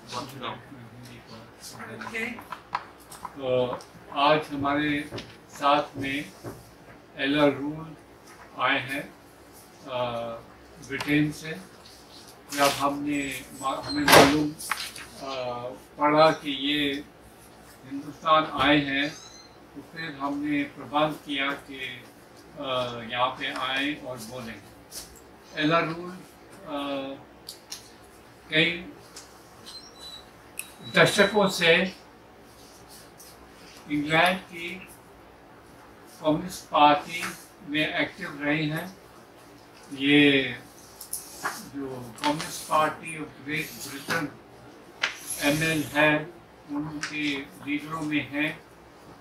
Okay. तो आज हमारे साथ में एला रूल आए हैं ब्रिटेन से। जब हमें मालूम पड़ा कि ये हिंदुस्तान आए हैं तो फिर हमने प्रबंध किया कि यहाँ पे आए और बोलें। एला रूल कई दशकों से इंग्लैंड की कम्युनिस्ट पार्टी में एक्टिव रही हैं। ये जो communist party of great Britain ML है, उनके लीडरों में हैं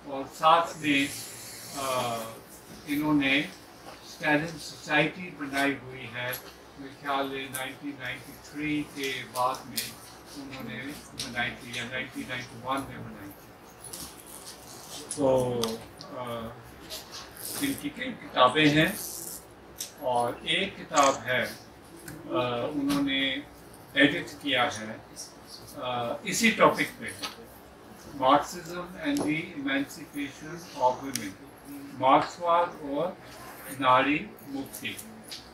और साथ में इन्होंने स्टालिन सोसाइटी बनाई हुई है। मेरे ख्याल है 1993 के बाद में उन्होंने बनाई थी या 1991 में बनाई थी। तो इनकी कई किताबें हैं और एक किताब है उन्होंने एडिट किया है इसी टॉपिक पे, Marxism and the emancipation of women, मार्क्सवाद और नारी मुक्ति।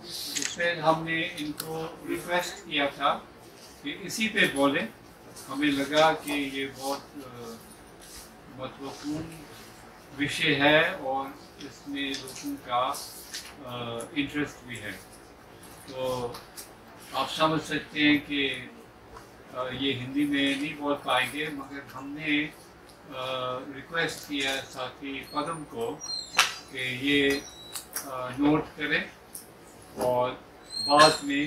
इसमें हमने इनको रिक्वेस्ट किया था कि इसी पे बोले। हमें लगा कि ये बहुत महत्वपूर्ण विषय है और इसमें लोगों का इंटरेस्ट भी है। तो आप समझ सकते हैं कि ये हिंदी में नहीं बोल पाएंगे, मगर हमने रिक्वेस्ट किया साथी पदम को कि ये नोट करें और बाद में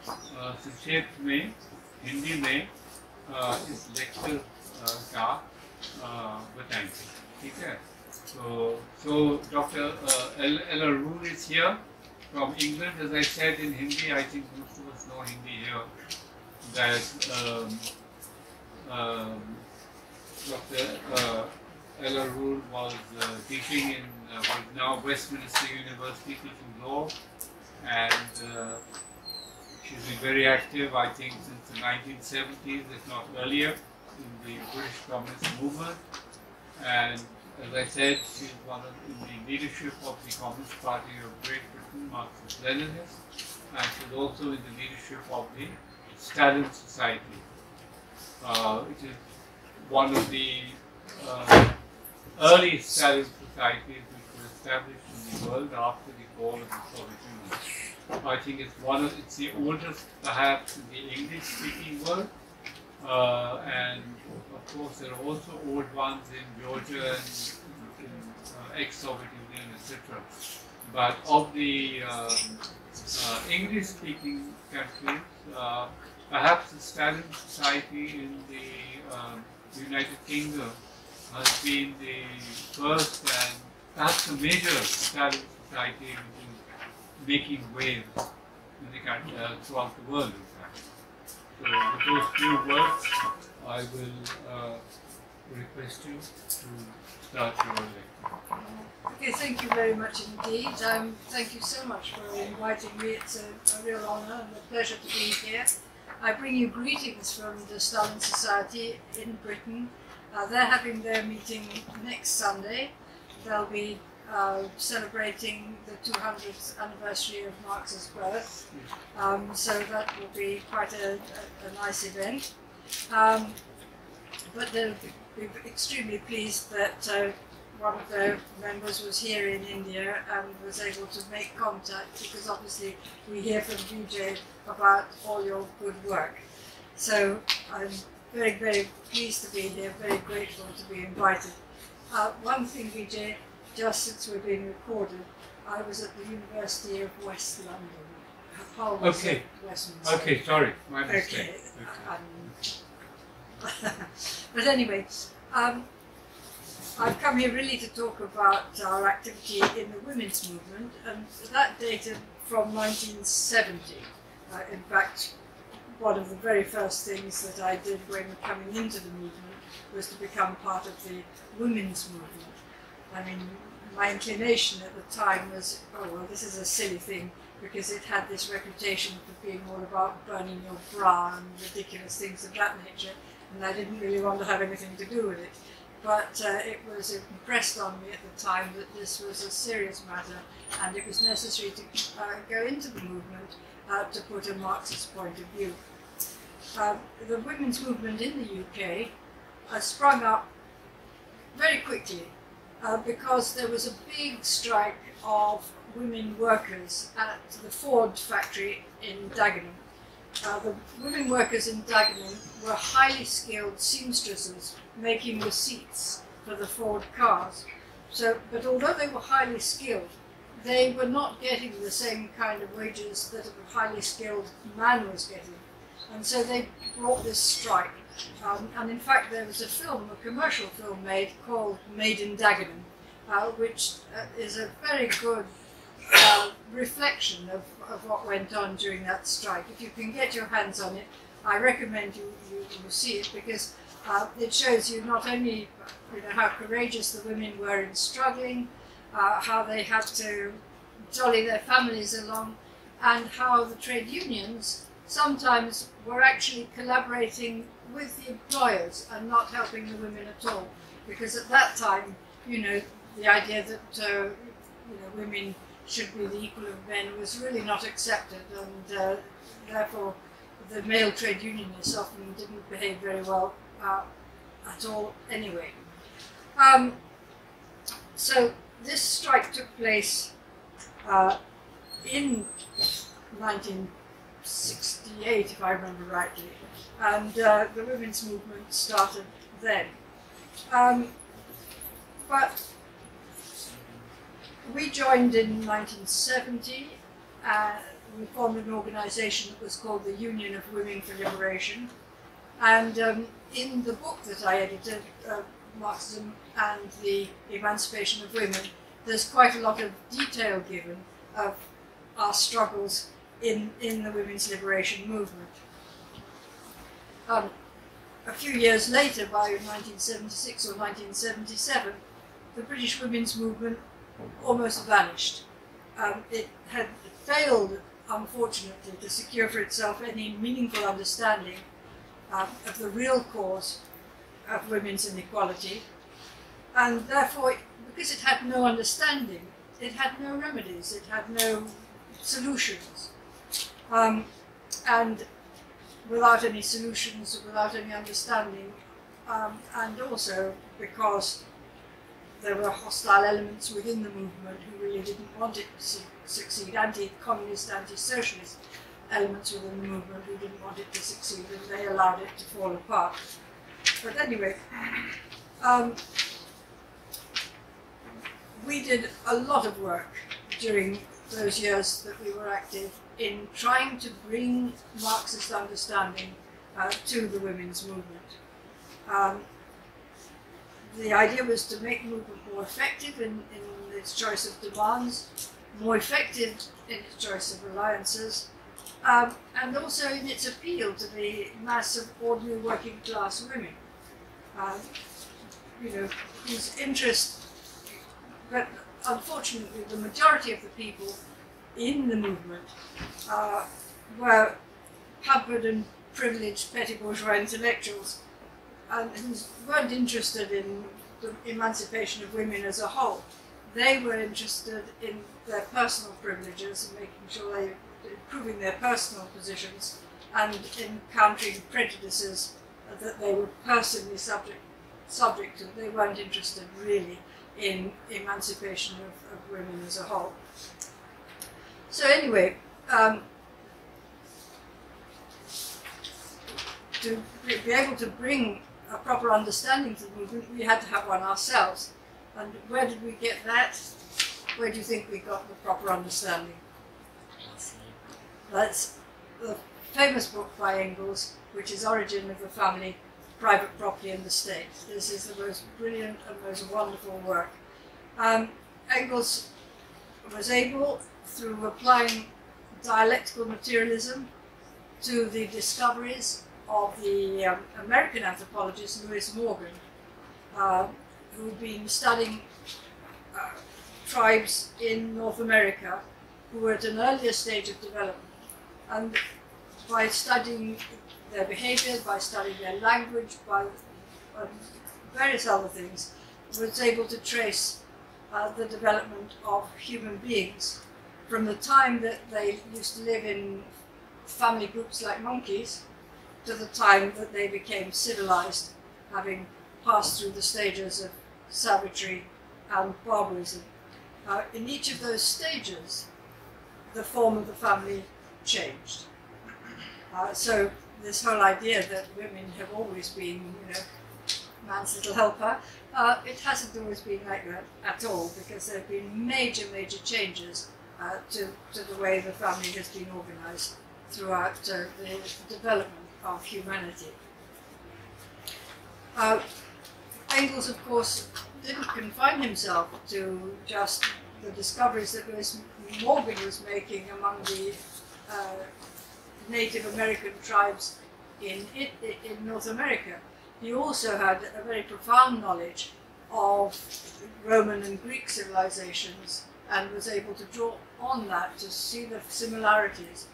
संक्षेप में हिंदी में इस लेक्चर का बताएंगे। ठीक है? So Dr. Ella Roon is here from England. As I said in Hindi, I think most of us know Hindi here, that Dr. Ella Roon was teaching in now Westminster University, teaching law, and she's been very active, I think, since the 1970s, if not earlier, in the British Communist movement. And as I said, she's in the leadership of the Communist Party of Great Britain, Marxist-Leninist, and she's also in the leadership of the Stalin Society, which is one of the early Stalin societies which were established in the world after the fall of the Soviet Union. I think it's the oldest, perhaps, in the English-speaking world, and of course there are also old ones in Georgia and in ex-Soviet Union, etc. But of the English-speaking countries, perhaps the Stalin Society in the United Kingdom has been the first and perhaps the major Stalin Society which is making waves in the country, throughout the world, in fact. So with those few words, I will request you to start your lecture. Okay, thank you very much indeed. Thank you so much for inviting me. It's a real honor and a pleasure to be here. I bring you greetings from the Stalin Society in Britain. They're having their meeting next Sunday. They'll be celebrating the 200th anniversary of Marx's birth. So that will be quite a nice event. But they'll be extremely pleased that one of their members was here in India and was able to make contact, because obviously we hear from Vijay about all your good work. So I'm very, very pleased to be here, very grateful to be invited. One thing, Vijay, just since we're being recorded, I was at the University of West London. Okay. Westminster. Okay, sorry, my mistake. Okay. But anyway, I've come here really to talk about our activity in the women's movement, and that dated from 1970. In fact, one of the very first things that I did when coming into the movement was to become part of the women's movement. I mean, my inclination at the time was, oh well, this is a silly thing, because it had this reputation for being all about burning your bra and ridiculous things of that nature, and I didn't really want to have anything to do with it. But it was impressed on me at the time that this was a serious matter, and it was necessary to go into the movement to put a Marxist point of view. The women's movement in the UK sprung up very quickly because there was a big strike of women workers at the Ford factory in Dagenham. The women workers in Dagenham were highly skilled seamstresses making the seats for the Ford cars. But although they were highly skilled, they were not getting the same kind of wages that a highly skilled man was getting. And so they brought this strike. And in fact, there was a commercial film made called Made in Dagenham, which is a very good reflection of what went on during that strike. If you can get your hands on it, I recommend you see it, because it shows you not only how courageous the women were in struggling, how they had to jolly their families along, and how the trade unions sometimes were actually collaborating with the employers and not helping the women at all. Because at that time, the idea that women should be the equal of men was really not accepted, and therefore the male trade unionists often didn't behave very well at all anyway. So this strike took place in 1968, if I remember rightly, and the women's movement started then. But we joined in 1970. We formed an organisation that was called the Union of Women for Liberation, and in the book that I edited, Marxism and the Emancipation of Women, there's quite a lot of detail given of our struggles in the women's liberation movement. A few years later, by 1976 or 1977, the British women's movement almost vanished. It had failed, unfortunately, to secure for itself any meaningful understanding of the real cause of women's inequality, and therefore, because it had no understanding, it had no remedies, it had no solutions. And without any solutions, without any understanding, and also because there were hostile elements within the movement who really didn't want it to succeed, anti-communist, anti-socialist elements within the movement who didn't want it to succeed, and they allowed it to fall apart. But anyway, we did a lot of work during those years that we were active in trying to bring Marxist understanding to the women's movement. The idea was to make the movement more effective in its choice of demands, more effective in its choice of alliances, and also in its appeal to the mass of ordinary working class women, whose interest, but unfortunately the majority of the people in the movement were pampered and privileged petty bourgeois intellectuals, and who weren't interested in the emancipation of women as a whole. They were interested in their personal privileges and making sure they were improving their personal positions and in countering prejudices that they were personally subject to. They weren't interested really in emancipation of women as a whole. So anyway, to be able to bring a proper understanding to the movement, we had to have one ourselves. And where did we get that? Where do you think we got the proper understanding? That's the famous book by Engels, which is Origin of the Family, Private Property and the State. This is the most brilliant and most wonderful work. Engels was able, through applying dialectical materialism to the discoveries of the American anthropologist Lewis Morgan, who'd been studying tribes in North America who were at an earlier stage of development. And by studying their behavior, by studying their language, by various other things, was able to trace the development of human beings from the time that they used to live in family groups like monkeys to the time that they became civilized, having passed through the stages of savagery and barbarism. In each of those stages, the form of the family changed. So this whole idea that women have always been, man's little helper, it hasn't always been like that at all, because there have been major, major changes to the way the family has been organized throughout the development of humanity. Engels, of course, didn't confine himself to just the discoveries that Morgan was making among the Native American tribes in North America. He also had a very profound knowledge of Roman and Greek civilizations and was able to draw on that to see the similarities,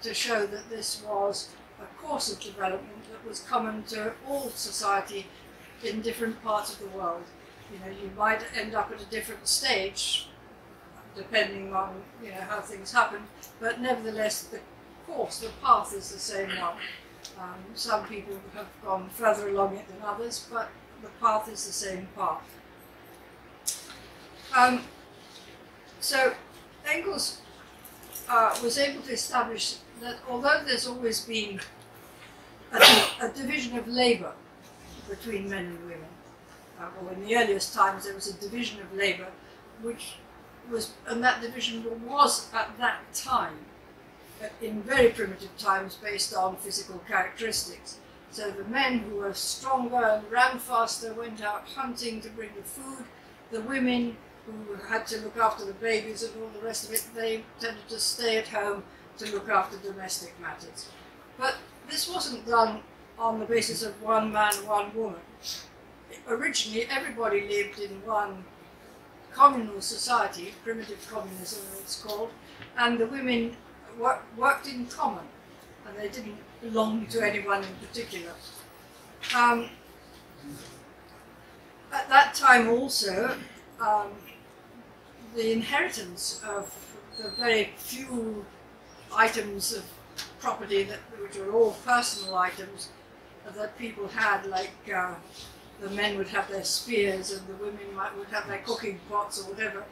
to show that this was a course of development that was common to all society in different parts of the world. You might end up at a different stage depending on how things happen, but nevertheless the course, the path is the same one. Some people have gone further along it than others, but the path is the same path. So Engels was able to establish that although there's always been a division of labour between men and women, or in the earliest times there was a division of labour, and that division was at that time, in very primitive times, based on physical characteristics. So the men who were stronger and ran faster went out hunting to bring the food. The women who had to look after the babies and all the rest of it, they tended to stay at home to look after domestic matters. But this wasn't done on the basis of one man, one woman. Originally, everybody lived in one communal society, primitive communism it's called, and the women worked in common, and they didn't belong to anyone in particular. At that time also, the inheritance of the very few items of property which were all personal items that people had, like the men would have their spears and the women would have their cooking pots or whatever,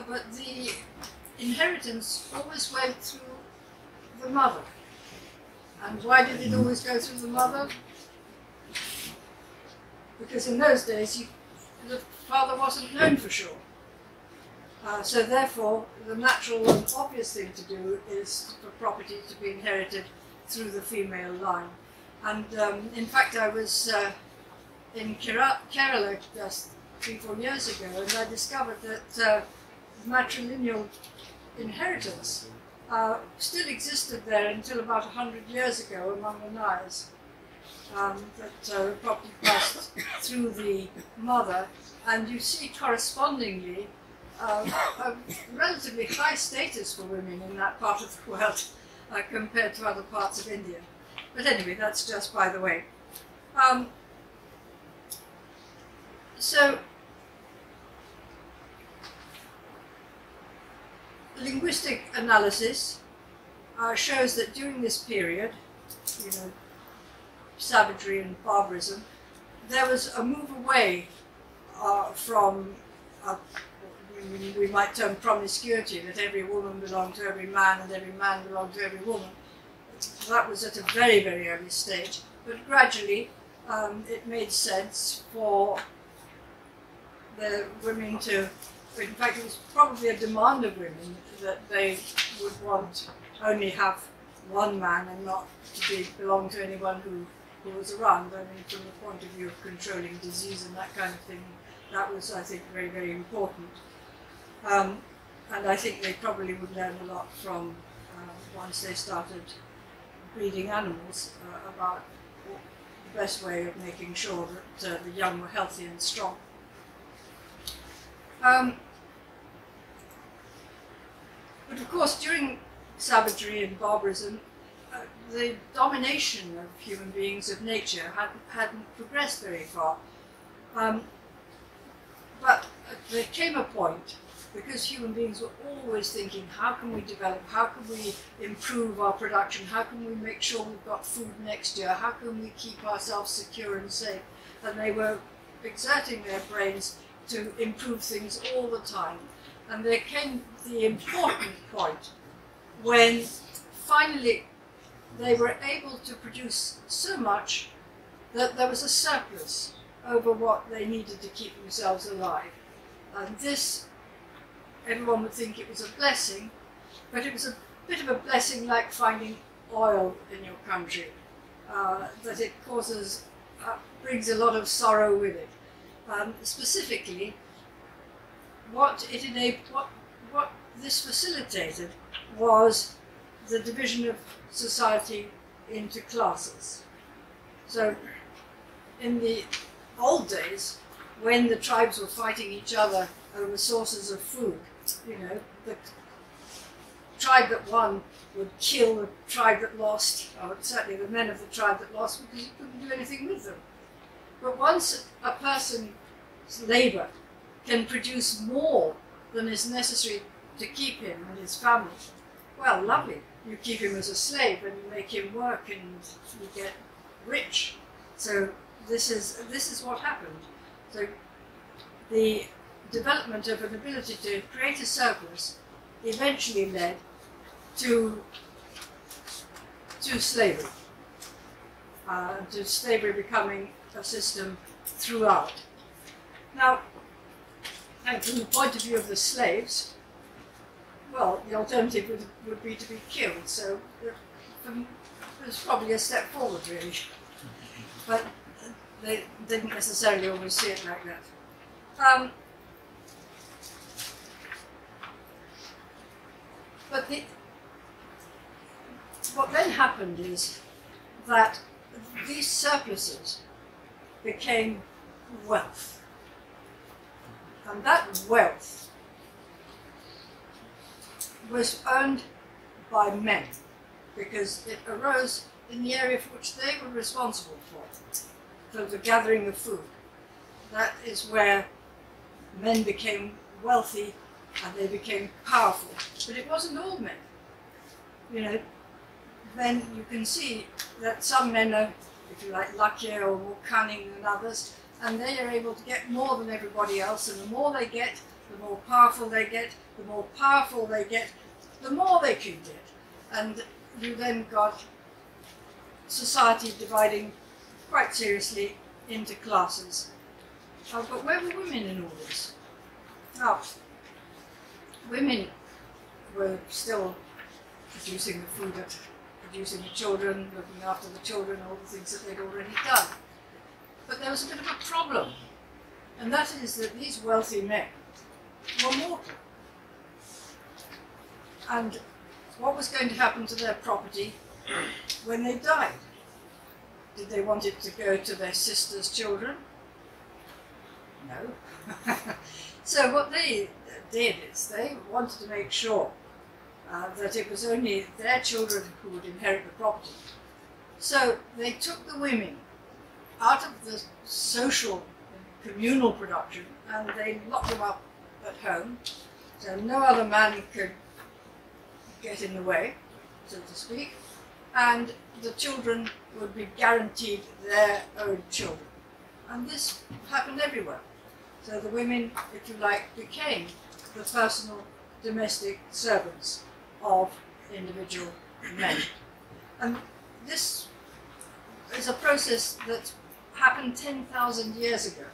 but the inheritance always went through the mother. And why did it always go through the mother? Because in those days the father wasn't known for sure. So therefore the natural and obvious thing to do is for property to be inherited through the female line. And in fact I was in Kerala just 3-4 years ago, and I discovered that matrilineal inheritance still existed there until about 100 years ago among the Nayars. That property passed through the mother, and you see correspondingly a relatively high status for women in that part of the world compared to other parts of India. But anyway, that's just by the way. So, linguistic analysis shows that during this period, savagery and barbarism, there was a move away from, we might term promiscuity, that every woman belonged to every man and every man belonged to every woman. That was at a very, very early stage, but gradually it made sense for the women to, in fact it was probably a demand of women that they would want only have one man and not to belong to anyone who was around. I mean, from the point of view of controlling disease and that kind of thing, that was, I think, very, very important. And I think they probably would learn a lot from, once they started breeding animals, about the best way of making sure that the young were healthy and strong. But of course, during savagery and barbarism, the domination of human beings, of nature, hadn't progressed very far. But there came a point, because human beings were always thinking, how can we develop, how can we improve our production, how can we make sure we've got food next year, how can we keep ourselves secure and safe? And they were exerting their brains to improve things all the time. And there came the important point when finally they were able to produce so much that there was a surplus over what they needed to keep themselves alive. And this, everyone would think it was a blessing, but it was a bit of a blessing like finding oil in your country, that it causes, brings a lot of sorrow with it. Specifically, what this facilitated was the division of society into classes. So in the old days, when the tribes were fighting each other over sources of food, you know, the tribe that won would kill the tribe that lost, or certainly the men of the tribe that lost, because you couldn't do anything with them. But once a person's labour can produce more than is necessary to keep him and his family, well, lovely. You keep him as a slave and you make him work and you get rich. So this is what happened. So the development of an ability to create a surplus eventually led to slavery. To slavery becoming a system throughout. Now, from the point of view of the slaves, well, the alternative would be to be killed, so it was probably a step forward, really. But they didn't necessarily always see it like that. But what then happened is that these surpluses became wealth. And that wealth was earned by men, because it arose in the area for which they were responsible for the gathering of food. That is where men became wealthy and they became powerful. But it wasn't all men. You know, then you can see that some men are, if you like, luckier or more cunning than others, and they are able to get more than everybody else, and the more they get, the more powerful they get, the more powerful they get, the more they can get. And you then got society dividing quite seriously into classes. But where were women in all this? Now, women were still producing the food, producing the children, looking after the children, all the things that they'd already done. But there was a bit of a problem, and that is that these wealthy men were mortal. And what was going to happen to their property when they died? Did they want it to go to their sisters' children? No. So what they did is they wanted to make sure that it was only their children who would inherit the property. So they took the women out of the social and communal production and they locked them up at home, so no other man could get in the way, so to speak, and the children would be guaranteed their own children. And this happened everywhere. So the women, if you like, became the personal domestic servants of individual men. And this is a process that happened 10,000 years ago.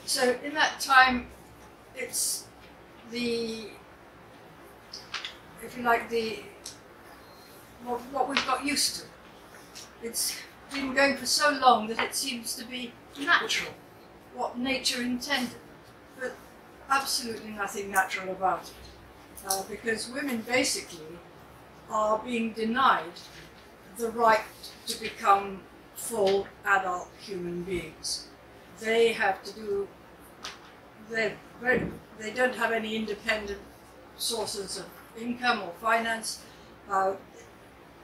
So in that time, it's the, if you like, what we've got used to. It's been going for so long that it seems to be natural, what nature intended, but absolutely nothing natural about it. Because women basically are being denied the right to become full adult human beings. They have to do, they don't have any independent sources of income or finance.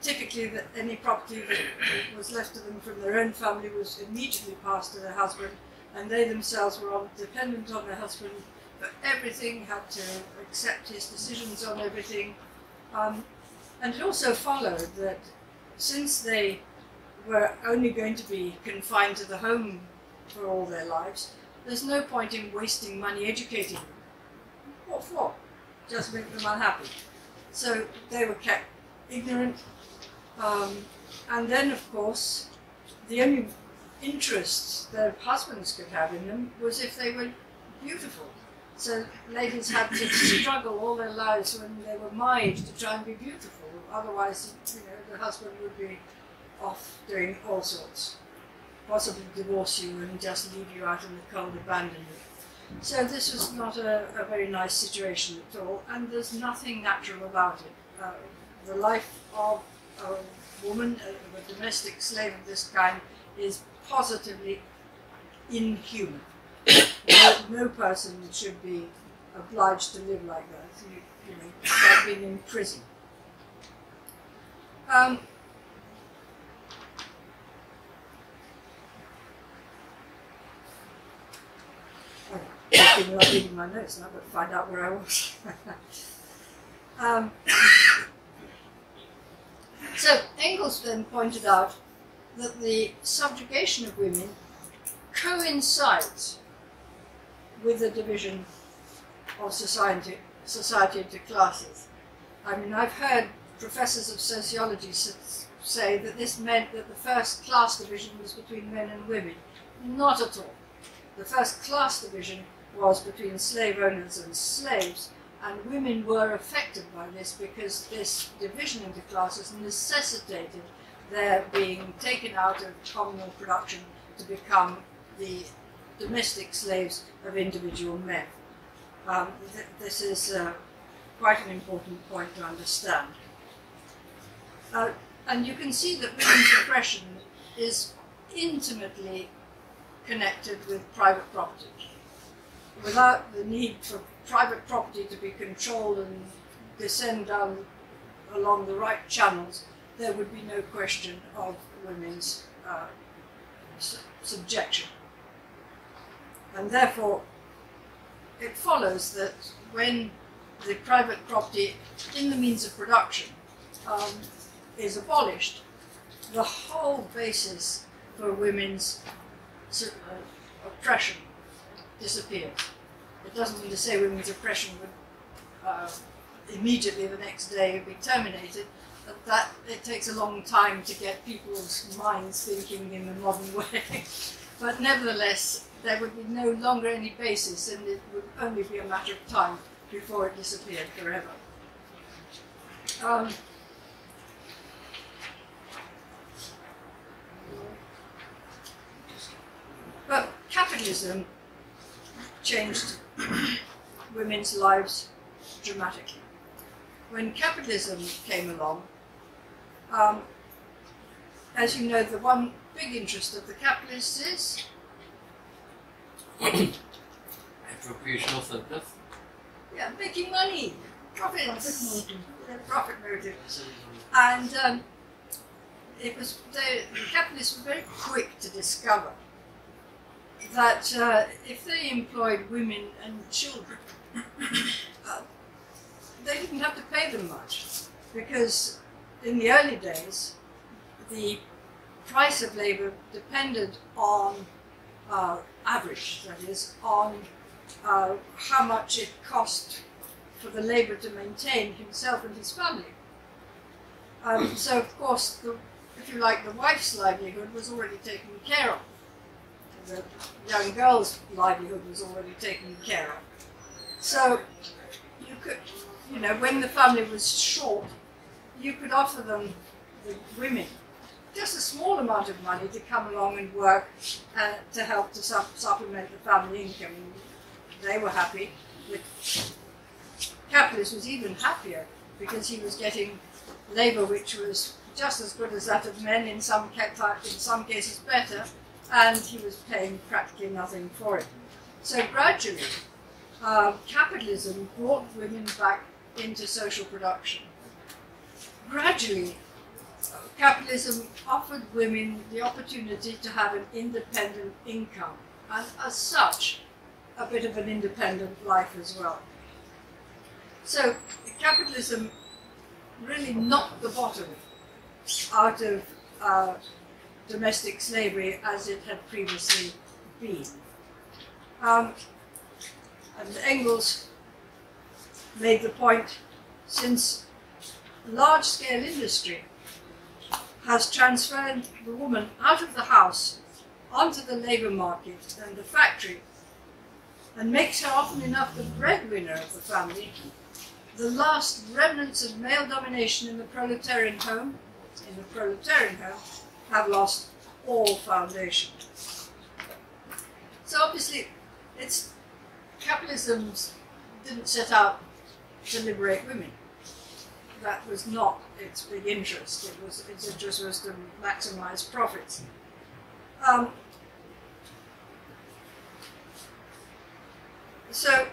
Typically, any property that was left to them from their own family was immediately passed to their husband, and they themselves were dependent on their husband for everything, had to accept his decisions on everything. And it also followed that since they were only going to be confined to the home for all their lives, there's no point in wasting money educating them. What for? Just make them unhappy. So they were kept ignorant. And then, of course, the only interest their husbands could have in them was if they were beautiful. So ladies had to struggle all their lives when they were married to try and be beautiful. Otherwise, you know, the husband would be off doing all sorts. Possibly divorce you and just leave you out in the cold, abandon you. So this was not a very nice situation at all, and there's nothing natural about it. The life of a woman, a domestic slave of this kind, is positively inhuman. No person should be obliged to live like that. You know, like being in prison. I'm not reading my notes now, but find out where I was. So Engels then pointed out that the subjugation of women coincides with the division of society into classes. I mean, I've heard professors of sociology say that this meant that the first class division was between men and women. Not at all. The first class division was between slave owners and slaves, and women were affected by this because this division into classes necessitated their being taken out of communal production to become the domestic slaves of individual men. This is quite an important point to understand. And you can see that women's oppression is intimately connected with private property. Without the need for private property to be controlled and descend down along the right channels, there would be no question of women's subjection. And therefore, it follows that when the private property in the means of production is abolished, the whole basis for women's oppression disappears. It doesn't mean to say women's oppression would immediately the next day be terminated, but that it takes a long time to get people's minds thinking in a modern way. But nevertheless, there would be no longer any basis, and it would only be a matter of time before it disappeared forever. But capitalism changed women's lives dramatically. When capitalism came along, as you know, the one big interest of the capitalists is appropriation of surplus. Yeah, making money, profits, profit motive. And it was the capitalists were very quick to discover that if they employed women and children, they didn't have to pay them much, because in the early days, the price of labour depended on average, that is, on how much it cost for the labourer to maintain himself and his family. So, of course, if you like, the wife's livelihood was already taken care of. The young girl's livelihood was already taken care of. So, you could, you know, when the family was short, you could offer them, the women, just a small amount of money to come along and work to help to supplement the family income. They were happy. The capitalist was even happier because he was getting labour which was just as good as that of men, in some cases better, and he was paying practically nothing for it. So gradually, capitalism brought women back into social production. Gradually, capitalism offered women the opportunity to have an independent income, and as such, a bit of an independent life as well. So capitalism really knocked the bottom out of domestic slavery as it had previously been. And Engels made the point, since large-scale industry has transferred the woman out of the house onto the labour market and the factory, and makes her often enough the breadwinner of the family, the last remnants of male domination in the proletarian home have lost all foundation. So obviously, capitalism didn't set out to liberate women. That was not its big interest. Its interest was to maximize profits. So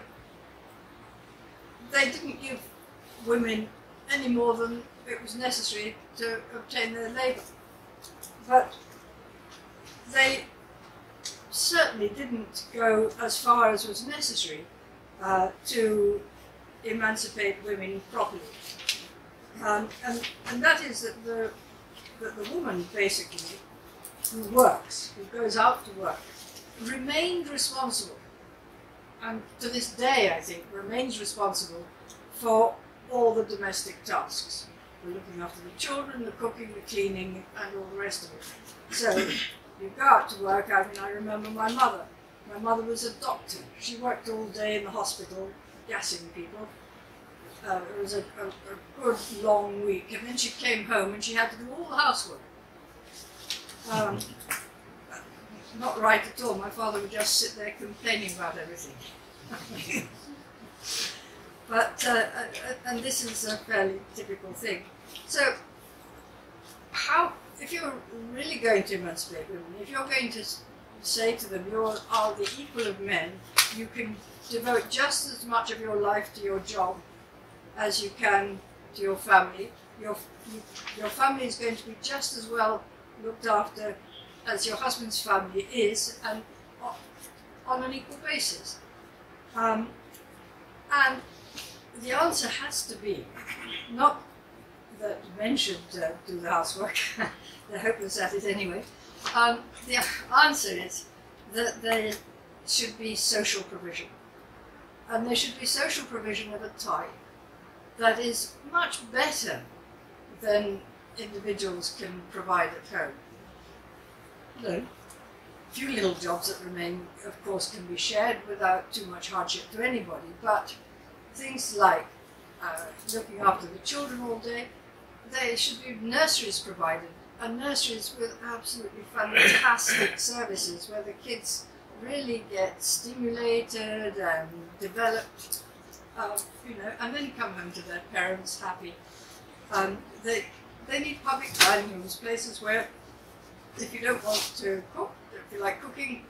they didn't give women any more than it was necessary to obtain their labour. But they certainly didn't go as far as was necessary to emancipate women properly. And that is that the woman, basically, who works, who goes out to work, remained responsible, and to this day, I think, remains responsible for all the domestic tasks. The looking after the children, the cooking, the cleaning, and all the rest of it. So you go out to work. I mean, I remember my mother. My mother was a doctor. She worked all day in the hospital, gassing people. It was a good long week, and then she came home and she had to do all the housework. Not right at all. My father would just sit there complaining about everything. But and this is a fairly typical thing. So, if you're really going to emancipate women, if you're going to say to them you are the equal of men, you can devote just as much of your life to your job as you can to your family. Your family is going to be just as well looked after as your husband's family is, and on an equal basis. And the answer has to be not that men should do the housework. They're hopeless at it anyway. The answer is that there should be social provision. And there should be social provision of a type that is much better than individuals can provide at home. No. Few little jobs that remain, of course, can be shared without too much hardship to anybody, but things like looking after the children all day, there should be nurseries provided, and nurseries with absolutely fantastic services where the kids really get stimulated and developed, and then come home to their parents happy. They need public dining rooms, places where, if you don't want to cook, if you like cooking,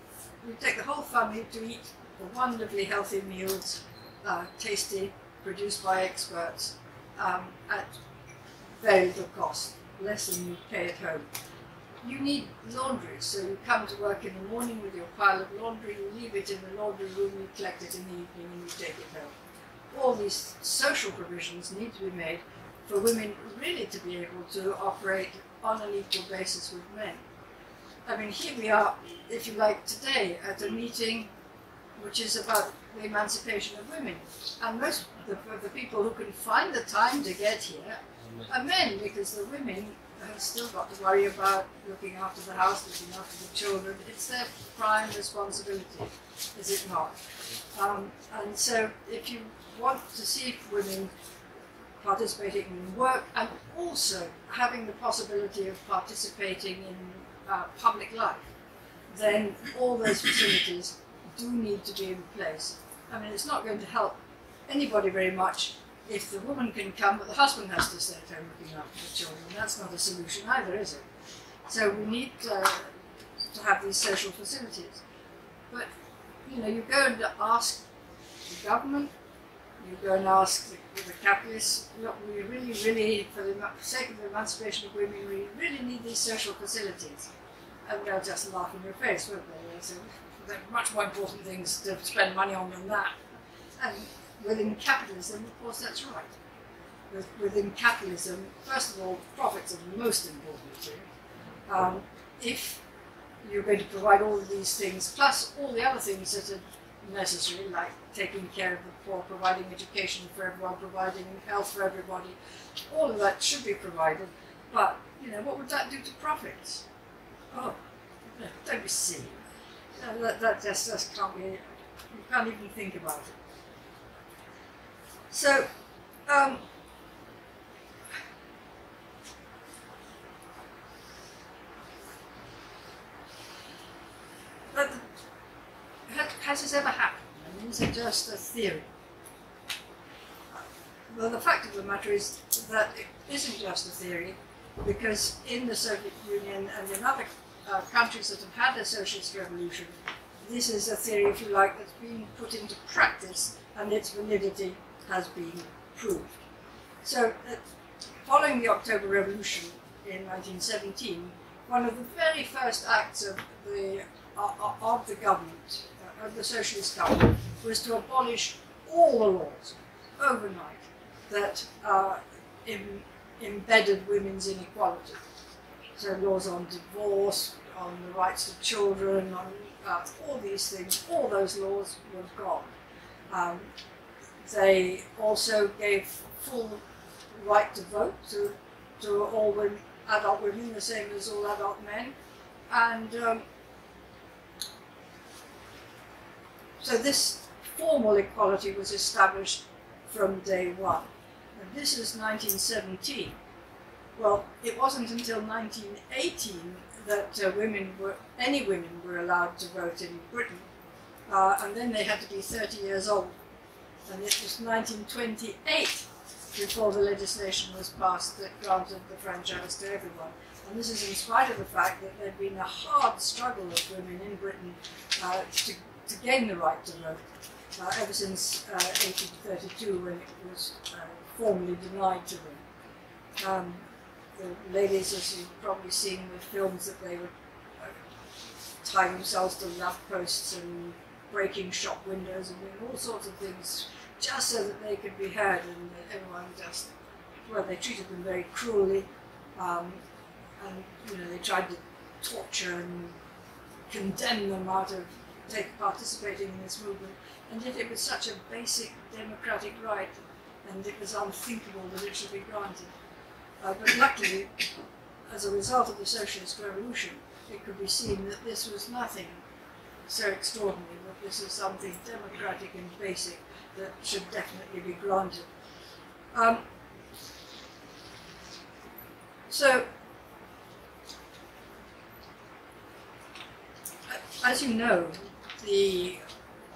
you take the whole family to eat the wonderfully healthy meals, tasty, produced by experts, at very little cost, less than you pay at home. You need laundry, so you come to work in the morning with your pile of laundry, you leave it in the laundry room, you collect it in the evening, and you take it home. All these social provisions need to be made for women really to be able to operate on an equal basis with men. I mean, here we are, if you like, today at a meeting which is about the emancipation of women. And most of the people who can find the time to get here are men, because the women have still got to worry about looking after the house, looking after the children. It's their prime responsibility, is it not? And so if you want to see women participating in work and also having the possibility of participating in public life, then all those facilities do need to be in place. I mean, it's not going to help anybody very much if the woman can come, but the husband has to stay at home looking after the children. That's not a solution either, is it? So we need to have these social facilities. But, you go and ask the government, You go and ask the capitalists, look, we really, for the sake of the emancipation of women, we really need these social facilities. And they'll just laugh in your face, won't they? They'll say, there are much more important things to spend money on than that. And within capitalism, of course, that's right. Within capitalism, first of all, profits are the most important thing. If you're going to provide all of these things, plus all the other things that are necessary, like taking care of the poor, providing education for everyone, providing health for everybody, all of that should be provided. But, you know, what would that do to profits? Oh, don't be silly. That just can't be, you can't even think about it. So, has this ever happened? I mean, is it just a theory? Well, the fact of the matter is that it isn't just a theory, because in the Soviet Union and in other countries that have had a socialist revolution, this is a theory, if you like, that's been put into practice and its validity has been proved. So, following the October Revolution in 1917, one of the very first acts of the government, of the socialist government, was to abolish all the laws overnight that embedded women's inequality. So laws on divorce, on the rights of children, on all these things, all those laws were gone. They also gave full right to vote to all women, adult women, the same as all adult men. And so this formal equality was established from day one. And this is 1917. Well, it wasn't until 1918 that any women were allowed to vote in Britain. And then they had to be 30 years old. And it was 1928 before the legislation was passed that granted the franchise to everyone. And this is in spite of the fact that there had been a hard struggle of women in Britain to gain the right to vote, ever since 1832, when it was formally denied to them. The ladies, as you've probably seen with films, that they would tie themselves to lampposts and breaking shop windows and doing all sorts of things just so that they could be heard, and everyone just, well, they treated them very cruelly, and you know, they tried to torture and condemn them out of participating in this movement, and yet it was such a basic democratic right, and it was unthinkable that it should be granted. But luckily, as a result of the socialist revolution, it could be seen that this was nothing so extraordinary, that this is something democratic and basic that should definitely be granted. So, as you know, the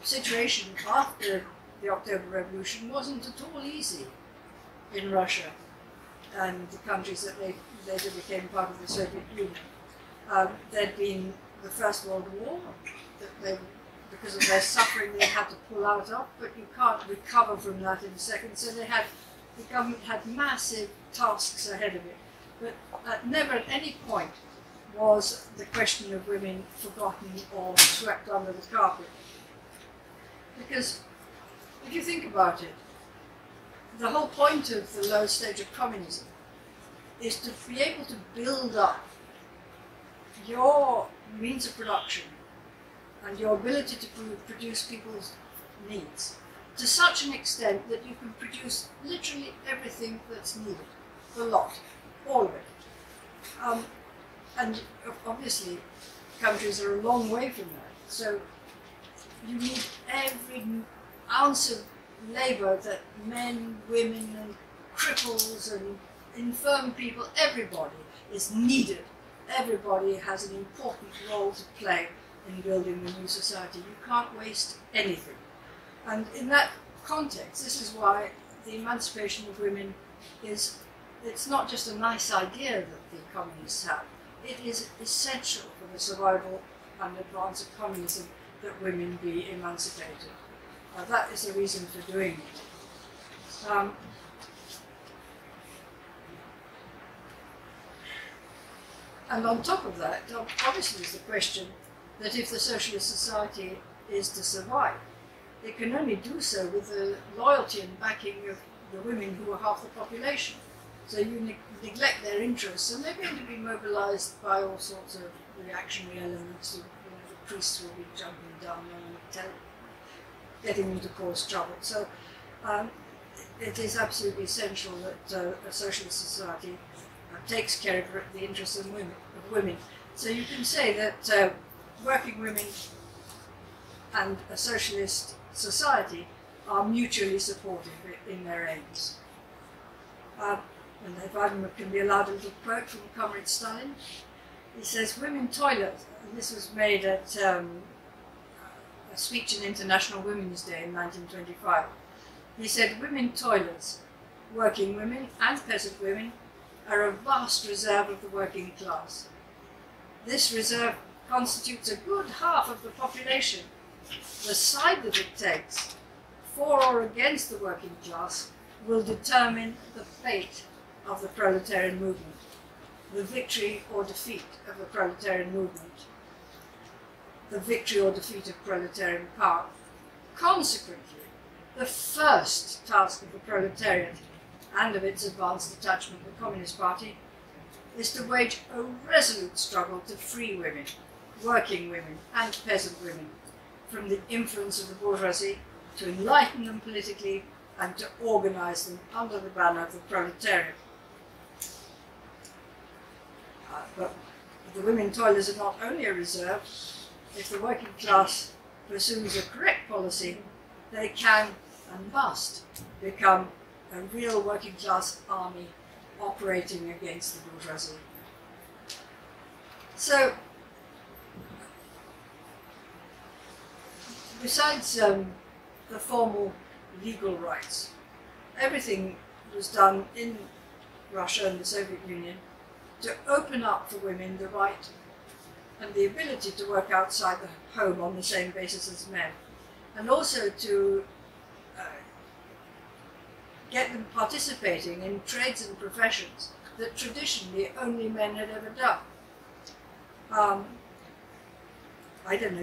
situation after the October Revolution wasn't at all easy in Russia and the countries that later became part of the Soviet Union. There'd been the First World War, that because of their suffering they had to pull out of, but you can't recover from that in a second, so the government had massive tasks ahead of it. But never at any point was the question of women forgotten or swept under the carpet. Because if you think about it, the whole point of the low stage of communism is to be able to build up your means of production and your ability to produce people's needs to such an extent that you can produce literally everything that's needed, the lot, all of it. And obviously, countries are a long way from that. So you need every ounce of labour that men, women, and cripples and infirm people, everybody is needed. Everybody has an important role to play in building the new society. You can't waste anything. And in that context, this is why the emancipation of women it's not just a nice idea that the communists have. It is essential for the survival and advance of communism that women be emancipated. That is the reason for doing it. And on top of that, obviously is the question that if the socialist society is to survive, it can only do so with the loyalty and backing of the women who are half the population. So you neglect their interests, and they're going to be mobilized by all sorts of reactionary elements. The priests will be jumping down and getting them to cause trouble. So it is absolutely essential that a socialist society takes care of the interests of women. So you can say that working women and a socialist society are mutually supportive in their aims. And if I can be allowed a little quote from Comrade Stalin, he says, "Women toilet," and this was made at a speech in International Women's Day in 1925. He said, "Women toilets, working women and peasant women, are a vast reserve of the working class. This reserve constitutes a good half of the population. The side that it takes, for or against the working class, will determine the fate of the proletarian movement, the victory or defeat of the proletarian movement, the victory or defeat of proletarian power. Consequently, the first task of the proletariat and of its advanced attachment to the Communist Party is to wage a resolute struggle to free women, working women and peasant women from the influence of the bourgeoisie, to enlighten them politically and to organize them under the banner of the proletariat." But the women toilers are not only a reserve. If the working class pursues a correct policy, they can and must become a real working class army operating against the bourgeoisie. So, besides the formal legal rights, everything was done in Russia and the Soviet Union to open up for women the right and the ability to work outside the home on the same basis as men, and also to get them participating in trades and professions that traditionally only men had ever done. I don't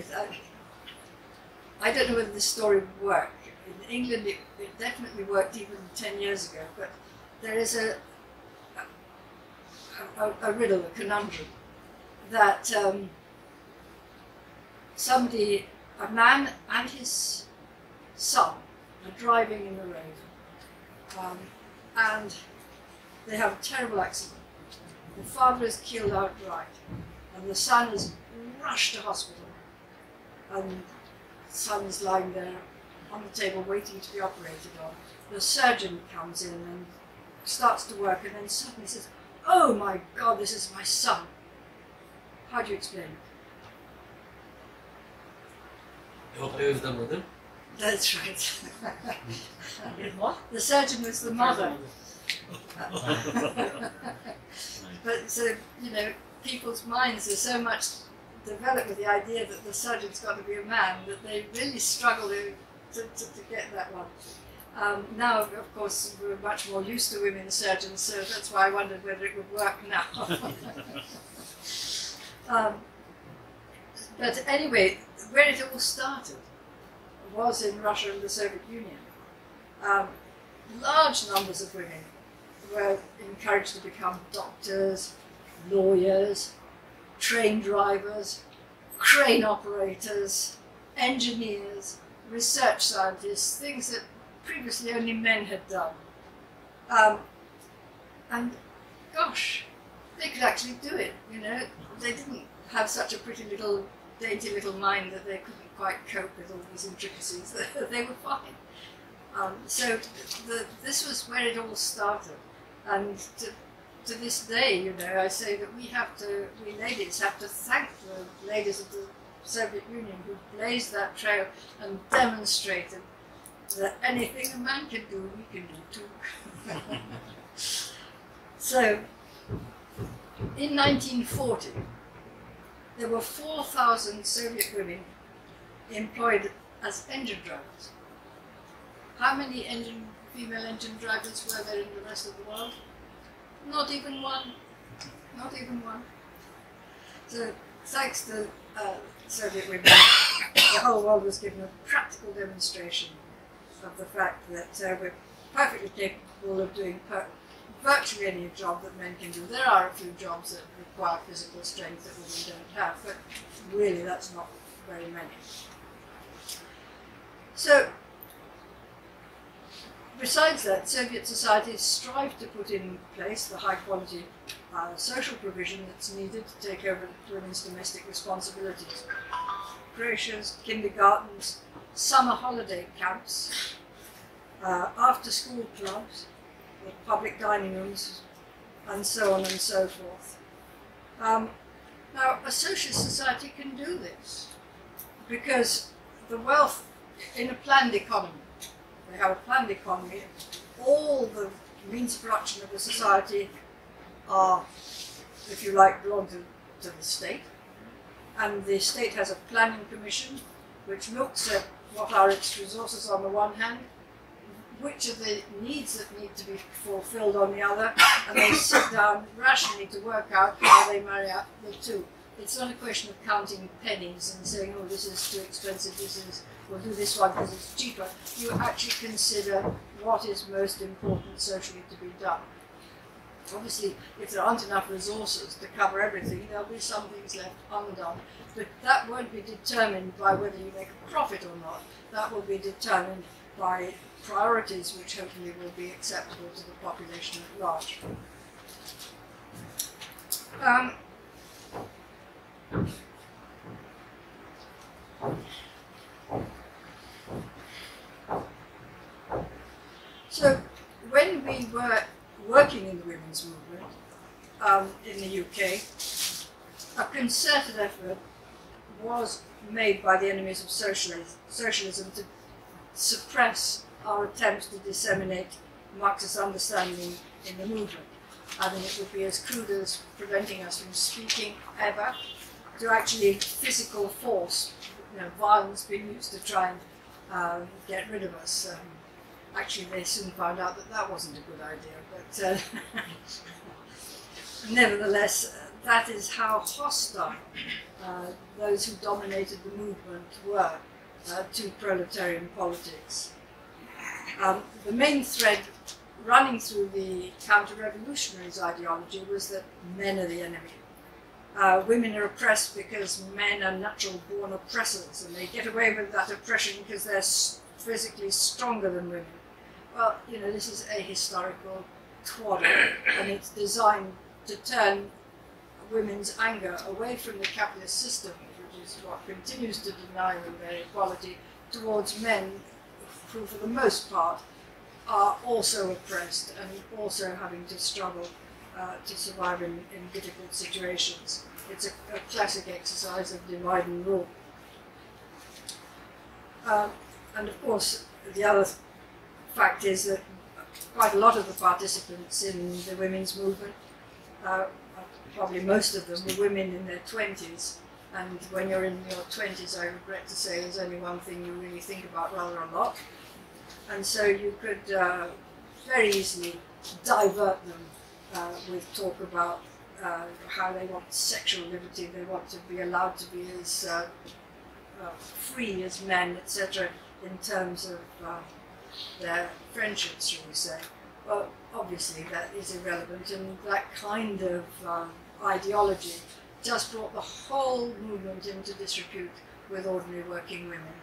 know whether this story would work. In England, it definitely worked even 10 years ago, but there is a riddle, a conundrum, that a man and his son are driving in the road, and they have a terrible accident. The father is killed outright, and the son is rushed to hospital, and the son is lying there on the table waiting to be operated on. The surgeon comes in and starts to work, and then suddenly says, "Oh my God, this is my son." How do you explain it? Doctor is the mother? That's right. What? The surgeon was the mother. But so, you know, people's minds are so much developed with the idea that the surgeon's got to be a man that they really struggle to get that one. Now, of course, we're much more used to women surgeons, so that's why I wondered whether it would work now. But anyway, where it all started was in Russia and the Soviet Union. Large numbers of women were encouraged to become doctors, lawyers, train drivers, crane operators, engineers, research scientists, things that previously only men had done. And gosh, they could actually do it, you know. They didn't have such a pretty little, dainty little mind that they couldn't quite cope with all these intricacies. They were fine. So this was where it all started. And to this day, you know, I say that we ladies have to thank the ladies of the Soviet Union who blazed that trail and demonstrated that anything a man can do, we can do too. So, in 1940, there were 4,000 Soviet women employed as engine drivers. How many engine female engine drivers were there in the rest of the world? Not even one. Not even one. So thanks to Soviet women, the whole world was given a practical demonstration of the fact that we're perfectly capable of doing virtually any job that men can do. There are a few jobs that require physical strength that women don't have, but really that's not very many. So, besides that, Soviet societies strive to put in place the high quality social provision that's needed to take over women's domestic responsibilities. Creches, kindergartens, summer holiday camps, after school clubs, public dining rooms, and so on and so forth. Now, a socialist society can do this because the wealth in a planned economy, they have a planned economy, all the means of production of the society are, if you like, belong to the state, and the state has a planning commission which looks at what are its resources on the one hand, which are the needs that need to be fulfilled on the other, and they sit down rationally to work out how they marry up the two. It's not a question of counting pennies and saying, oh, this is too expensive, we'll do this one because it's cheaper. You actually consider what is most important socially to be done. Obviously, if there aren't enough resources to cover everything, there'll be some things left undone. But that won't be determined by whether you make a profit or not. That will be determined by priorities which hopefully will be acceptable to the population at large. So when we were working in the women's movement in the UK, a concerted effort was made by the enemies of socialism to suppress our attempts to disseminate Marxist understanding in the movement. I mean, it would be as crude as preventing us from speaking ever, to actually physical force, violence being used to try and get rid of us. Actually, they soon found out that that wasn't a good idea, but nevertheless, that is how hostile those who dominated the movement were to proletarian politics. The main thread running through the counter-revolutionaries' ideology was that men are the enemy. Women are oppressed because men are natural-born oppressors, and they get away with that oppression because they're physically stronger than women. Well, this is a historical twaddle, and it's designed to turn women's anger away from the capitalist system, which is what continues to deny them their equality, towards men who, for the most part, are also oppressed and also having to struggle to survive in difficult situations. It's a classic exercise of divide and rule. And of course, the other fact is that quite a lot of the participants in the women's movement, probably most of them, were women in their 20s. And when you're in your 20s, I regret to say, there's only one thing you really think about rather a lot. And so you could very easily divert them with talk about how they want sexual liberty, they want to be allowed to be as free as men, etc., in terms of their friendships, shall we say. Well, obviously that is irrelevant, and that kind of ideology just brought the whole movement into disrepute with ordinary working women.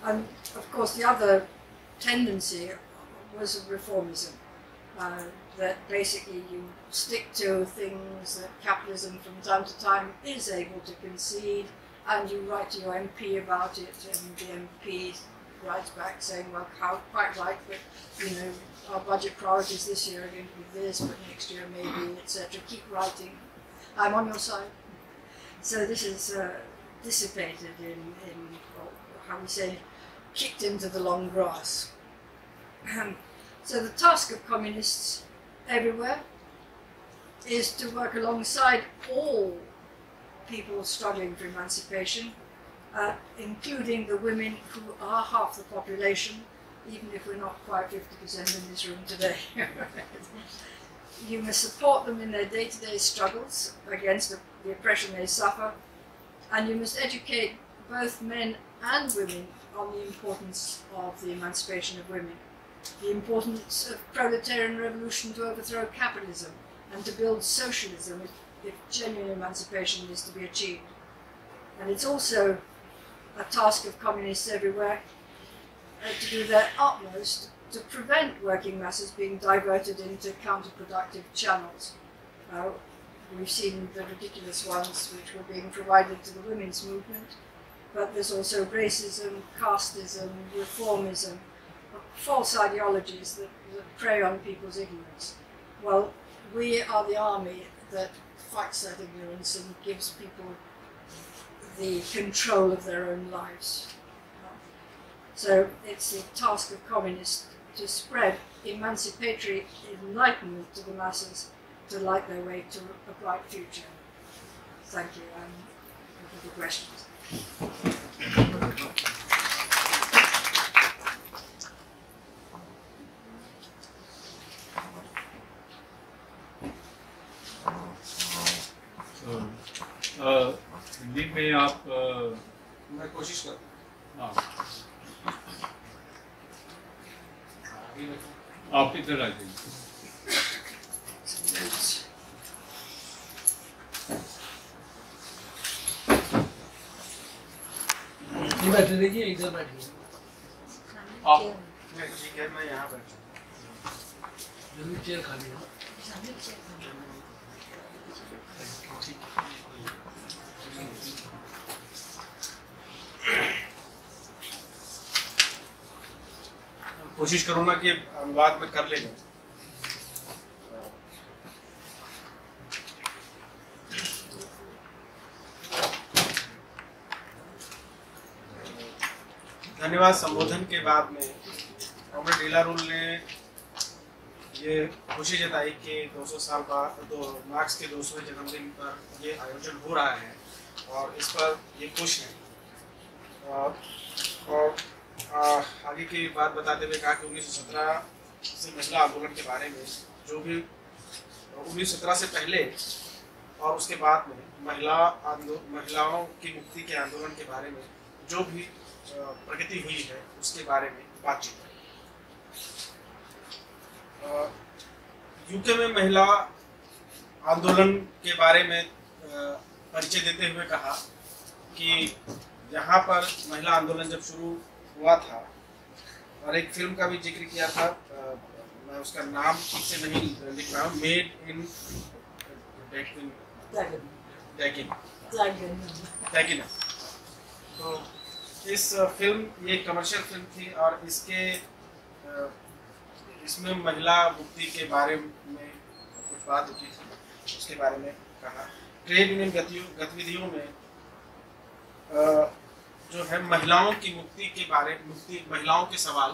And of course the other tendency was reformism, that basically you stick to things that capitalism from time to time is able to concede, and you write to your MP about it, and the MP writes back saying, well, quite right, but our budget priorities this year are going to be this, but next year maybe, etc. Keep writing. I'm on your side. So this is dissipated in how we say, kicked into the long grass. So the task of communists everywhere is to work alongside all people struggling for emancipation including the women who are half the population, even if we're not quite 50% in this room today. You must support them in their day-to-day struggles against the oppression they suffer, and you must educate both men and women on the importance of the emancipation of women, the importance of proletarian revolution to overthrow capitalism and to build socialism if genuine emancipation is to be achieved. And it's also a task of communists everywhere to do their utmost to prevent working masses being diverted into counterproductive channels. We've seen the ridiculous ones which were being provided to the women's movement, but there's also racism, casteism, reformism, false ideologies that prey on people's ignorance. Well, we are the army that fights that ignorance and gives people the control of their own lives. So it's the task of communists to spread emancipatory enlightenment to the masses to light their way to a bright future. Thank you. Open for questions. Hindi में आप मैं कोशिश करता हूँ। आप इधर आ जाइए। बैठे रहिए, इधर बैठिए। आप ठीक है, मैं यहाँ बैठूँ। जरूर चेयर खाली है। कोशिश करूंगा कि अनुवाद में कर लेंगे। धन्यवाद। संबोधन के बाद में कॉमरेड लीलारुल ने ये खुशी जताई कि 200 साल बाद मार्क्स के 200वें जन्मदिन पर ये आयोजन हो रहा है और इस पर ये खुश हैं। और आगे की बात बताते हुए कहा कि 1917 से महिला आंदोलन के बारे में जो भी 1917 से पहले और उसके बाद में महिलाओं की मुक्ति के आंदोलन के बारे में जो भी प्रगति हुई है उसके बारे में बातचीत करें। यूके में महिला आंदोलन के बारे में परिचय देते हुए कहा कि यहाँ पर महिला आंदोलन जब शुरू हुआ था और एक फिल्म का भी जिक्र किया था, मैं उसका नाम ठीक से नहीं लिख रहा हूँ, मेड इन टैगिना। तो इस फिल्म ये कमर्शियल फिल्म थी और इसमें महिला मुक्ति के बारे में कुछ बात होती थी, उसके बारे में कहा। ट्रेड यूनियन गतिविधियों में जो है महिलाओं की मुक्ति के बारे महिलाओं के सवाल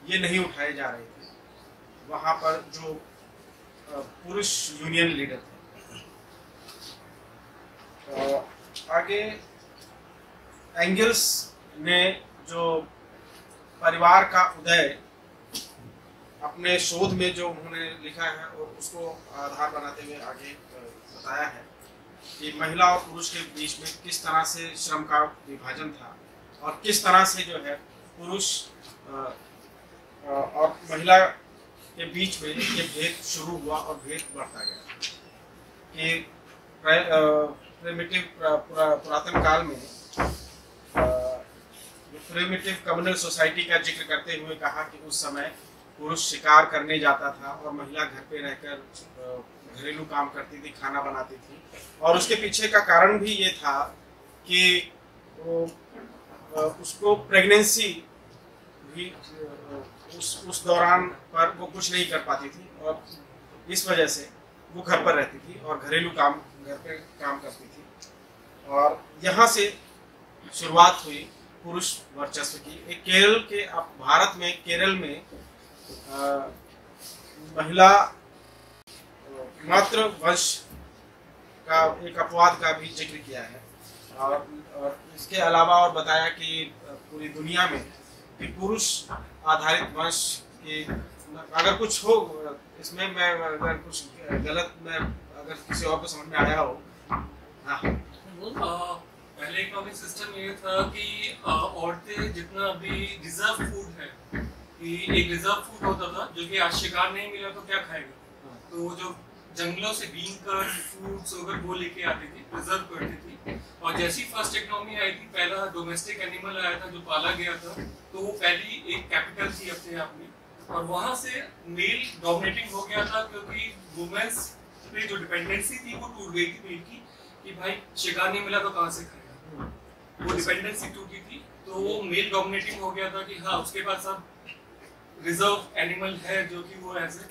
ये नहीं उठाए जा रहे थे। वहाँ पर जो पुरुष यूनियन लीडर थे। आगे एंगल्स ने जो परिवार का उदय अपने शोध में जो उन्होंने लिखा है और उसको आधार बनाते हुए आगे बताया है कि महिला और पुरुष के बीच में किस तरह से श्रम का विभाजन था और किस तरह से जो है पुरुष और महिला के बीच में ये भेद शुरू हुआ और भेद बढ़ता गया। कि पुरातन काल में प्रिमिटिव कम्युनल सोसाइटी का जिक्र करते हुए कहा कि उस समय पुरुष शिकार करने जाता था और महिला घर पे रहकर घरेलू काम करती थी, खाना बनाती थी। और उसके पीछे का कारण भी ये था कि उसको प्रेगनेंसी भी उस दौरान पर वो कुछ नहीं कर पाती थी और इस वजह से वो घर पर रहती थी और घरेलू काम घर पे काम करती थी। और यहाँ से शुरुआत हुई पुरुष वर्चस्व की। एक केरल के भारत में केरल में महिला मातृ वंश का एक अपवाद का भी जिक्र किया है और इसके अलावा और बताया कि पूरी दुनिया में कि पुरुष आधारित वंश की अगर कुछ हो इसमें, मैं अगर कुछ गलत में अगर किसी और को समझ में आया हो। हाँ, पहले इकोनॉमिक सिस्टम ये था कि औरतें जितना अभी रिजर्व फूड है कि एक रिजर्व फूड होता था जो कि आज शिकार नहीं मिला तो क्या खाएगा, तो जो जंगलों से बीन कर फ्रूट्स वगैरह वो लेके आती थी, प्रिजर्व करती थी। और जैसी फर्स्ट इकोनॉमी आई थी, पहला डोमेस्टिक एनिमल आया था जो पाला गया था, तो वो पहली एक कैपिटल थी अपने आप में, और वहां से मेल डोमिनेटिंग हो गया था क्योंकि वुमेन्स पे जो डिपेंडेंसी थी वो टूट गई थी मेल की कि भाई शिकार नहीं मिला तो कहाँ से खाएगा, वो डिपेंडेंसी टूटी थी। तो वो मेल डोमिनेटिंग हो गया था कि हाँ उसके पास अब रिजर्व एनिमल है जो कि वो ऐसे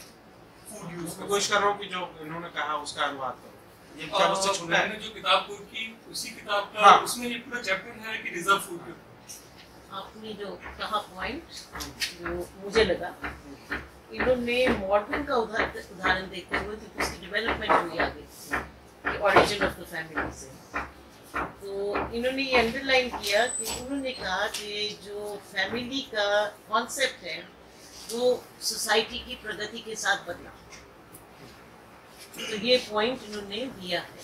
फूड यूज कर। कोशिश कर रहा हूँ कि जो इन्होंने कहा उसका अनुवाद करो। ये क्या मुझसे छूटा है? मैंने जो किताब कोट की उसी किताब का हाँ। उसमें ये पूरा चैप्टर है कि रिजर्व फूड के ऊपर। आपने जो कहा पॉइंट जो मुझे लगा, इन्होंने मॉडर्न का उदाहरण देखते हुए क्योंकि उसकी डेवलपमेंट हुई आगे, ऑरिजिन ऑफ द फैमिली से, तो इन्होंने ये अंडरलाइन किया कि उन्होंने कहा कि जो फैमिली का कॉन्सेप्ट है वो सोसाइटी की प्रगति के साथ बदला। तो ये पॉइंट इन्होंने दिया है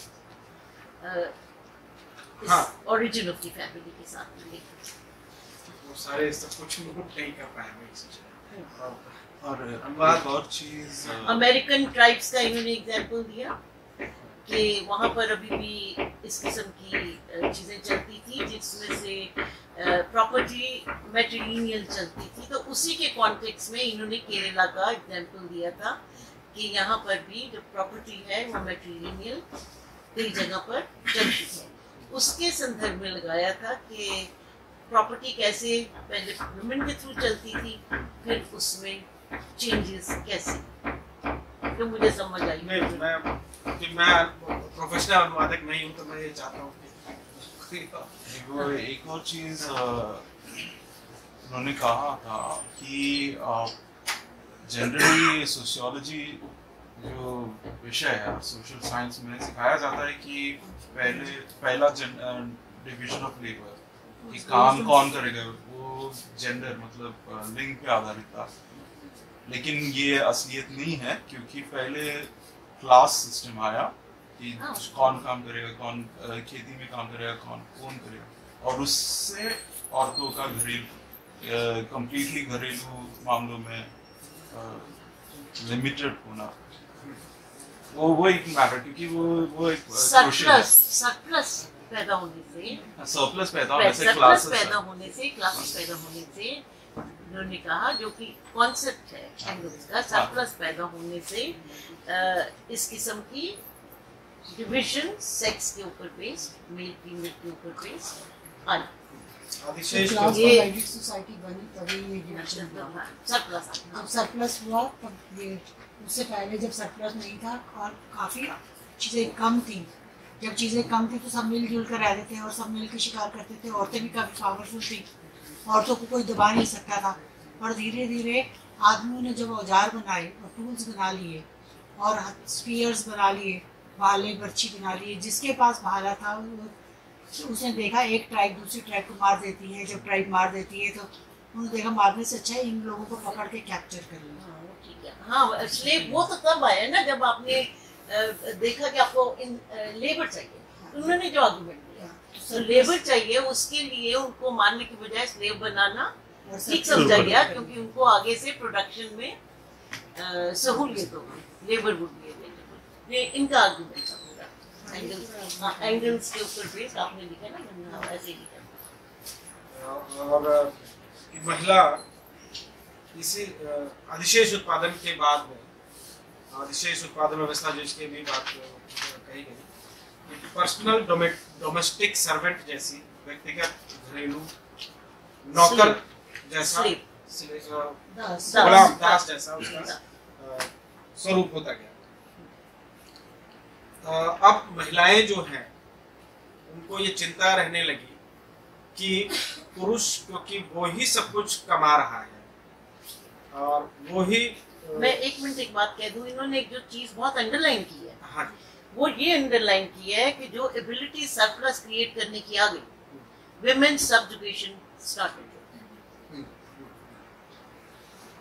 ओरिजिन ऑफ द फैमिली के साथ लेकर। वो सारे सब कुछ नोट नहीं कर पाए मैं इसी और एक और चीज अमेरिकन ट्राइब्स का इन्होंने एग्जांपल दिया कि वहाँ पर अभी भी इस किस्म की चीज़ें चलती थी जिसमें से प्रॉपर्टी मैट्रिलिनियल चलती थी। तो उसी के कॉन्टेक्स्ट में इन्होंने केरला का एग्जांपल दिया था कि यहाँ पर भी जो प्रॉपर्टी है वो मैट्रिलिनियल कई जगह पर चलती है। उसके संदर्भ में लगाया था कि प्रॉपर्टी कैसे पहले वुमेन के थ्रू चलती थी, फिर उसमें चेंजेस कैसे, तो मुझे समझ आई। नहीं, मैं प्रोफेशनल अनुवादक नहीं हूँ, तो मैं ये चाहता हूँ कि एक और चीज उन्होंने कहा था कि जनरली सोशियोलॉजी जो विषय है सोशल साइंस में सिखाया जाता है कि पहला डिवीजन ऑफ लेबर कि काम कौन करेगा वो जेंडर मतलब लिंग पे आधारित था, लेकिन ये असलियत नहीं है क्योंकि पहले क्लास सिस्टम आया कि कौन काम करेगा, कौन खेती में काम करेगा, कौन करेगा, और उससे औरतों का घरेलू कंप्लीटली घरेलू मामलों में लिमिटेड होना वो एक मैटर, क्योंकि वो एक सरप्लस पैदा होने से सरप्लस पैदा होने से उन्होंने कहा जो कि कॉन्सेप्ट है एंगल्स का, सरप्लस पैदा होने से इस किस्म की डिवीजन सेक्स के ऊपर बेस्ड, मेल फीमेल के ऊपर बेस्ड आई। सोसाइटी बनी तभी ये डिवीजन हुआ। सरप्लस जब सरप्लस हुआ तब ये, उससे पहले जब सरप्लस नहीं था और काफ़ी चीज़ें कम थी, जब चीज़ें कम थी तो सब मिलजुल कर रहते थे और सब मिल के शिकार करते थे। औरतें भी काफ़ी पावरफुल थी, औरतों को कोई दबा नहीं सकता था। और धीरे धीरे आदमियों ने जब औजार बनाए और टूल्स बना लिए और स्पीयर्स बना लिए, भाले बर्छी बना लिए, जिसके पास भाला था उसने देखा एक ट्राइब दूसरी ट्राइब को मार देती है, जब ट्राइब मार देती है तो उन्होंने देखा मारने से अच्छा है इन लोगों को पकड़ के कैप्चर कर लिया। हाँ, स्लेव वो तो तब आया ना जब आपने देखा कि आपको लेबर चाहिए, उन्होंने जो आर्गुमेंट दिया तो लेबर चाहिए, उसके लिए उनको मारने की बजाय स्लेव बनाना ठीक समझा गया क्योंकि उनको आगे से प्रोडक्शन में सहूलियत होगी, लेबर वुड बी अवेलेबल। ये इनका आर्गुमेंट था पूरा एंगल्स के ऊपर बेस्ड, आपने लिखा ना ऐसे ही लिखा। और महिला इसी अधिशेष उत्पादन के बाद में अधिशेष उत्पादन व्यवस्था जिसके भी बात कही गई, पर्सनल डोमेस्टिक सर्वेंट जैसी व्यक्तिगत घरेलू नौकर जैसा गुलाम दास जैसा उसका स्वरूप होता गया। अब महिलाएं जो हैं उनको ये चिंता रहने लगी कि पुरुष क्योंकि वो ही सब कुछ कमा रहा है और वो ही मैं एक मिनट एक बात कह दूं, इन्होंने एक जो चीज बहुत अंडरलाइन की है हाँ, वो ये अंडरलाइन किया है कि जो एबिलिटी सरप्लस क्रिएट करने की आ गई, विमेन सब्जुगेशन स्टार्टेड।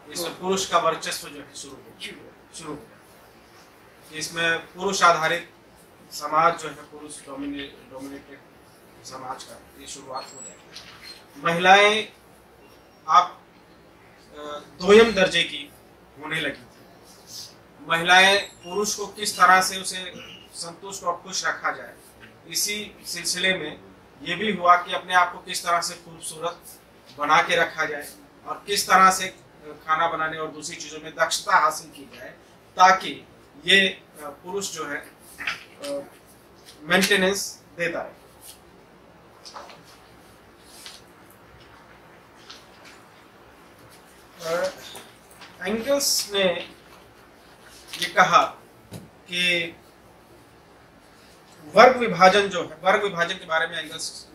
इसमें पुरुष का वर्चस्व जो है शुरू हो गया। इसमें पुरुष आधारित समाज जो है, पुरुष डोमिनेटेड समाज का ये शुरुआत हो जाएगी। महिलाएं आप दोयम दर्जे की होने लगी थी। महिलाएं पुरुष को किस तरह से उसे संतुष्ट और खुश रखा जाए, इसी सिलसिले में ये भी हुआ कि अपने आप को किस तरह से खूबसूरत बना के रखा जाए और किस तरह से खाना बनाने और दूसरी चीजों में दक्षता हासिल की जाए, ताकि ये पुरुष जो है मेंटेनेंस देता है। एंगल्स ने ये कहा कि वर्ग विभाजन जो है, वर्ग विभाजन के बारे में एंगल्स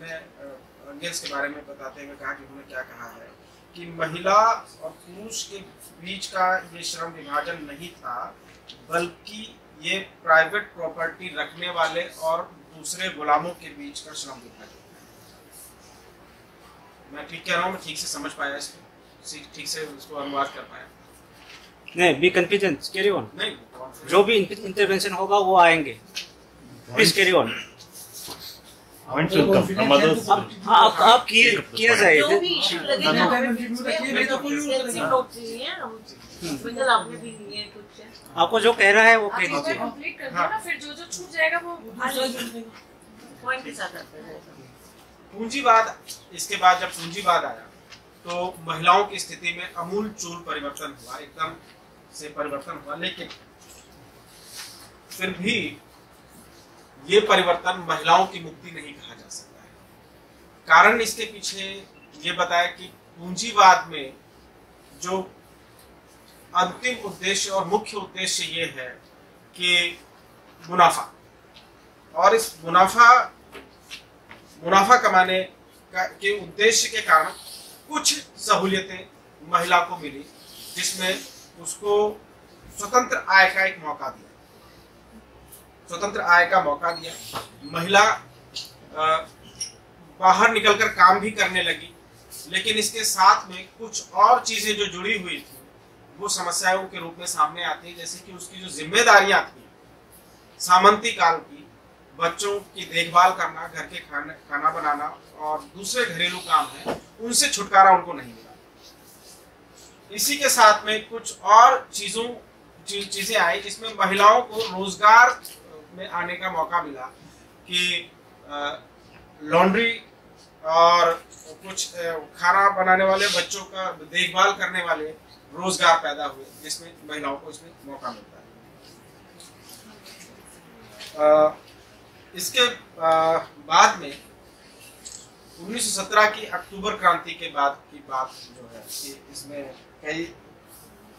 के बारे में बताते हुए कहा कि उन्होंने क्या कहा है कि महिला और पुरुष के बीच का ये श्रम विभाजन नहीं था, बल्कि ये प्राइवेट प्रॉपर्टी रखने वाले और दूसरे गुलामों के बीच का श्रम विभाजन। मैं ठीक कह रहा हूँ? मैं ठीक से समझ पाया इसको? ठीक से उसको अनुवाद कर पाया? नहीं, बी कन्फ्यूजन, कैरी ऑन। नहीं, जो भी इंटरवेंशन होगा वो आएंगे, प्लीज कैरी ऑन। आप किया जाए। जो भी इशू लगेगा आपने भी लिए कुछ है, आपको जो कह रहा है वो कह दीजिए। कंप्लीट कर दो ना, फिर जो छूट जाएगा वो पॉइंट के साथ आता है। पूंजीवाद, इसके बाद जब पूंजीवाद आया तो महिलाओं की स्थिति में अमूलचूल परिवर्तन हुआ, एकदम से परिवर्तन हुआ। लेकिन फिर भी ये परिवर्तन महिलाओं की मुक्ति नहीं कहा जा सकता है। कारण इसके पीछे ये बताया कि पूंजीवाद में जो अंतिम उद्देश्य और मुख्य उद्देश्य ये है कि मुनाफा, और इस मुनाफा कमाने के उद्देश्य के कारण कुछ सहूलियतें महिला को मिली, जिसमें उसको स्वतंत्र आय का एक मौका दिया, स्वतंत्र आय का मौका दिया। महिला बाहर निकलकर काम भी करने लगी, लेकिन इसके साथ में कुछ और चीजें जो जुड़ी हुई थी वो समस्याओं के रूप में सामने आती है, जैसे कि उसकी जो जिम्मेदारियां थी सामंती काल की, बच्चों की देखभाल करना, घर के खाना बनाना और दूसरे घरेलू काम है, उनसे छुटकारा उनको नहीं मिला। इसी के साथ में कुछ और चीजें आई जिसमें महिलाओं को रोजगार में आने का मौका मिला कि लॉन्ड्री और कुछ खाना बनाने वाले, बच्चों का देखभाल करने वाले रोजगार पैदा हुए, जिसमें महिलाओं को इसमें मौका मिलता है। इसके बाद में 1917 की अक्टूबर क्रांति के बाद की बात जो है कि इसमें कई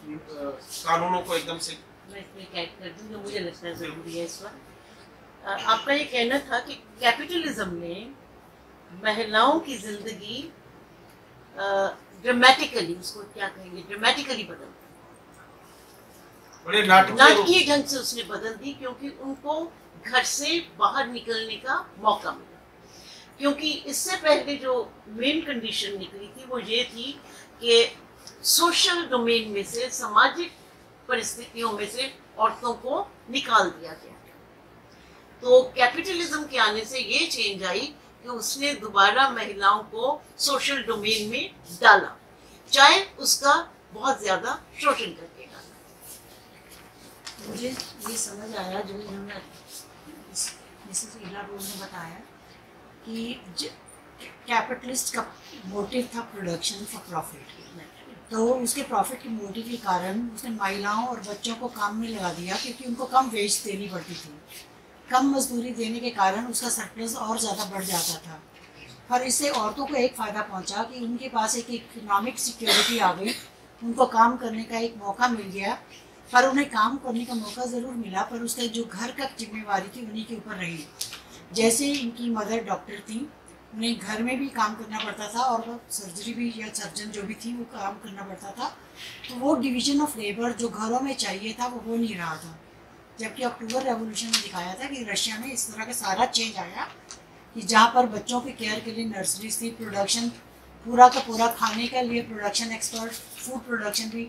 कानूनों को एकदम से मैं इसमें कैट कर दूं, जो मुझे लगता है जरूरी है इस वक्त। आपका ये कहना था कि कैपिटलिज्म ने महिलाओं की जिंदगी ड्रामेटिकली, उसको क्या कहेंगे, ड्रामेटिकली बदल दी, बड़े नाटकीय ढंग से उसने बदल दी, क्योंकि उनको घर से बाहर निकलने का मौका मिला। क्योंकि इससे पहले जो मेन कंडीशन निकली थी वो ये थी कि सोशल डोमेन में से, सामाजिक परिस्थितियों में से औरतों को निकाल दिया गया। तो कैपिटलिज्म के आने से ये चेंज आई कि उसने दोबारा महिलाओं को सोशल डोमेन में डाला, चाहे उसका बहुत ज्यादा शोषण करके डाला। मुझे ये समझ आया जो इन्होंने मिसेस इला रोल ने बताया कि कैपिटलिस्ट का मोटिव था प्रोडक्शन फॉर प्रॉफिट, तो उसके प्रॉफिट के मोटिव के कारण उसने महिलाओं और बच्चों को काम में लगा दिया, क्योंकि उनको कम वेज देनी पड़ती थी। कम मजदूरी देने के कारण उसका सरप्लस और ज़्यादा बढ़ जाता था। पर इससे औरतों को एक फ़ायदा पहुंचा कि उनके पास एक इकोनॉमिक सिक्योरिटी आ गई, उनको काम करने का एक मौका मिल गया। पर उन्हें काम करने का मौका ज़रूर मिला, पर उसका जो घर का जिम्मेवारी थी उन्हीं के ऊपर रही। जैसे इनकी मदर डॉक्टर थी, उन्हें घर में भी काम करना पड़ता था और वो सर्जरी भी या सर्जन जो भी थी वो काम करना पड़ता था। तो वो डिवीज़न ऑफ लेबर जो घरों में चाहिए था वो हो नहीं रहा था। जबकि अक्टूबर रेवोल्यूशन में दिखाया था कि रशिया में इस तरह का सारा चेंज आया कि जहाँ पर बच्चों की केयर के लिए नर्सरीज थी, प्रोडक्शन पूरा का पूरा खाने के लिए प्रोडक्शन एक्सपर्ट, फूड प्रोडक्शन भी,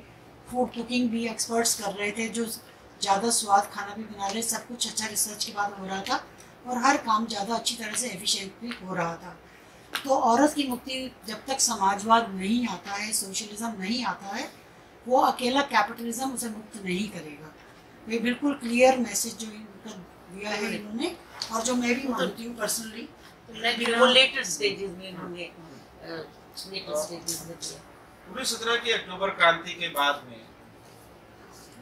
फूड कुकिंग भी एक्सपर्ट्स कर रहे थे, जो ज़्यादा स्वाद खाना भी बना रहे, सब कुछ अच्छा रिसर्च के बाद हो रहा था और हर काम ज़्यादा अच्छी तरह से एफिशिएंटली हो रहा था। तो औरत की मुक्ति जब तक समाजवाद नहीं आता है, सोशलिज्म नहीं आता है, वो अकेला कैपिटलिज्म उसे मुक्त नहीं करेगा। ये बिल्कुल क्लियर मैसेज जो इनका दिया है इन्होंने, और जो मैं भी मानती हूँ पर्सनली। वो लेटर स्टेजेस में इन्होंने लेटर स्टेजेस में दिया। 1917 की अक्टूबर क्रांति के बाद में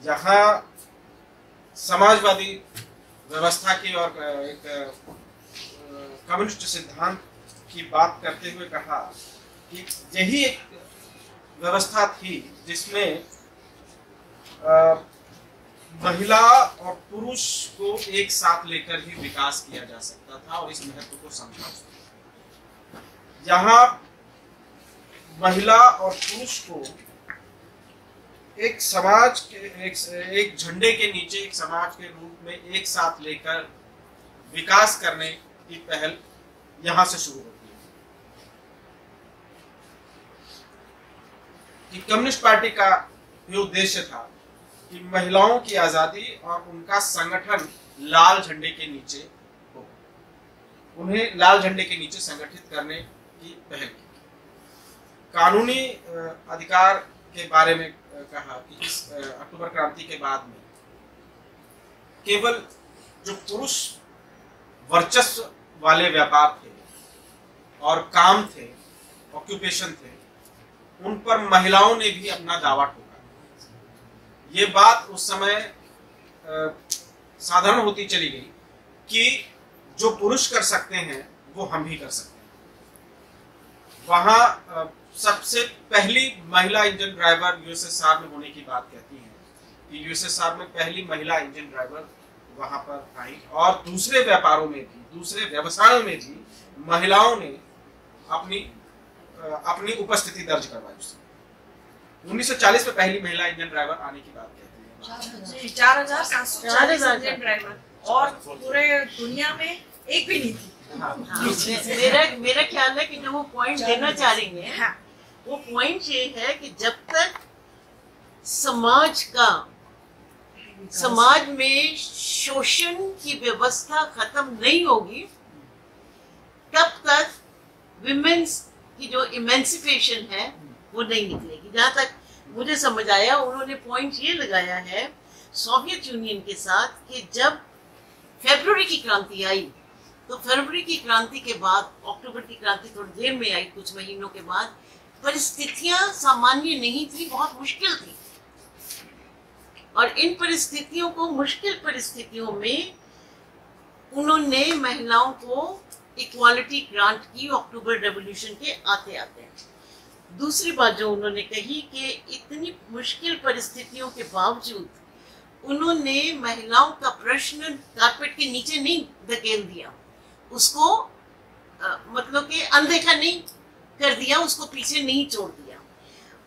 यहाँ समाजवादी व्यवस्था की और एक कम्युनिस्ट सिद्धांत की बात करते हुए कहा कि यही एक व्यवस्था थी जिसमें महिला और पुरुष को एक साथ लेकर ही विकास किया जा सकता था और इस महत्व को समझा। यहाँ महिला और पुरुष को एक समाज के एक झंडे के नीचे, एक समाज के रूप में एक साथ लेकर विकास करने की पहल यहाँ से शुरू होती है। कि कम्युनिस्ट पार्टी का ये उद्देश्य था कि महिलाओं की आजादी और उनका संगठन लाल झंडे के नीचे हो, उन्हें लाल झंडे के नीचे संगठित करने की पहल की। कानूनी अधिकार के बारे में कहा कि इस अक्टूबर क्रांति के बाद में केवल जो पुरुष वर्चस्व वाले व्यापार थे और काम थे, ऑक्यूपेशन थे, उन पर महिलाओं ने भी अपना दावा ठोका। ये बात उस समय साधारण होती चली गई कि जो पुरुष कर सकते हैं वो हम भी कर सकते हैं। वहाँ सबसे पहली महिला इंजन ड्राइवर यूएसएसआर में होने की बात कहती है कि यूएसएसआर में पहली महिला इंजन ड्राइवर वहां पर आई और दूसरे व्यापारों में भी, दूसरे व्यवसायों में भी महिलाओं ने अपनी उपस्थिति दर्ज करवाई। 1940 में पहली महिला इंजन ड्राइवर आने की बात कहती है। 4,740 इंजन ड्राइवर और पूरे दुनिया में एक भी नहीं थी। मेरा ख्याल है कि जो वो पॉइंट देना चाह रही है, वो पॉइंट ये है कि जब तक समाज में शोषण की व्यवस्था खत्म नहीं होगी, तब तक विमेन्स की जो इमेंसिपेशन है वो नहीं निकलेगी। जहाँ तक मुझे समझ आया, उन्होंने पॉइंट ये लगाया है सोवियत यूनियन के साथ कि जब फरवरी की क्रांति आई, तो फरवरी की क्रांति के बाद अक्टूबर की क्रांति थोड़ी देर में आई, कुछ महीनों के बाद, परिस्थितियां सामान्य नहीं थी, बहुत मुश्किल थी। और इन परिस्थितियों को, मुश्किल परिस्थितियों में उन्होंने महिलाओं को इक्वालिटी ग्रांट की अक्टूबर रेवोल्यूशन के आते आते। दूसरी बात जो उन्होंने कही कि इतनी मुश्किल परिस्थितियों के बावजूद उन्होंने महिलाओं का प्रश्न कारपेट के नीचे नहीं धकेल दिया, उसको मतलब कि अनदेखा नहीं कर दिया, उसको पीछे नहीं छोड़ दिया।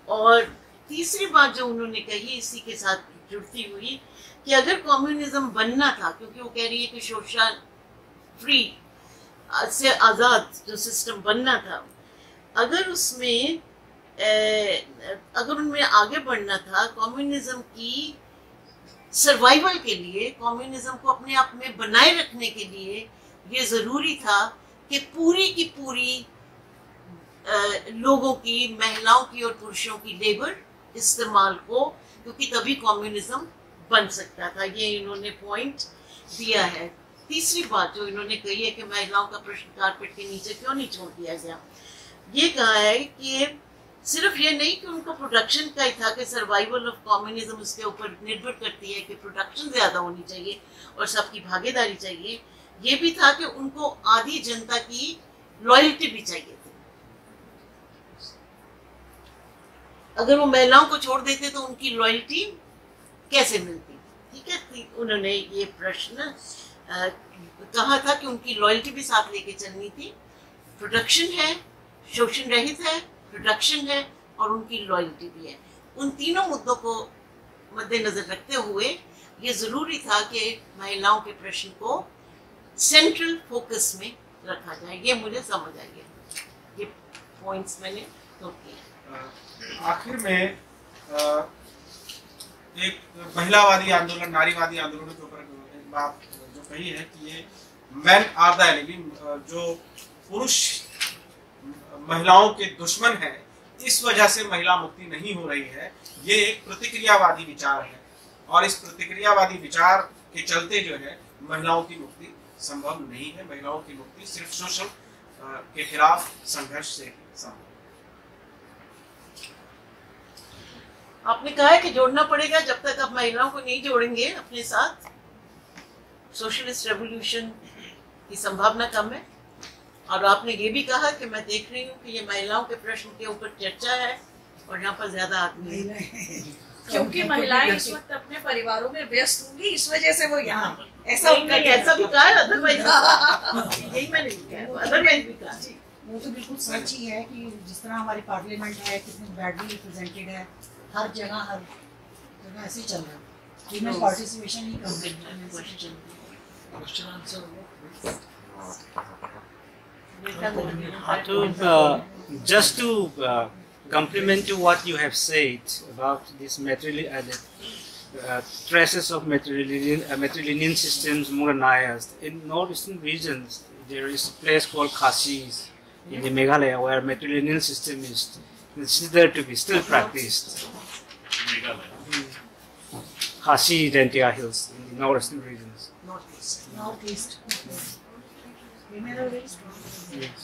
और तीसरी बात जो उन्होंने कही इसी के साथ जुड़ती हुई कि अगर कम्युनिज्म बनना था, क्योंकि वो कह रही है कि शोषण फ्री से आज़ाद जो सिस्टम बनना था, अगर उनमें आगे बढ़ना था, कम्युनिज्म की सर्वाइवल के लिए, कम्युनिज्म को अपने आप में बनाए रखने के लिए ये ज़रूरी था कि पूरी की पूरी लोगों की, महिलाओं की और पुरुषों की लेबर इस्तेमाल को, क्योंकि तभी कम्युनिज्म बन सकता था। ये इन्होंने पॉइंट दिया है। तीसरी बात जो इन्होंने कही है कि महिलाओं का प्रश्न कारपेट के नीचे क्यों नहीं छोड़ दिया गया, ये कहा है कि सिर्फ ये नहीं कि उनको प्रोडक्शन का ही था कि सर्वाइवल ऑफ कम्युनिज्म उसके ऊपर निर्भर करती है कि प्रोडक्शन ज़्यादा होनी चाहिए और सबकी भागीदारी चाहिए, ये भी था कि उनको आधी जनता की लॉयल्टी भी चाहिए थी। अगर वो महिलाओं को छोड़ देते तो उनकी लॉयल्टी कैसे मिलती? ठीक है, उन्होंने ये प्रश्न कहा था कि उनकी लॉयल्टी भी साथ लेके चलनी थी। प्रोडक्शन है, शोषण रहित है, प्रोडक्शन है और उनकी लॉयल्टी भी है। उन तीनों मुद्दों को मद्देनजर रखते हुए ये ज़रूरी था कि महिलाओं के प्रश्न को सेंट्रल फोकस में रखा जाए। ये मुझे समझ आ गया, ये पॉइंट्स मैंने नोट किए। आखिर में एक महिलावादी आंदोलन, नारीवादी आंदोलन के ऊपर एक बात जो कही है कि ये मैन आर द एनिमी, जो पुरुष महिलाओं के दुश्मन है, इस वजह से महिला मुक्ति नहीं हो रही है। ये एक प्रतिक्रियावादी विचार है और इस प्रतिक्रियावादी विचार के चलते जो है महिलाओं की मुक्ति संभव नहीं है। महिलाओं की मुक्ति सिर्फ शोषण के खिलाफ संघर्ष से संभव। आपने कहा है कि जोड़ना पड़ेगा, जब तक आप महिलाओं को नहीं जोड़ेंगे अपने साथ सोशलिस्ट रेवोल्यूशन की संभावना कम है। और आपने ये भी कहा कि मैं देख रही हूँ कि ये महिलाओं के प्रश्न के ऊपर चर्चा है और यहाँ पर ज्यादा आदमी क्योंकि महिलाएं इस वक्त अपने परिवारों में व्यस्त होंगी, इस वजह से वो यहाँ ऐसा ऐसा भी कहा, अदरवाइज यही मैंने कहा, अदरवाइज भी कहा। वो तो बिल्कुल सच ही है कि जिस तरह हमारी पार्लियामेंट है कितनी बैडली रिप्रेजेंटेड है, हर जगह ऐसे ही चल रहा है। फीमेल पार्टिसिपेशन ही कम है। Question answer just to complement to what you have said about this traces of matrilineal systems modernized in northeastern regions. There is a place called Khasi in the Meghalaya where matrilineal system is considered to be still practiced. Khasi Dentia Hills in the northeastern regions. Northeast. Women are very strong. Yes.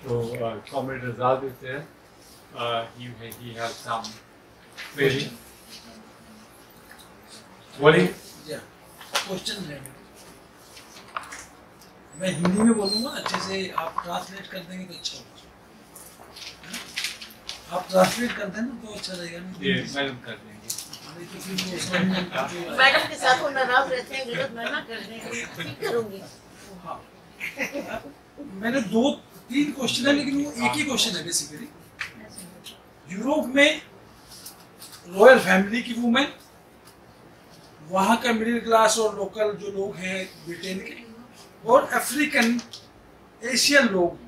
So, Comrade Azad is there. He has some query. What is? Question है, मैं हिंदी में बोलूँगा, अच्छे से आप translate कर देंगे तो अच्छा होगा। आप ट्रांसलेट कर देना तो अच्छा रहेगा। ये मैडम कर देंगे। मैडम के साथ वो नाराज रहते हैं, गलत मैं ना कर देंगे करूँगी। हाँ, मैंने 2-3 क्वेश्चन है, लेकिन वो एक ही क्वेश्चन है बेसिकली। यूरोप में रॉयल फैमिली की वुमेन, वहाँ का मिडिल क्लास और लोकल जो लोग हैं ब्रिटेन के, और अफ्रीकन एशियन लोग,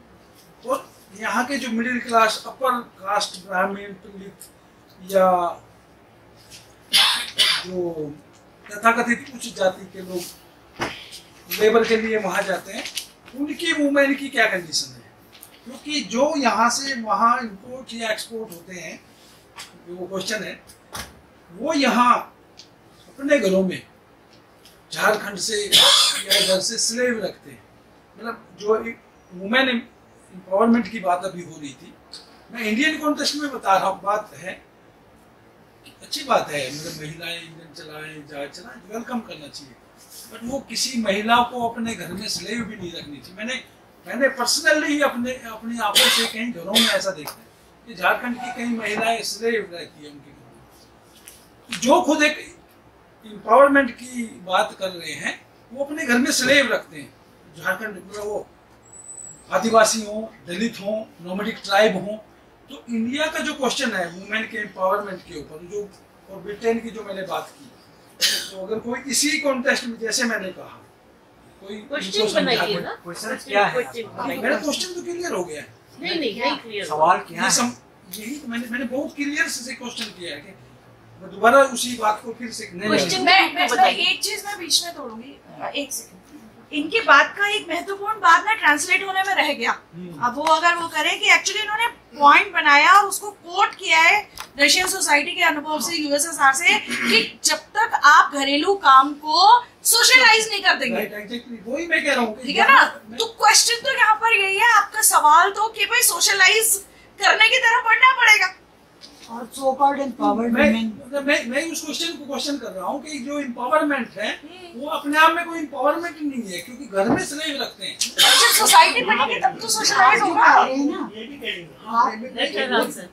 और यहाँ के जो मिडिल क्लास अपर कास्ट ब्राह्मण पंडित या जो तथाकथित उच्च जाति के लोग लेबर के लिए वहाँ जाते हैं, उनकी वुमेन की क्या कंडीशन है? क्योंकि जो यहाँ से वहाँ इंपोर्ट या एक्सपोर्ट होते हैं, जो क्वेश्चन है, वो यहाँ अपने घरों में झारखंड से या इधर से स्लेव रखते हैं। मतलब जो एक वुमेन एम्पावरमेंट की बात अभी हो रही थी, मैं इंडियन कॉन्टेक्स्ट में बता रहा हूँ, बात है अच्छी बात है, मतलब महिलाएं इंजन चलाएं, जहाज चलाएं, वेलकम करना चाहिए, बट वो किसी महिला को अपने घर में स्लेव भी नहीं रखनी चाहिए। मैंने पर्सनली अपनी आंखों से कई घरों में ऐसा देखा है कि झारखंड की कई महिलाएं स्लेव रहती है उनके घर में। जो खुद एक एम्पावरमेंट की बात कर रहे हैं, वो अपने घर में स्लेव रखते हैं। झारखंड में वो आदिवासी हो, दलित हो, नोमैडिक ट्राइब हो, तो इंडिया का जो क्वेश्चन है वुमेन के एम्पावरमेंट के ऊपर, जो और ब्रिटेन की जो मैंने बात की, तो अगर कोई इसी कॉन्टेक्स्ट में, जैसे मैंने कहा, कोई क्वेश्चन बनाइए ना, क्वेश्चन क्या है? मेरा क्वेश्चन तो क्लियर हो गया है। नहीं क्लियर सवाल क्या है? यही तो मैंने बहुत क्लियर से क्वेश्चन किया है कि मैं दोबारा उसी बात को फिर से क्वेश्चन मैं एक चीज मैं बीच में तोड़ूंगी, एक सेकंड। इनकी बात का एक महत्वपूर्ण बात ना ट्रांसलेट होने में रह गया। अब वो अगर वो करे कि एक्चुअली इन्होंने पॉइंट बनाया और उसको कोट किया है रशियन सोसाइटी के अनुभव से, यूएसएसआर से, कि जब तक आप घरेलू काम को सोशलाइज नहीं कर देंगे, वही मैं कह रहा हूँ, ठीक है ना? तो क्वेश्चन तो यहाँ पर यही है, आपका सवाल तो कि भाई सोशलाइज करने की तरफ बढ़ना पड़ेगा। और सो कॉल्ड एम्पावर्ड वुमेन, मैं उस क्वेश्चन को क्वेश्चन कर रहा हूँ कि जो एम्पावरमेंट है वो अपने आप में कोई एम्पावरमेंट नहीं है, क्योंकि घर में स्लेव रखते हैं। अच्छा, सोसाइटी बनेगी तब तो सोशलाइज होगा। ये भी कहेंगे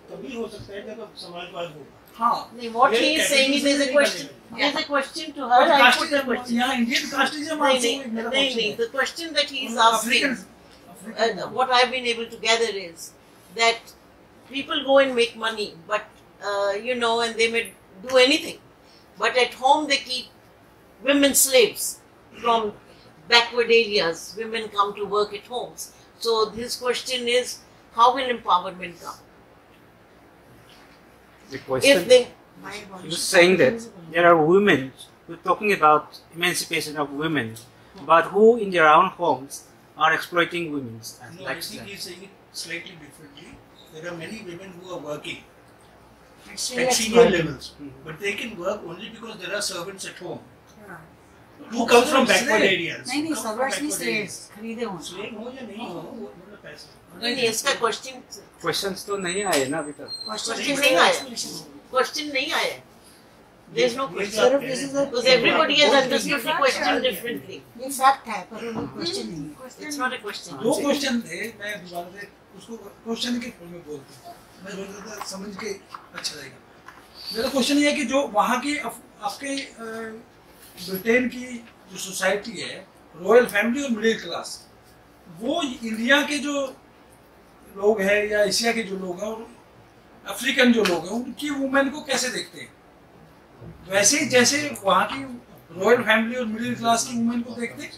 तभी हो सकता है जब समाजवाद हो। हाँ, what he is saying is there's a question to her. I put the question. यहाँ इंडियन कास्टिज्म नहीं, the question that he is asking, what I've been able to gather is that people go and make money, but you know, and they may do anything. But at home they keep women slaves from backward areas. Women come to work at homes. So his question is, how will empowerment come? The question, If they, he was saying that there are women, we're talking about emancipation of women, but who in their own homes are exploiting women. No, I think he's saying it slightly differently. There are many women who are working at senior levels, but they can work only because there are servants at home who come from backward areas. नहीं नहीं servers नहीं slaves खरीदे हों Slave हो या नहीं हो, वो मतलब पैसा. नहीं, इसका question Questions तो नहीं आए ना अभी तक. question नहीं आया. Question नहीं आया. There's no question. Because everybody has understood the question differently. ये fact है पर वो question नहीं है. It's not a question. दो क्वेश्चन थे, मैं दोबारा से उसको क्वेश्चन के फॉर्म में बोलता हूँ. मैं बोल रहा था समझ के अच्छा रहेगा. मेरा क्वेश्चन ये है कि जो वहाँ की आपके ब्रिटेन की जो सोसाइटी है, रॉयल फैमिली और मिडिल क्लास, वो इंडिया के जो लोग हैं या एशिया के जो लोग हैं और अफ्रीकन जो लोग हैं, उनकी वुमेन को कैसे देखते हैं? वैसे ही जैसे वहाँ की रॉयल फैमिली और मिडिल क्लास की वुमेन को देखते हैं?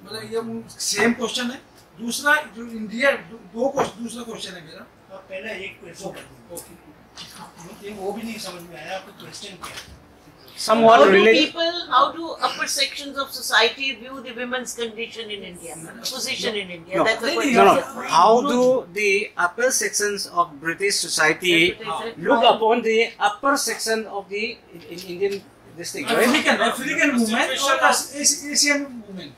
मतलब ये सेम क्वेश्चन है. दूसरा जो इंडिया दूसरा क्वेश्चन है मेरा. पहला एक क्वेश्चन कर वो भी नहीं समझ में आया आपका क्वेश्चन क्या है. How do upper sections of society view the women's condition in India, position in India? No. That's the question. No. How do the upper sections of British society look upon the upper section of the Indian this thing, right? African women or Asian women?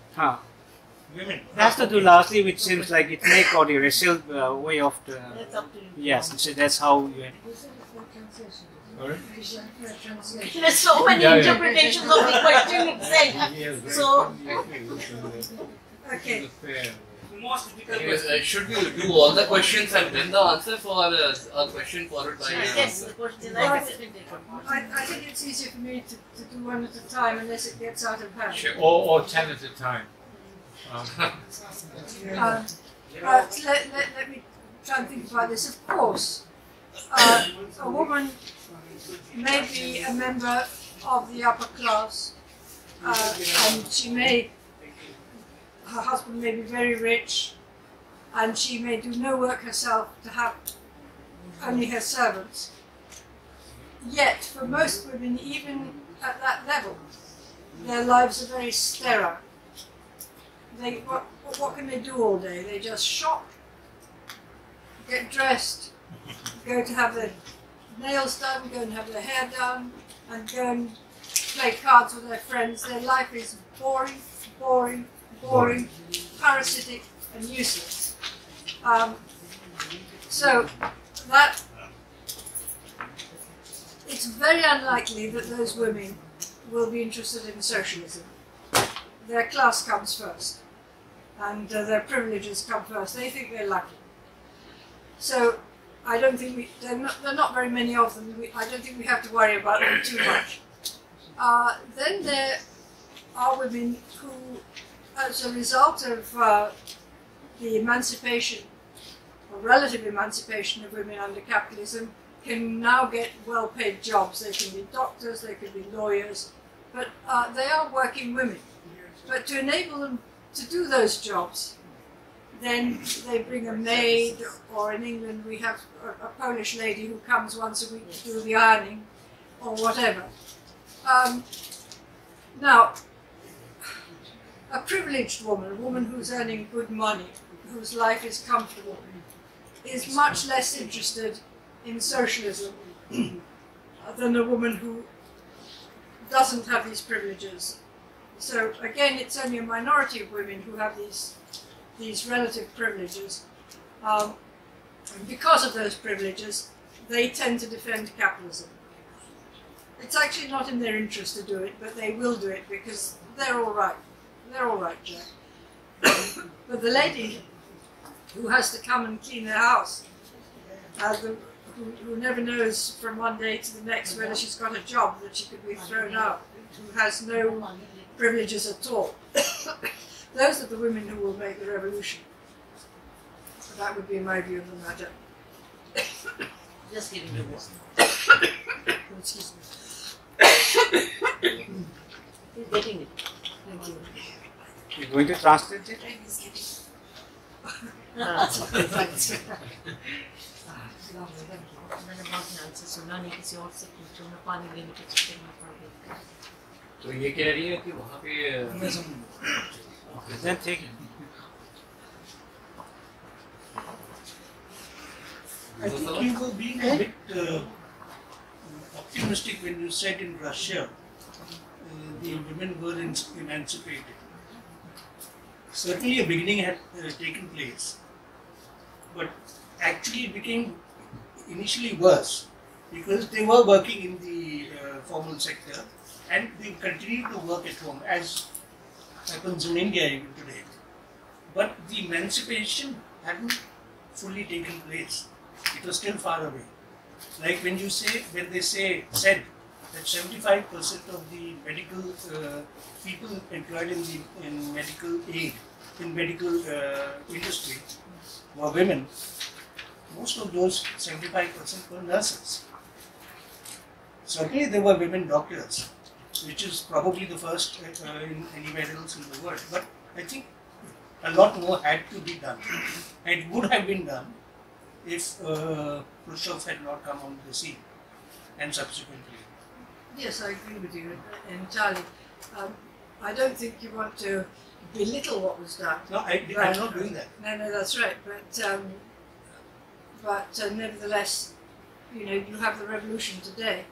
Women. It has to do largely with seems like ethnic or the racial way of the. That's up to you. Yes, so that's how you. There's so many interpretations of the question itself. So, Okay. Should we do all the questions and then the answer for a question followed by an yes, answer? the question. I think it's easier for me to do one at a time unless it gets out of hand. Sure. Or 10 at a time. Let me try and think about this. Of course, a woman may be a member of the upper class, and her husband may be very rich, and she may do no work herself to have only her servants. Yet, for most women, even at that level, their lives are very sterile. What can they do all day? They just shop, get dressed, go to have their nails done, go and have their hair done, and go and play cards with their friends. Their life is boring, boring, boring, parasitic, and useless. So that it's very unlikely that those women will be interested in socialism. Their class comes first, and their privileges come first. They think they're lucky. So I don't think there are not very many of them. I don't think we have to worry about them too much. Then there are women who, as a result of the emancipation, or relative emancipation of women under capitalism, can now get well-paid jobs. They can be doctors, they can be lawyers, but they are working women. But to enable them to do those jobs, then they bring a maid, or in England we have a Polish lady who comes once a week to do the ironing, or whatever. Now, a privileged woman, a woman who's earning good money, whose life is comfortable, is much less interested in socialism than a woman who doesn't have these privileges. So again, it's only a minority of women who have these relative privileges. And because of those privileges, they tend to defend capitalism. It's actually not in their interest to do it, but they will do it because they're all right. They're all right, Jack. But the lady who has to come and clean her house, who never knows from one day to the next whether she's got a job, that she could be thrown out, who has no privileges at all. Those are the women who will make the revolution. That would be my view of the matter. Just giving you more. Excuse me. He's getting it. Thank you. You're going to translate it? मैंने बहुत ध्यान से सुना नहीं, किसी और से पूछो, मैं पानी लेने के चक्कर में पड़ गई। तो ये कह रही है कि वहाँ पे Then take it. I think you were being a bit optimistic when you said in Russia the women were emancipated. Certainly a beginning had taken place, but actually it became initially worse because they were working in the formal sector and they continued to work at home as happens in India even today. But the emancipation hadn't fully taken place. It was still far away. Like when they said that 75% of the medical people employed in medical aid, in medical industry were women, most of those 75% were nurses. Certainly there were women doctors, which is probably the first in anywhere else in the world. But I think a lot more had to be done. And it would have been done if Khrushchev had not come on the scene and subsequently. Yes, I agree with you entirely. I don't think you want to belittle what was done. No, I'm not doing that. No, that's right. But nevertheless, you know, you have the revolution today.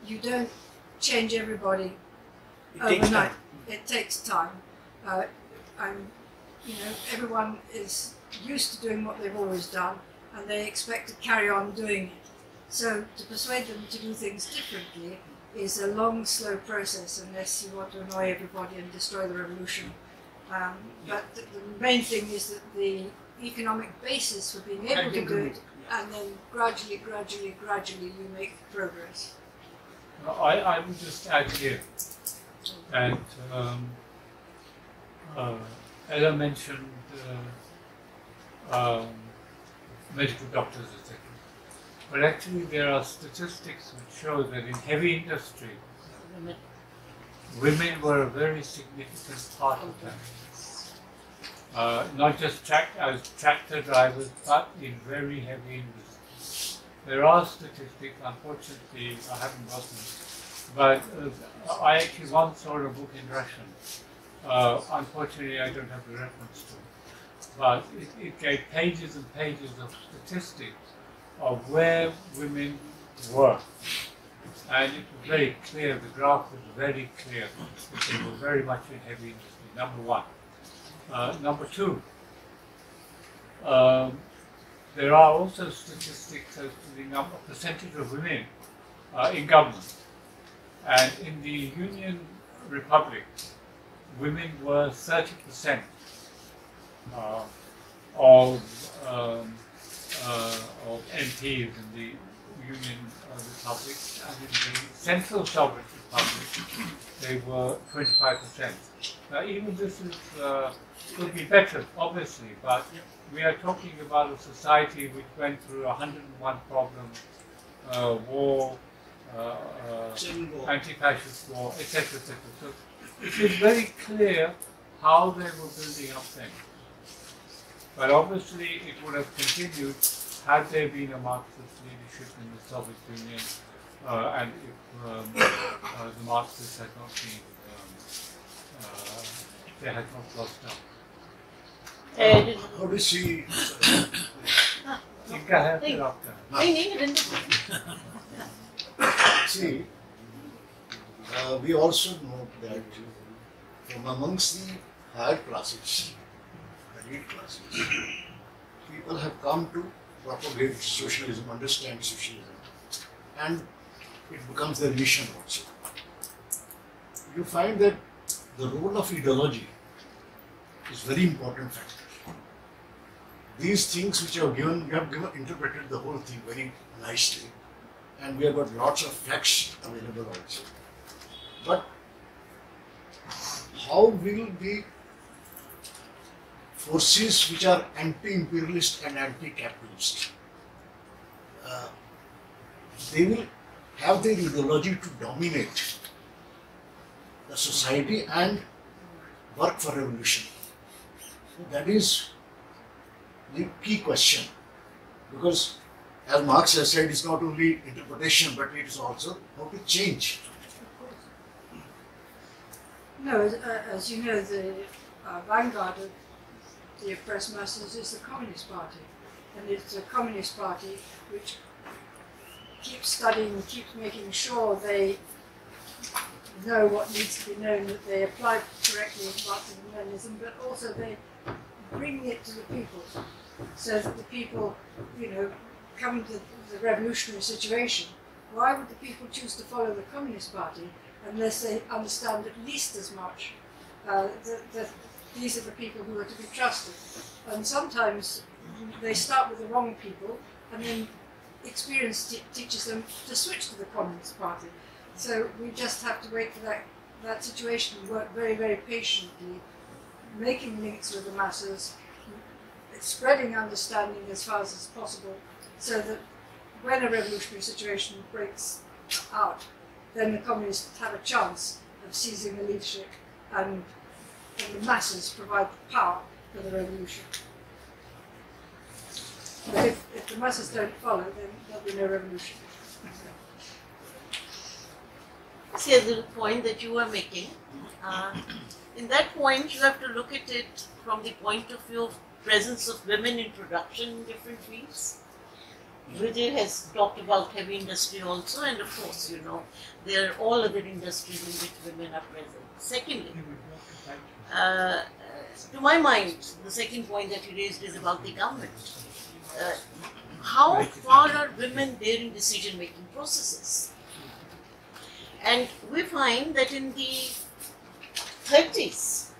You don't change everybody overnight. It takes time. And you know, everyone is used to doing what they've always done, and they expect to carry on doing it. So to persuade them to do things differently is a long, slow process unless you want to annoy everybody and destroy the revolution. But the main thing is that the economic basis for being able to do it, and then gradually you make progress. I would just add here that as I mentioned, medical doctors, etc. But actually there are statistics which show that in heavy industry, women were a very significant part of that. Not just as tractor drivers, but in very heavy industry. There are statistics, unfortunately I haven't got them, but I actually once saw a book in Russian. Unfortunately I don't have the reference to it, but it gave pages and pages of statistics of where women were. And it was very clear, the graph was very clear that they were very much in heavy industry, number one. Number two, there are also statistics as to the percentage of women in government. And in the Union Republic, women were 30% of MPs in the Union Republic, and in the Central Soviet Republic, they were 25%. Now, even this is, could be better, obviously, but we are talking about a society which went through 101 problems, war, anti-fascist war, etc., etc. So it is very clear how they were building up things. But obviously it would have continued had there been a Marxist leadership in the Soviet Union, and if the Marxists had not been, they had not lost up. How do you see? See, we also know that from amongst the higher classes, elite classes, people have come to propagate socialism, understand socialism, and it becomes their mission also. You find that the role of ideology is very important factor. These things which you have interpreted the whole thing very nicely, and we have got lots of facts available also. But how will the forces which are anti-imperialist and anti-capitalist they will have their ideology to dominate the society and work for revolution. So that is the key question, because as Marx has said, it's not only interpretation but it is also how to change. No, as you know, the vanguard of the oppressed masses is the Communist Party, and it's the Communist Party which keeps studying, keeps making sure they know what needs to be known, that they apply correctly in Marxism, but also they bring it to the people, so that the people, you know, come to the revolutionary situation. Why would the people choose to follow the Communist Party unless they understand at least as much that these are the people who are to be trusted? And sometimes they start with the wrong people, and then experience teaches them to switch to the Communist Party. So we just have to wait for that situation and work very, very patiently, making links with the masses, spreading understanding as fast as possible, so that when a revolutionary situation breaks out, then the communists have a chance of seizing the leadership, and the masses provide the power for the revolution. But if the masses don't follow, then there'll be no revolution. See, the point that you are making, in that point you have to look at it from the point of view of presence of women in production in different fields. Vijay has talked about heavy industry also, and of course, you know, there are all other industries in which women are present. Secondly, to my mind, the second point that you raised is about the government. How far are women there in decision-making processes? And we find that in the 30s,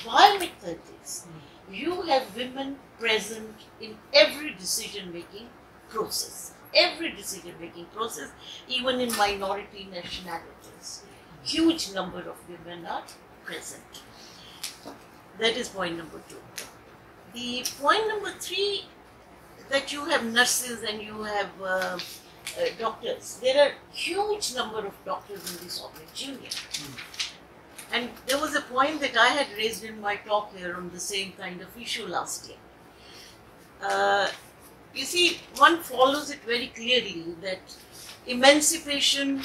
by mid-30s, you have women present in every decision-making process. Every decision-making process, even in minority nationalities. Huge number of women are present. That is point number 2. The point number 3, that you have nurses and you have doctors. There are huge number of doctors in the Soviet Union. And there was a point that I had raised in my talk here on the same kind of issue last year. You see, one follows it very clearly that emancipation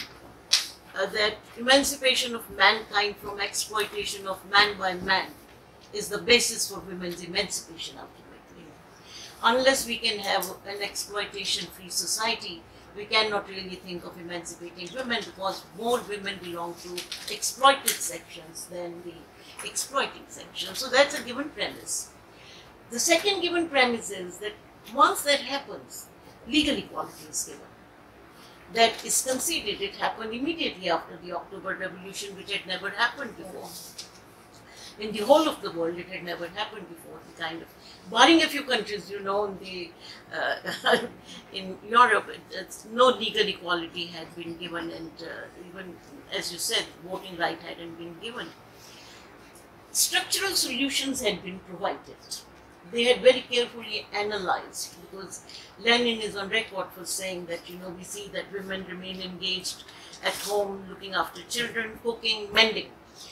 of mankind from exploitation of man by man is the basis for women's emancipation ultimately. Unless we can have an exploitation-free society, we cannot really think of emancipating women, because more women belong to exploited sections than the exploiting section. So that's a given premise. The second given premise is that once that happens, legal equality is given. That is conceded. It happened immediately after the October Revolution, which had never happened before. In the whole of the world, it had never happened before. The kind of, barring a few countries, you know, in Europe, no legal equality had been given, and even, as you said, voting right hadn't been given. Structural solutions had been provided. They had very carefully analyzed, because Lenin is on record for saying that, you know, we see that women remain engaged at home, looking after children, cooking, mending.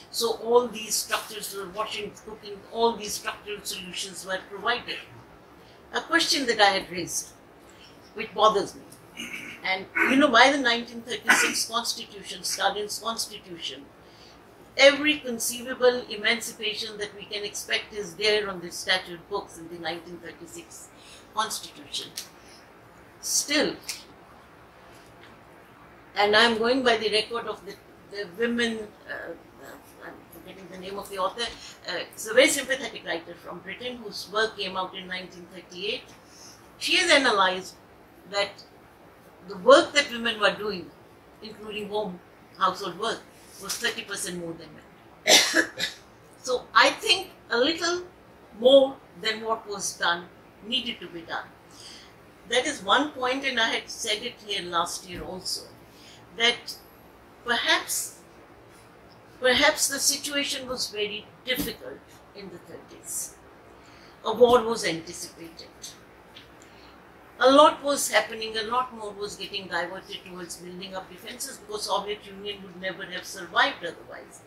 So all these structures, washing, cooking, all these structural solutions were provided. A question that I had raised, which bothers me, and you know, by the 1936 Constitution, Stalin's Constitution, every conceivable emancipation that we can expect is there on the statute books in the 1936 Constitution. Still, and I'm going by the record of the women, I'm forgetting the name of the author, it's a very sympathetic writer from Britain whose work came out in 1938. She has analyzed that the work that women were doing, including household work, was 30% more than men. So I think a little more than what was done needed to be done. That is one point, and I had said it here last year also, that perhaps the situation was very difficult in the 30s. A war was anticipated. a lot was happening, a lot more was getting diverted towards building up defenses, because Soviet Union would never have survived otherwise.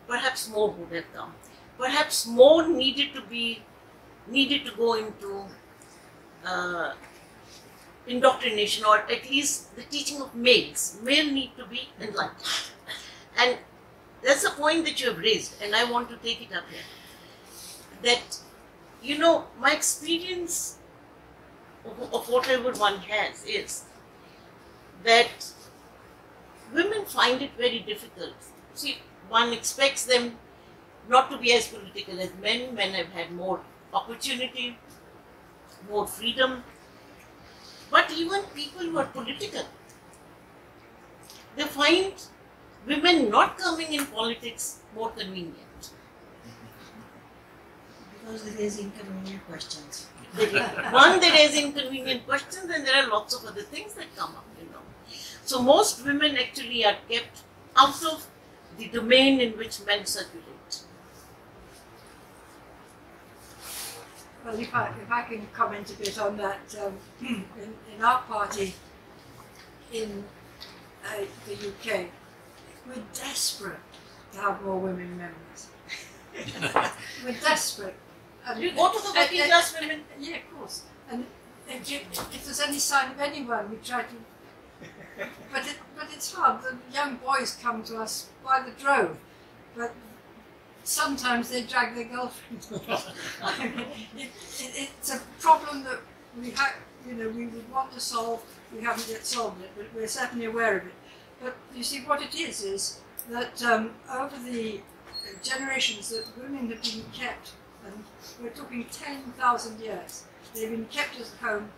Perhaps more would have come. Perhaps more needed to go into indoctrination, or at least the teaching of males. Male need to be enlightened. And that's a point that you have raised, and I want to take it up here. That, you know, my experience of whatever one has is that women find it very difficult. See, one expects them not to be as political as men. Men have had more opportunity, more freedom. But even people who are political, they find women not coming in politics more convenient. Because they raise inconvenient questions. One, they raise inconvenient questions, and there are lots of other things that come up, you know. So most women actually are kept out of the domain in which men circulate. Well, if I can comment a bit on that, in our party in the UK, we're desperate to have more women members. We're desperate. You go to the working class women? Yeah, of course. And if there's any sign of anyone, we try to. But it's hard. The young boys come to us by the drove, but sometimes they drag their girlfriends. It's a problem that we have. You know, we would want to solve. We haven't yet solved it, but we're certainly aware of it. But you see, what it is that over the generations that women have been kept, and we're talking 10,000 years, they've been kept at home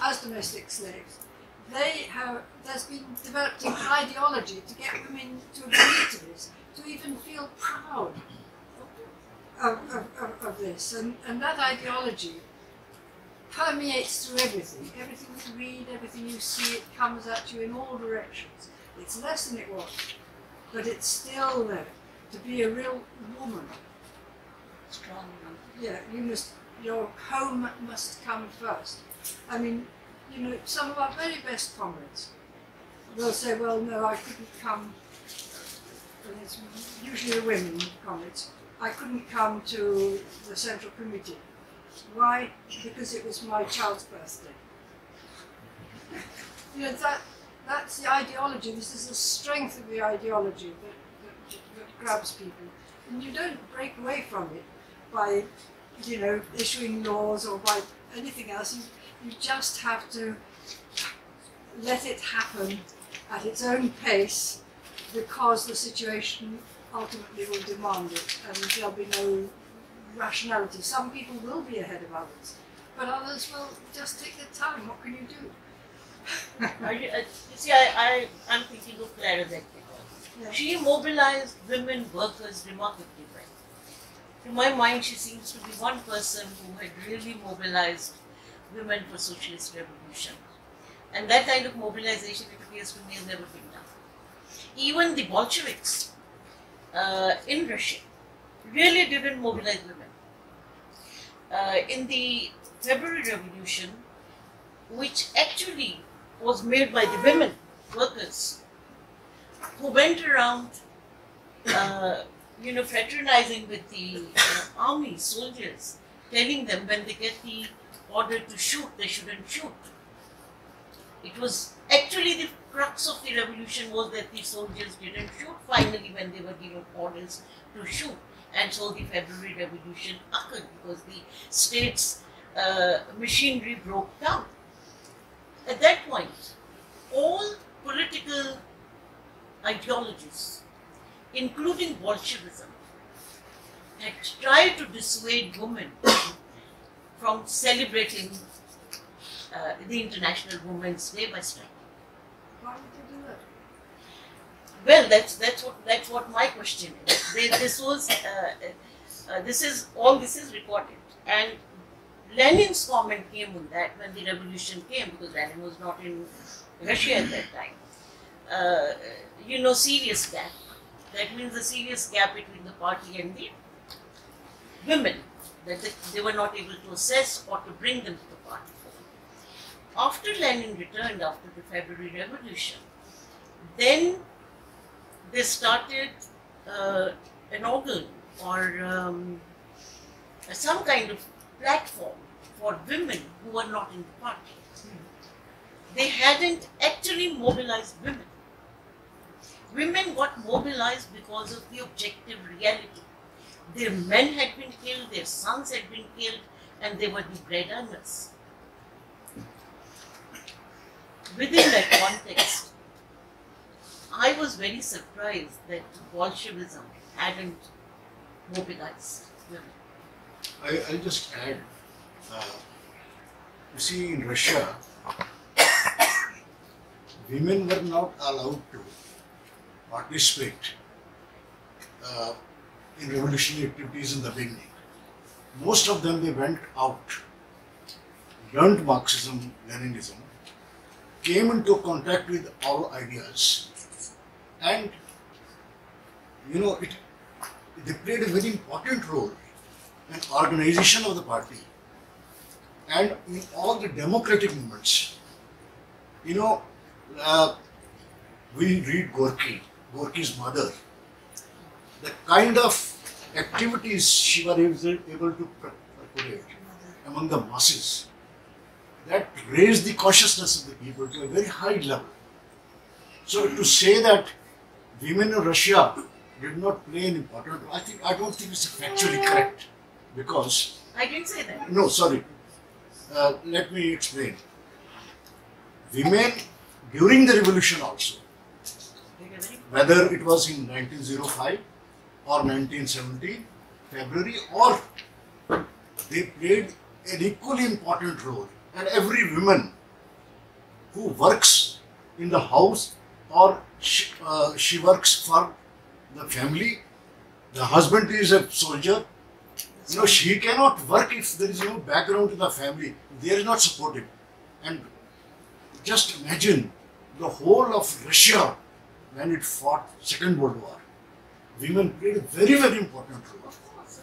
as domestic slaves. There's been developed an ideology to get women to agree to this, to even feel proud of this. And that ideology permeates through everything. Everything you read, everything you see, it comes at you in all directions. It's less than it was, but it's still there. To be a real woman, strong. Yeah, your home must come first. I mean, you know, some of our very best comrades will say, well, no, I couldn't come, and it's usually the women comrades, I couldn't come to the Central Committee. Why? Because it was my child's birthday. You know, that's the ideology. This is the strength of the ideology that grabs people. And you don't break away from it by, you know, issuing laws or by anything else. You just have to let it happen at its own pace, because the situation ultimately will demand it, and there'll be no rationality. Some people will be ahead of others, but others will just take their time. What can you do? You see, I'm thinking of Clara Zetkin. Yeah. She mobilized women workers remarkably well. To my mind, she seems to be one person who had really mobilized women for socialist revolution. And that kind of mobilization, it appears to me, has never been done. Even the Bolsheviks in Russia really didn't mobilize women. In the February Revolution, which actually was made by the women workers, who went around, you know, fraternizing with the army soldiers, telling them when they get the order to shoot, they shouldn't shoot. It was actually the crux of the revolution was that the soldiers didn't shoot finally when they were given orders to shoot. And so the February Revolution occurred because the state's machinery broke down. At that point, all political ideologies, including Bolshevism, had tried to dissuade women from celebrating the International Women's Day by striking. Why would you do that? Well, that's what my question is. This is recorded, and Lenin's comment came on that when the revolution came, because Lenin was not in Russia at that time. You know, serious gap. That means a serious gap between the party and the women, that they were not able to assess or to bring them to the party. after Lenin returned after the February Revolution, then they started an organ or some kind of platform for women who were not in the party. They hadn't actually mobilized women. Women got mobilized because of the objective reality. Their men had been killed, their sons had been killed, and they were the bread earners. Within that context, I was very surprised that Bolshevism hadn't mobilized women. I'll just add, you see, in Russia, women were not allowed to participate in revolutionary activities in the beginning. Most of them, they went out, learned Marxism, Leninism, came into contact with our ideas, and they played a very important role in organization of the party and in all the democratic movements. We read Gorky's mother, the kind of activities she was able to percolate among the masses, that raised the consciousness of the people to a very high level. So to say that women in Russia did not play an important role, I don't think it's factually correct, because I didn't say that. No, sorry. Let me explain. Women during the revolution also, whether it was in 1905 or 1970, February, or they played an equally important role. And every woman who works in the house or she works for the family, the husband is a soldier, she cannot work if there is no background to the family, they are not supported. And just imagine the whole of Russia when it fought Second World War. Women played a very, very important role.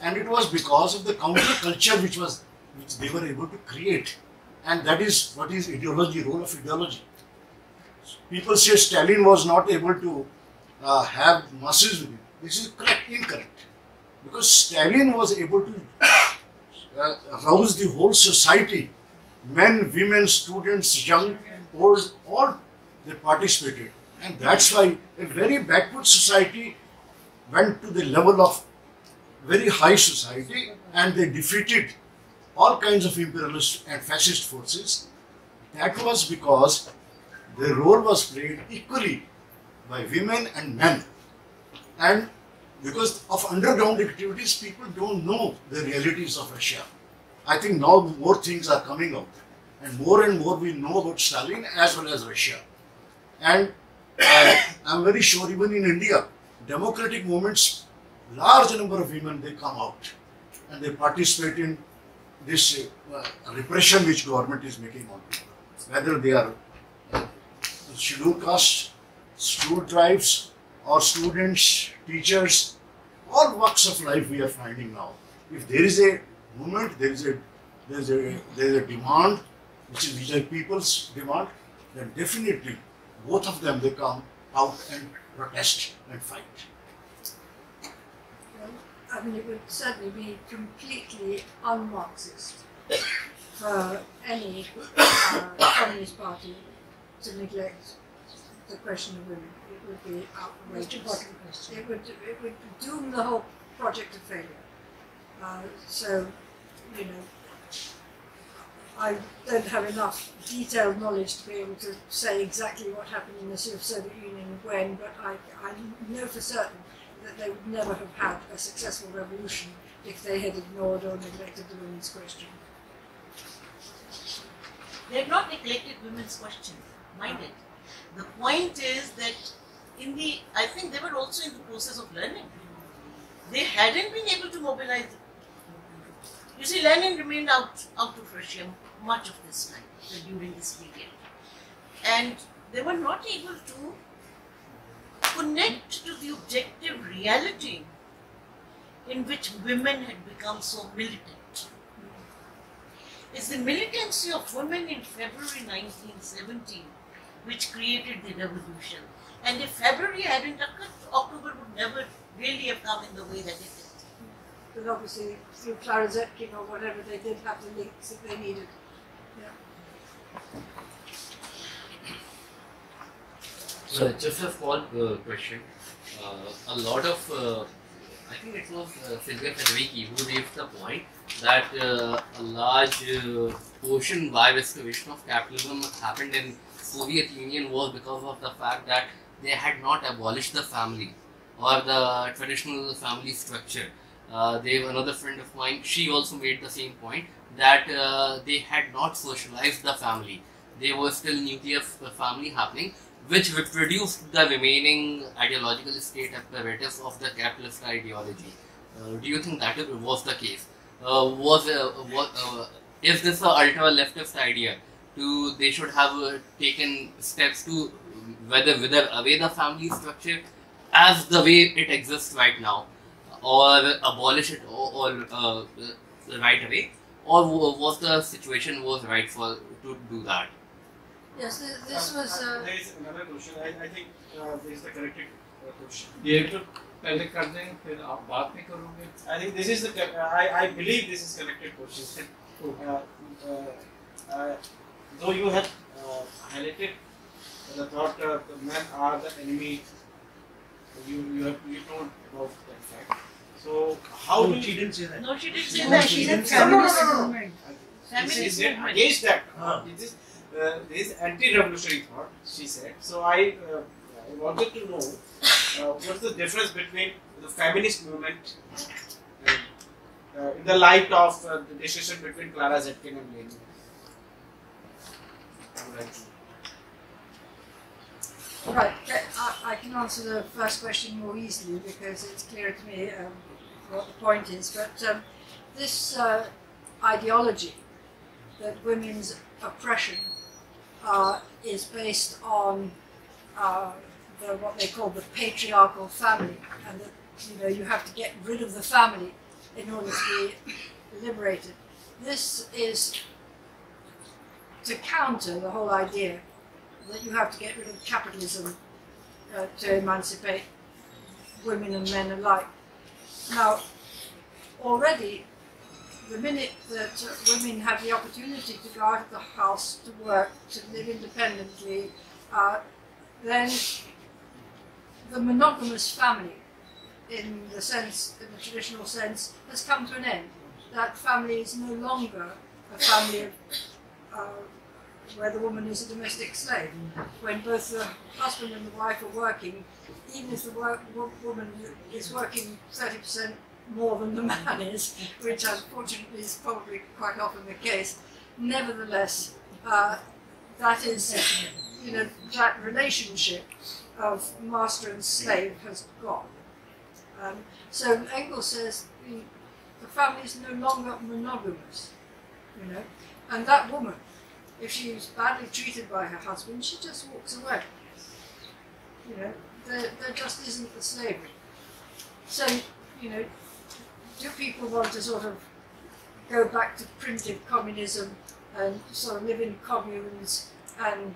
And it was because of the counterculture which they were able to create. And that is what is ideology, role of ideology. People say Stalin was not able to have masses with him. This is incorrect. Because Stalin was able to rouse the whole society. Men, women, students, young, old, all they participated. And that's why a very backward society went to the level of very high society, and they defeated all kinds of imperialist and fascist forces. That was because their role was played equally by women and men. And because of underground activities, people don't know the realities of Russia. I think now more things are coming out, and more we know about Stalin as well as Russia. And I'm very sure even in India, democratic movements, large number of women, they come out and they participate in this repression which government is making on people. Whether they are scheduled caste, school tribes, or students, teachers, all walks of life we are finding now. If there is a movement, there is a demand, which is people's demand, then definitely both of them, they come out and protest and fight. Well, I mean, it would certainly be completely un-Marxist for any Communist Party to neglect the question of women. It would be outrageous. It would doom the whole project to failure. So, I don't have enough detailed knowledge to be able to say exactly what happened in the Soviet Union and when, but I know for certain that they would never have had a successful revolution if they had ignored or neglected the women's question. They have not neglected women's question, mind it. The point is that I think they were also in the process of learning. They hadn't been able to mobilize. You see, Lenin remained out of Russia much of this time, during this period. And they were not able to connect to the objective reality in which women had become so militant. It's the militancy of women in February 1917 which created the revolution. And if February hadn't occurred, October would never really have come in the way that it did. But obviously, through Clara Zetkin or whatever, they did have the links that they needed. Yeah. So just a small question. A lot of, I think it was Silvia Federici who raised the point that a large portion by restoration of capitalism happened in Soviet Union was because of the fact that they had not abolished the family or the traditional family structure. Another friend of mine, she also made the same point that they had not socialized the family. There was still nuclear family happening, which reproduced the remaining ideological state apparatus of the capitalist ideology. Do you think that was the case? Is this an ultra-leftist idea? They should have taken steps to whether away the family structure as the way it exists right now, or abolish it or right away, or was the situation was right to do that? Yes, this was. There is another question. I think there is the corrected question. ये तो पहले कर दें फिर आप बात नहीं करोगे. I think this is the. I believe this is corrected question. Though you have highlighted the thought the men are the enemy, you told about that fact. So how No, do she didn't say that. No, she didn't say No, that. she didn't say No. Feminist movement. Against that. This anti-revolutionary thought, she said. So I wanted to know what's the difference between the feminist movement in the light of the decision between Clara Zetkin and Lenin. Right, I can answer the first question more easily because it's clear to me what the point is. But this ideology that women's oppression is based on what they call the patriarchal family, and that you have to get rid of the family in order to be liberated. This is to counter the whole idea that you have to get rid of capitalism to emancipate women and men alike. Now, already, the minute that women have the opportunity to go out of the house, to work, to live independently, then the monogamous family, in the traditional sense, has come to an end. That family is no longer a family of where the woman is a domestic slave. When both the husband and the wife are working, even if the woman is working 30% more than the man is, which unfortunately is probably quite often the case, nevertheless, that is, that relationship of master and slave has gone. So Engels says the family is no longer monogamous, and that woman, if she is badly treated by her husband, she just walks away. There just isn't the slavery. So, do people want to sort of go back to primitive communism and sort of live in communes and,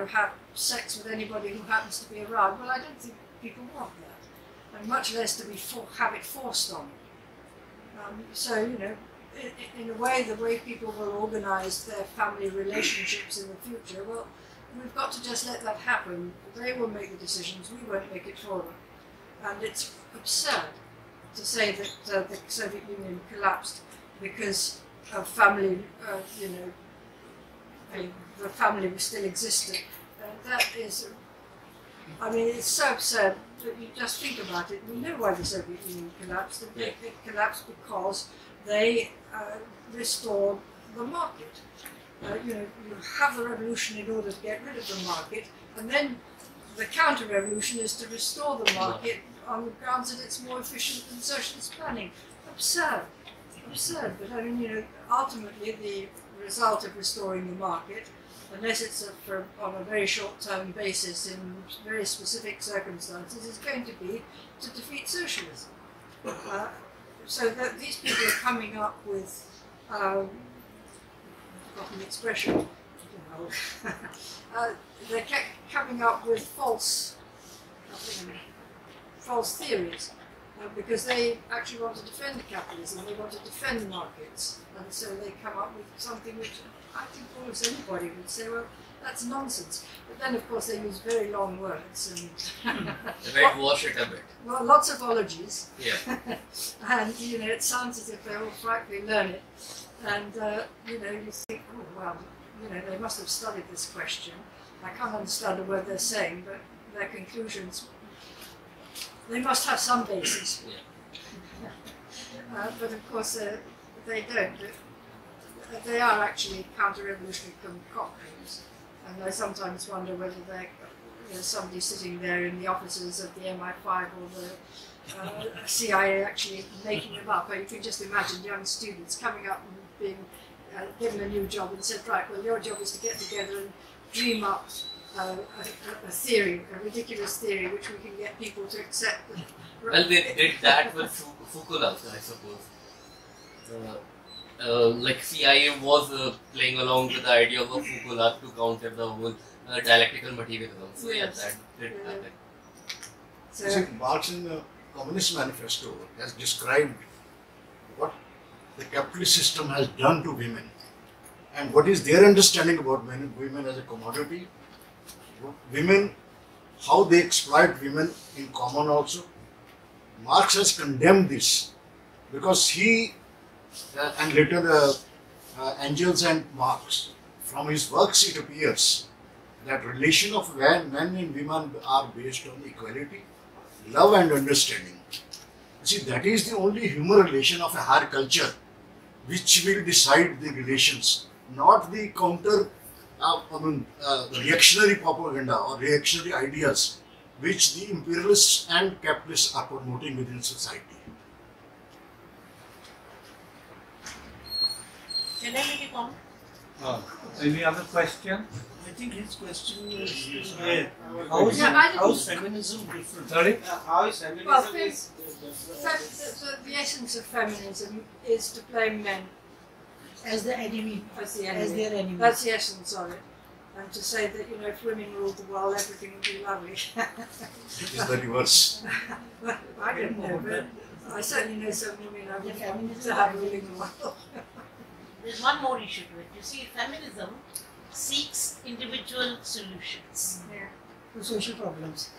have sex with anybody who happens to be around? Well, I don't think people want that, and much less to have it forced on them. So, in a way, the way people will organise their family relationships in the future, well, we've got to just let that happen. They will make the decisions, we won't make it for them. And it's absurd to say that the Soviet Union collapsed because of family, the family was still existed. That is, it's so absurd that you just think about it. We know why the Soviet Union collapsed. It collapsed because they restored the market. You have the revolution in order to get rid of the market, and then the counter-revolution is to restore the market on the grounds that it's more efficient than socialist planning. Absurd. But ultimately the result of restoring the market, unless it's on a very short-term basis in very specific circumstances, is going to be to defeat socialism. So that these people are coming up with forgotten the expression, they kept coming up with false theories. Because they actually want to defend capitalism, they want to defend markets, and so they come up with something which I think almost anybody would say, well, that's nonsense. But then, of course, they use very long words and wash it a bit. Well, lots of ologies. Yeah. And you know, it sounds as if they're all frightfully learned. And you know, you think, oh well, you know, they must have studied this question. I can't understand a word they're saying, but their conclusions. They must have some basis. Yeah. But of course, they don't. They are actually counter-revolutionary concoctions. And I sometimes wonder whether they're somebody sitting there in the offices of the MI5 or the CIA actually making them up. Or you can just imagine young students coming up and being given a new job and said, right, well, your job is to get together and dream up a theory, a ridiculous theory, which we can get people to accept. Well, they did that with Foucault also, I suppose. Like CIA was playing along with the idea of a Foucault to counter the whole dialectical materialism. So yes, that did happen. So, see, Marx in the Communist Manifesto has described what the capitalist system has done to women and what is their understanding about women as a commodity. Women, how they exploit women in common also. Marx has condemned this because he and later Engels and Marx, from his works it appears that relation of men and women are based on equality, love and understanding. See, that is the only human relation of a higher culture which will decide the relations, not the counter reactionary propaganda or reactionary ideas which the imperialists and capitalists are promoting within society. Can I make a comment? Any other question? I think his question is how is feminism different? Sorry? How is feminism Well, is different? the essence of feminism is to blame men as the enemy, as the as enemy. their enemy. That's the essence of it. And to say that, you know, if women ruled the world, everything would be lovely. It is the reverse. Well, I don't know, but I certainly know some women I would want to have ruling the world. There's one more issue to it. You see, feminism seeks individual solutions. Yeah. To social problems.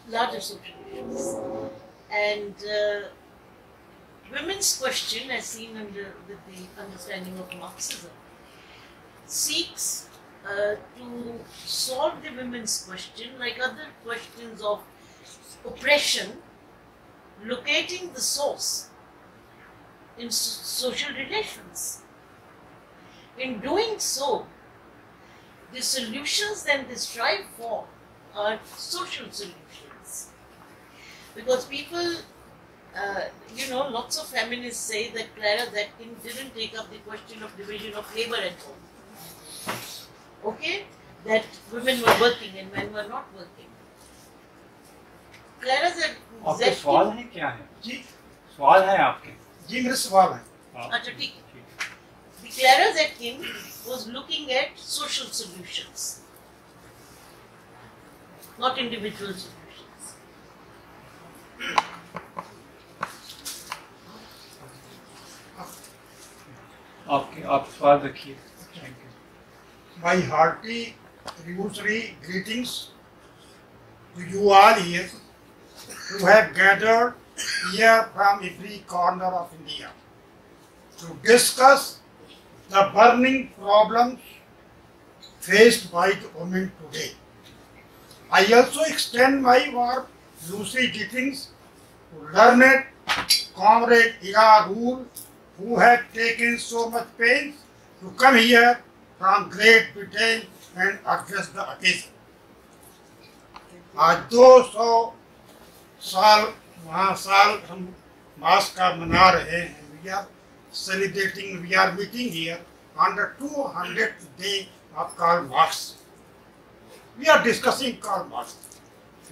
Larger social issues. And women's question, as seen with the understanding of Marxism, seeks to solve the women's question like other questions of oppression, locating the source in social relations. In doing so, the solutions that they strive for are social solutions. Because people, you know, lots of feminists say that Clara Zetkin didn't take up the question of division of labor at home. Okay? That women were working and men were not working. Clara आपके सवाल है क्या है? जी सवाल है आपके? जी मेरे सवाल है. अच्छा ठीक है. The Clara Zetkin was looking at social solutions, not individual solutions. आपके आप सवाल रखिए. Thank you. My hearty revolutionary greetings to you all here who have gathered here from every corner of India to discuss the burning problems faced by the women today. I also extend my warm lucid greetings to learned comrade Ira Rule, who had taken so much pains to come here from Great Britain and address the occasion. आज 200 साल हम मास का मना रहे हैं. We are celebrating, we are meeting here on the 200th day of Karl Marx. We are discussing Karl Marx.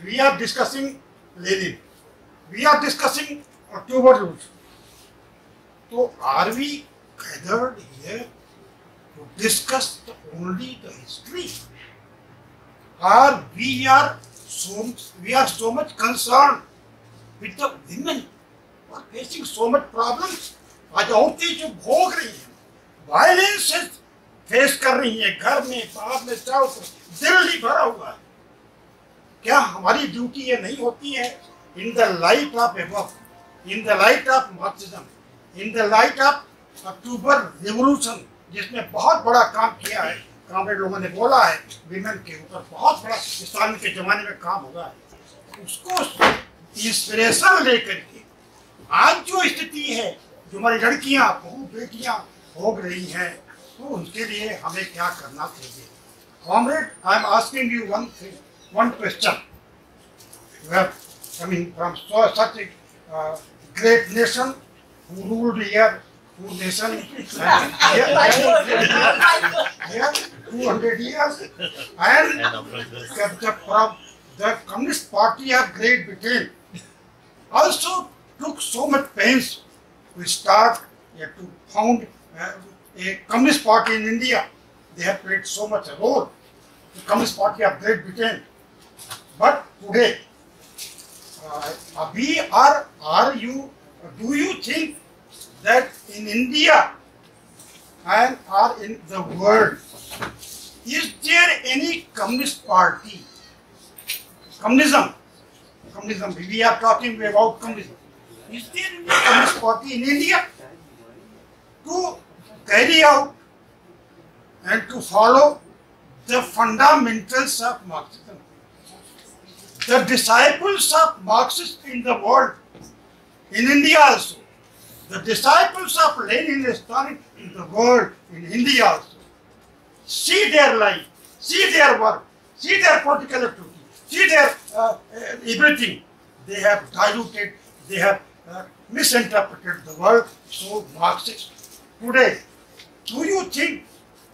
We are discussing Lenin. We are discussing October Revolution. So are we gathered here to discuss only the history, or we are so much concerned with the women who are facing so much problems. आज औरतें जो भोग रही हैं, violence face कर रही हैं, घर में बाहर में चारों तरफ दिल नहीं भरा हुआ है, क्या हमारी ड्यूटी ये नहीं होती है? In the light of above, in the light of Marxism, in the light of October revolution, जिसमें बहुत बड़ा काम किया है, कामरेड लोगों ने बोला है, विमेन के ऊपर बहुत बड़ा स्टालिन के जमाने में काम हुआ है, उसको इंस्पिरेशन लेकर के आज जो स्थिति है, जो हमारी लड़कियां बहू बेटियां भोग रही हैं, तो उनके लिए हमें क्या करना चाहिए? Comrade, I am asking you one question. We are coming from such a great nation who ruled here, who nation here 200 years, and the Communist Party of Great Britain also took so much pains to start, to found a Communist Party in India. They have played so much a role, the Communist Party of Great Britain. But today, do you think that in India and or in the world, is there any communist party? Communism, we are talking about communism. Is there any communist party in India to carry out and to follow the fundamentals of Marxism? The disciples of Marxists in the world, in India also, the disciples of Lenin and Stalin in the world, in India also, see their life, see their work, see their political activity, see their everything. They have diluted, they have misinterpreted the world, so Marxist. Today, do you think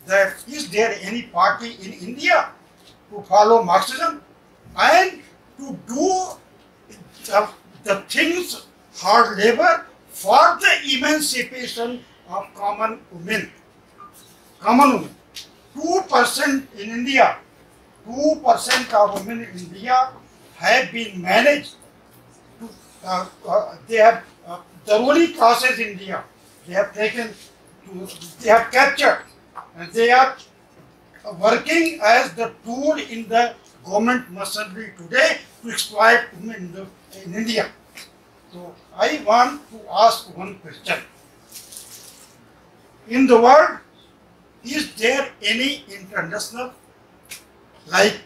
that is there any party in India to follow Marxism and to do the things, hard labor, for the emancipation of common women? 2% in India, 2% of women in India have been managed to, they have, the ruling classes in India, they have captured, and they are working as the tool in the government machinery today to exploit women in India. So I want to ask one question. In the world, is there any international like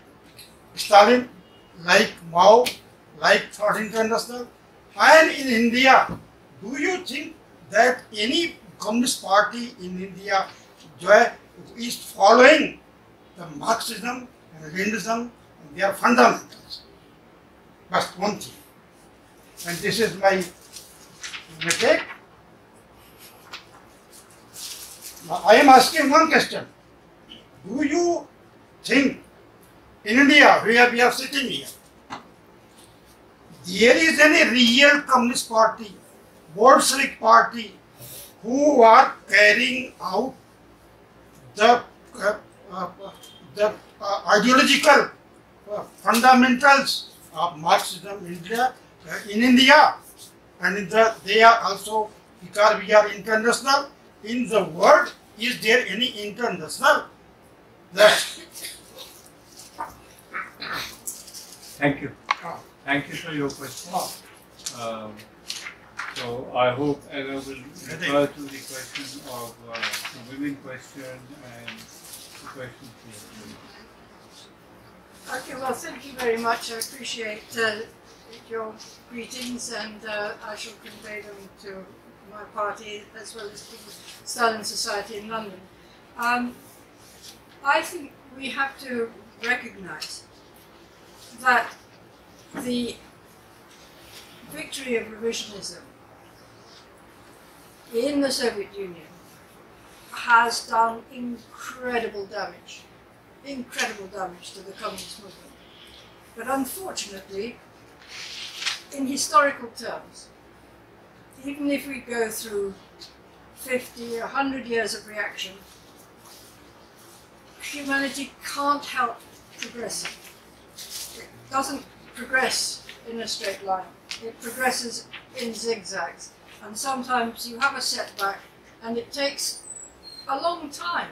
Stalin, like Mao, like Third International? And in India, do you think that any communist party in India is following the Marxism and Leninism and their fundamentals? That's one thing. And this is my mistake. Now, I am asking one question. Do you think in India, where we are sitting here, there is any real communist party, Bolshevik party, who are carrying out the ideological fundamentals of Marxism in India, and they are also, because we are international, in the world, is there any international? Thank you. Thank you for your question. So I hope Ella will refer to the question of the women question and the question here. Okay, well, thank you very much. I appreciate your greetings, and I shall convey them to my party as well as to the Stalin Society in London. I think we have to recognize that the victory of revisionism in the Soviet Union has done incredible damage to the communist movement. But unfortunately, in historical terms, even if we go through 50 or 100 years of reaction, humanity can't help progressing. It doesn't progress in a straight line. It progresses in zigzags. And sometimes you have a setback and it takes a long time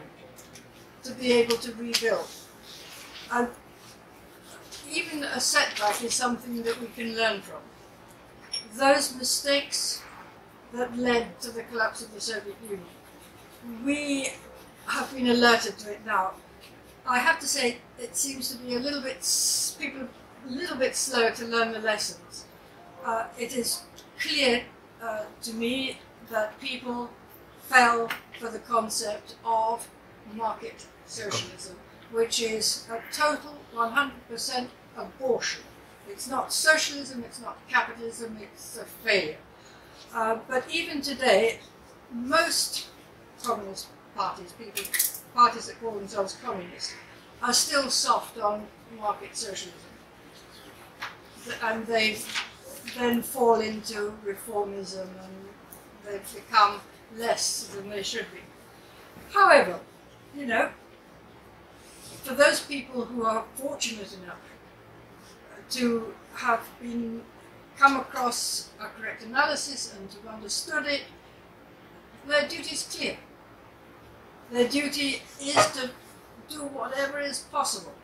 to be able to rebuild. And even a setback is something that we can learn from. Those mistakes that led to the collapse of the Soviet Union, we have been alerted to it now. I have to say, it seems to be people a little bit slower to learn the lessons. It is clear to me that people fell for the concept of market socialism, which is a total 100% abortion. It's not socialism, it's not capitalism, it's a failure. But even today, most communist parties, parties that call themselves communist, are still soft on market socialism. And they then fall into reformism and they've become less than they should be. However, you know, for those people who are fortunate enough to have come across a correct analysis and to have understood it, their duty is clear. Their duty is to do whatever is possible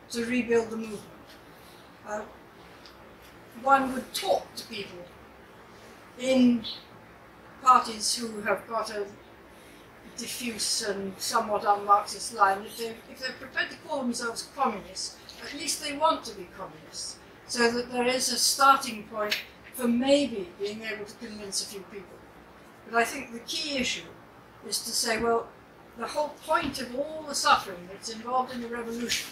to rebuild the movement. One would talk to people in parties who have got a diffuse and somewhat un-Marxist line. If they're prepared to call themselves communists, at least they want to be communists, so that there is a starting point for maybe being able to convince a few people. But I think the key issue is to say, well, the whole point of all the suffering that's involved in the revolution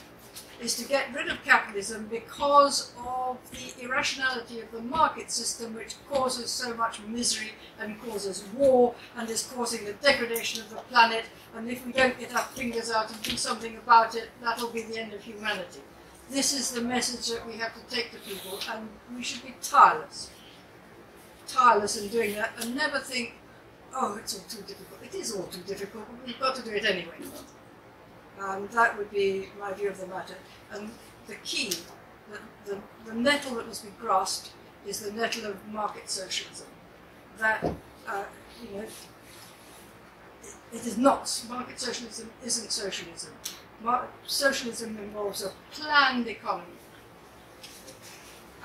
is to get rid of capitalism because of the irrationality of the market system, which causes so much misery and causes war and is causing the degradation of the planet. And if we don't get our fingers out and do something about it, that'll be the end of humanity. This is the message that we have to take to people, and we should be tireless in doing that, and never think, oh, it's all too difficult. It is all too difficult, but we've got to do it anyway. That would be my view of the matter. And the key, the nettle that must be grasped, is the nettle of market socialism. That, you know, it is not, market socialism isn't socialism. Socialism involves a planned economy,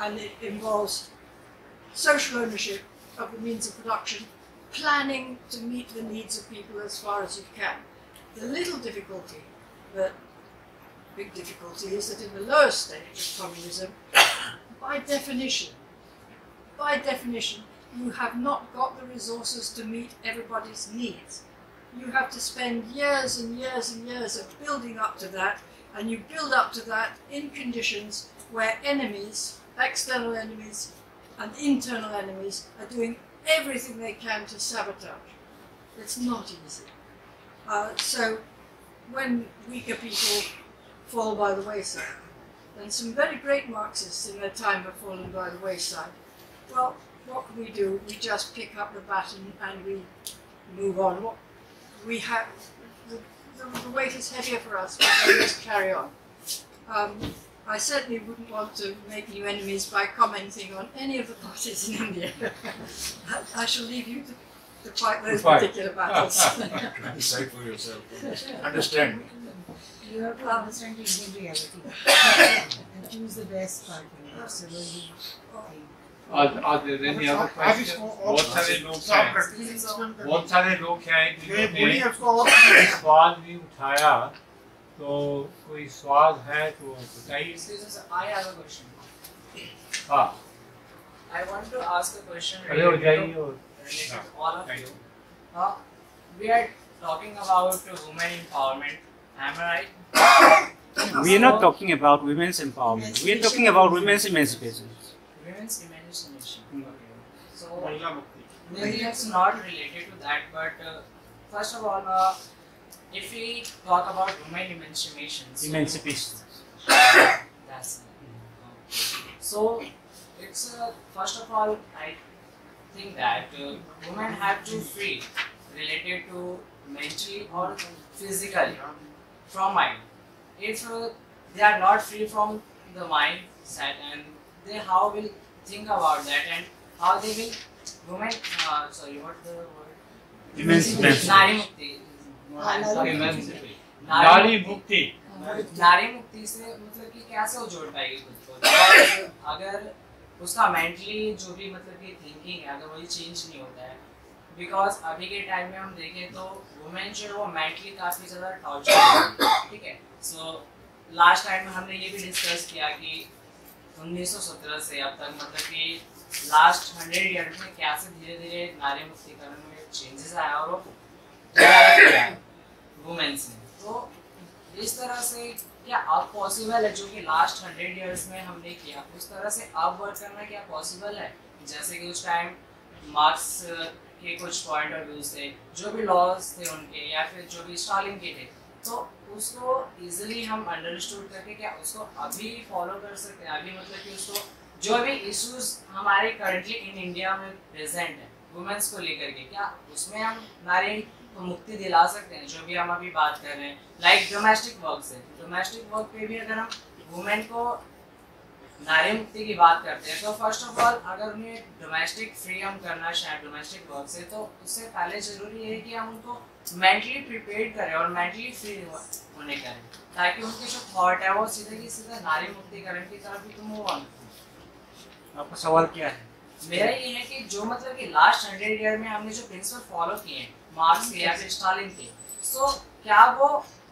and it involves social ownership of the means of production, planning to meet the needs of people as far as you can. The little difficulty, the big difficulty, is that in the lower stage of communism, by definition, you have not got the resources to meet everybody's needs. You have to spend years and years and years of building up to that, and you build up to that in conditions where enemies, external enemies and internal enemies, are doing everything they can to sabotage. It's not easy. So when weaker people fall by the wayside, and some very great Marxists in their time have fallen by the wayside, well, what can we do? We just pick up the baton and we move on. We have, the weight is heavier for us, but we just carry on. I certainly wouldn't want to make new enemies by commenting on any of the parties in India. I shall leave you to fight those particular battles. Decide for yourself. Understand. You have to understand the Indian reality and choose the best party. Are there any other questions? बहुत सारे लोग हैं जिन्होंने सवाल भी उठाया, तो कोई सवाल है तो बताइए. I have a question. हाँ. I want to ask a question अरे हो जाइए related to all of you. We are talking about women empowerment. Am I right? We are not talking about women's empowerment. We are talking about women's emancipation. Women's emancipation. Okay. So maybe it's not related to that, but first of all, if we talk about women emancipation. That's so. It's first of all, I think that women have to free related to mentally or physically from mind. If they are not free from the mindset, and they how will think about that, and how they will women sorry what the word Emancipation. नारी मुक्ति नारी मुक्ति से मतलब कि कैसे वो जोड़ पाएगी खुद को, और अगर उसका मेंटली जो भी मतलब कि थिंकिंग है अगर वही चेंज नहीं होता है, बिकॉज अभी के टाइम में हम देखें तो वुमेन जो है वो मेंटली काफ़ी ज़्यादा टॉर्चर है, ठीक है। सो लास्ट टाइम में हमने ये भी डिस्कस किया कि 1917 से अब तक मतलब कि लास्ट 100 ईयर्स में कैसे धीरे धीरे नारी मुक्तिकरण में चेंजेस आया और वो वुमेन्स में। तो इस तरह से क्या अब पॉसिबल है जो कि लास्ट 100 ईयर्स में हमने किया उस तरह से अब वर्क करना क्या पॉसिबल है? जैसे कि उस टाइम मार्क्स के कुछ पॉइंट ऑफ व्यूज थे, जो भी लॉज थे उनके या फिर जो भी स्टालिन के थे, तो उसको इजीली हम अंडरस्टूड करके क्या उसको अभी फॉलो कर सकते हैं? अभी मतलब कि उसको जो भी इश्यूज हमारे करंटली इन इंडिया में प्रेजेंट है वुमेन्स को लेकर के, क्या उसमें हम नारी को मुक्ति दिला सकते हैं? जो भी हम अभी बात कर रहे हैं लाइक डोमेस्टिक वर्क से, डोमेस्टिक वर्क पे भी अगर हम वुमेन को नारी मुक्ति की बात करते हैं तो फर्स्ट ऑफ ऑल अगर उन्हें डोमेस्टिक फ्री हम करना चाहें डोमेस्टिक वर्क से, तो उससे पहले जरूरी है कि हम उनको मेंटली प्रिपेयर करें और मेंटली फ्री होने करें, ताकि उनके जो थॉट है वो सीधे की सीधा नारी मुक्तिकरण की तरफ ही मूव ऑन। आपका सवाल क्या है? मेरा ये है कि जो मतलब कि लास्ट 100 ईयर में हमने जो प्रिंसिपल फॉलो किए हैं मार्क्स के या फिर स्टालिन के, सो क्या वो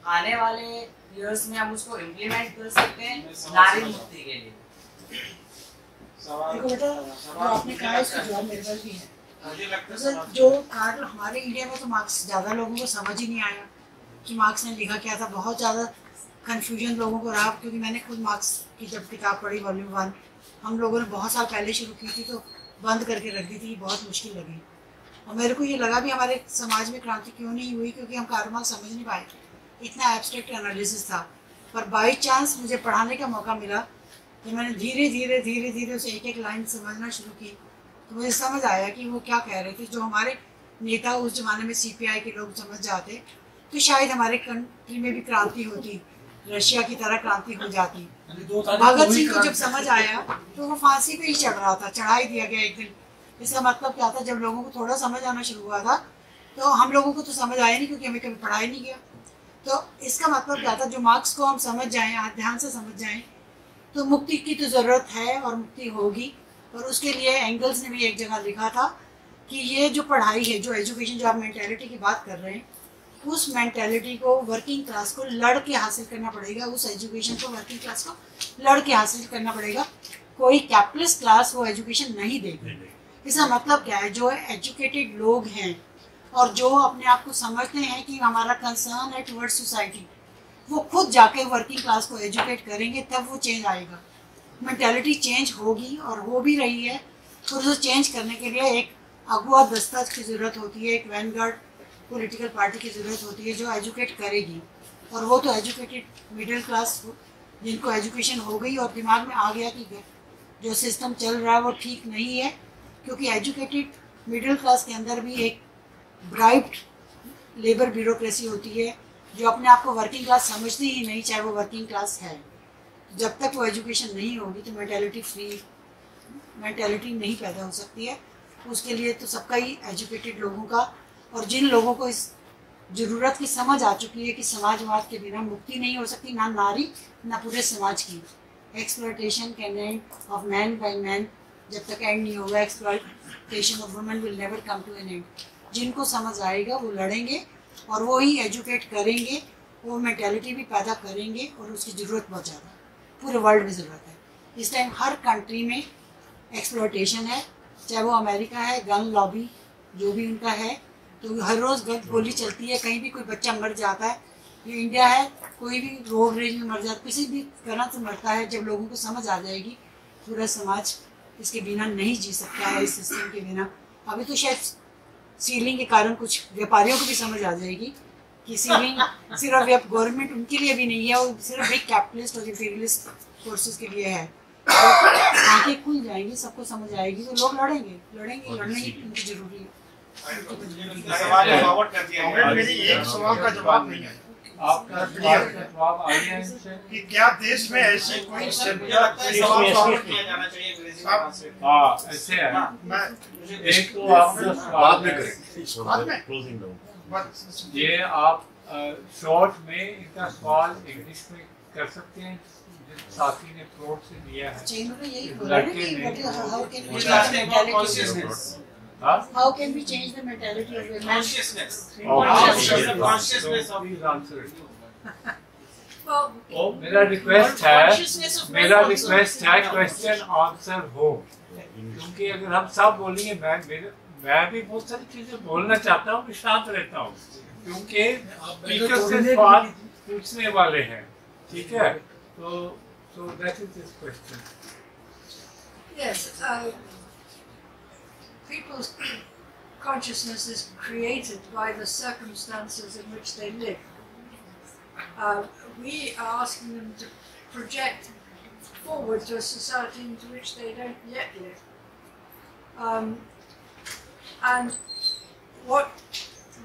आने वाले ईयर्स में हम उसको इम्प्लीमेंट कर सकते हैं नारी मुक्ति के लिए? देखो बेटा, जो आपने कहा है इसका जवाब मेरे पास भी है। जो कार्ड हमारे इंडिया में तो मार्क्स ज़्यादा लोगों को समझ ही नहीं आया कि मार्क्स ने लिखा क्या था। बहुत ज़्यादा कन्फ्यूजन लोगों को रहा, क्योंकि मैंने खुद मार्क्स की जब किताब पढ़ी वॉल्यूम 1 हम लोगों ने बहुत साल पहले शुरू की थी तो बंद करके रख दी थी, बहुत मुश्किल लगी। और मेरे को ये लगा भी हमारे समाज में क्रांति क्यों नहीं हुई, क्योंकि हम कारमाल समझ नहीं पाए, इतना एब्स्ट्रैक्ट एनालिसिस था। पर बाई चांस मुझे पढ़ाने का मौका मिला तो मैंने धीरे धीरे धीरे धीरे उसे एक एक लाइन समझना शुरू की, तो मुझे समझ आया कि वो क्या कह रहे थे। जो हमारे नेता उस ज़माने में CPI के लोग समझ जाते तो शायद हमारे कंट्री में भी क्रांति होती, रशिया की तरह क्रांति हो जाती। भगत सिंह को जब समझ आया तो वो फांसी पे ही चढ़ रहा था, चढ़ा ही दिया गया एक दिन। इसका मतलब क्या था, जब लोगों को थोड़ा समझ आना शुरू हुआ था तो हम लोगों को तो समझ आया नहीं, क्योंकि हमें कभी पढ़ाया नहीं गया। तो इसका मतलब क्या था, जो मार्क्स को हम समझ जाएं, ध्यान से समझ जाएं, तो मुक्ति की तो ज़रूरत है और मुक्ति होगी। और उसके लिए एंगल्स ने भी एक जगह लिखा था कि ये जो पढ़ाई है, जो एजुकेशन, जो आप मेंटालिटी की बात कर रहे हैं, उस मेंटालिटी को वर्किंग क्लास को लड़ के हासिल करना पड़ेगा। उस एजुकेशन को वर्किंग क्लास को लड़ के हासिल करना पड़ेगा। कोई कैपिटलिस्ट क्लास वो एजुकेशन नहीं देगी। इसका मतलब क्या है, जो एजुकेटेड लोग हैं और जो अपने आप को समझते हैं कि हमारा कंसर्न है टुवर्ड्स सोसाइटी, वो खुद जाके वर्किंग क्लास को एजुकेट करेंगे, तब वो चेंज आएगा। मेंटालिटी चेंज होगी और हो भी रही है। और उसे चेंज करने के लिए एक अगुआ दस्ता की ज़रूरत होती है, एक वैनगार्ड पॉलिटिकल पार्टी की ज़रूरत होती है जो एजुकेट करेगी। और वो तो एजुकेटेड मिडिल क्लास जिनको एजुकेशन हो गई और दिमाग में आ गया कि जो सिस्टम चल रहा है वो ठीक नहीं है, क्योंकि एजुकेटेड मिडिल क्लास के अंदर भी एक ब्राइब्ड लेबर ब्यूरोक्रेसी होती है जो अपने आप को वर्किंग क्लास समझती ही नहीं, चाहे वो वर्किंग क्लास है। जब तक वो एजुकेशन नहीं होगी तो मेंटालिटी फ्री मेंटालिटी नहीं पैदा हो सकती है। उसके लिए तो सबका ही एजुकेटेड लोगों का, और जिन लोगों को इस ज़रूरत की समझ आ चुकी है कि समाजवाद के बिना मुक्ति नहीं हो सकती, ना नारी ना पूरे समाज की। Exploitation can end of man by man, जब तक एंड नहीं होगा exploitation of women will never come to an end. जिनको समझ आएगा वो लड़ेंगे और वो ही एजुकेट करेंगे, वो मेंटालिटी भी पैदा करेंगे और उसकी ज़रूरत बहुत ज़्यादा पूरे वर्ल्ड में ज़रूरत है। इस टाइम हर कंट्री में एक्सप्लॉयटेशन है, चाहे वो अमेरिका है, गन लॉबी जो भी उनका है, तो हर रोज़ गोली चलती है, कहीं भी कोई बच्चा मर जाता है। ये इंडिया है, कोई भी रोड रेज में मर जाता, किसी भी तरह से मरता है। जब लोगों को समझ आ जाएगी पूरा समाज इसके बिना नहीं जी सकता है, इस सिस्टम के बिना। अभी तो शायद सीलिंग के कारण कुछ व्यापारियों को भी समझ आ जाएगी कि सीलिंग सिर्फ गवर्नमेंट उनके लिए भी नहीं है, वो सिर्फ एक कैपिटलिस्ट और इंपीरियलिस्ट फोर्सेस के लिए है। तो आंखें खुल जाएंगी, सबको समझ आएगी, तो लोग लड़ेंगे, लड़ने की उनकी जरूरी है। सवाल फॉरवर्ड कर दिया गया। मेरी एक सवाल का जवाब नहीं है। आपका सवाल का जवाब आ गया है कि क्या देश में ऐसी कोई हाँ ऐसे है एक तो आपका बाद में सवाल करेंगे। ये आप शॉर्ट में इनका सवाल इंग्लिश में कर सकते हैं जिस साथी ने प्रोट से दिया है लड़के ने How can we change the mentality of women? Consciousness. Consciousness of these answers. मेरा रिक्वेस्ट है क्वेश्चन आंसर हो क्योंकि अगर हम सब बोलेंगे मैं भी बहुत सारी चीजें बोलना चाहता हूँ शांत रहता हूँ क्योंकि स्पीकर से सवाल पूछने वाले हैं ठीक है तो that is this question Yes, people's consciousness is created by the circumstances in which they live. We are asking them to project forward to a society into which they don't yet live. And what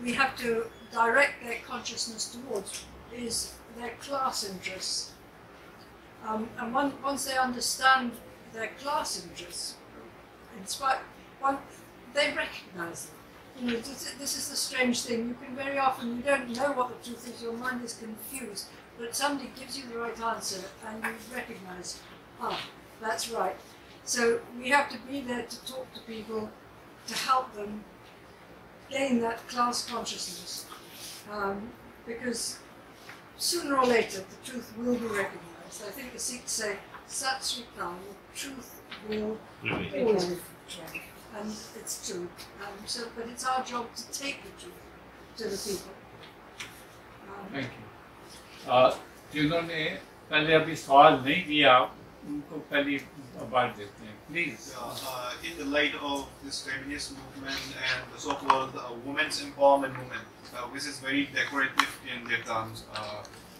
we have to direct their consciousness towards is their class interests. And once they understand their class interests, they recognize them. You know, this is the strange thing. You can very often, you don't know what the truth is, your mind is confused, but somebody gives you the right answer and you recognize, that's right. So we have to be there to talk to people, to help them gain that class consciousness. Because sooner or later, the truth will be recognized. I think the Sikhs say, Sat Sri Akal, the truth will always be shown. And it's true. But it's our job to take the truth to the people. Thank you. जिन्होंने पहले अभी सवाल नहीं दिया उनको पहली बार देते हैं please in the light of this feminist movement and the so-called women's empowerment movement, which is very decorative in their terms,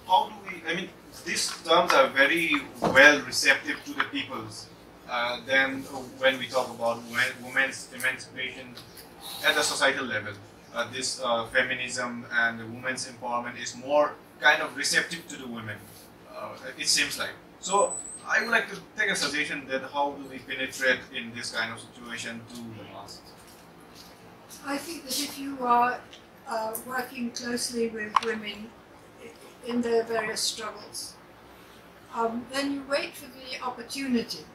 how do we, I mean, these terms are very well receptive to the peoples. Then when we talk about women's emancipation at the societal level, this feminism and women's empowerment is more kind of receptive to the women, it seems like. So I would like to take a suggestion that how do we penetrate in this kind of situation to the masses? I think that if you are working closely with women in their various struggles, then you wait for the opportunity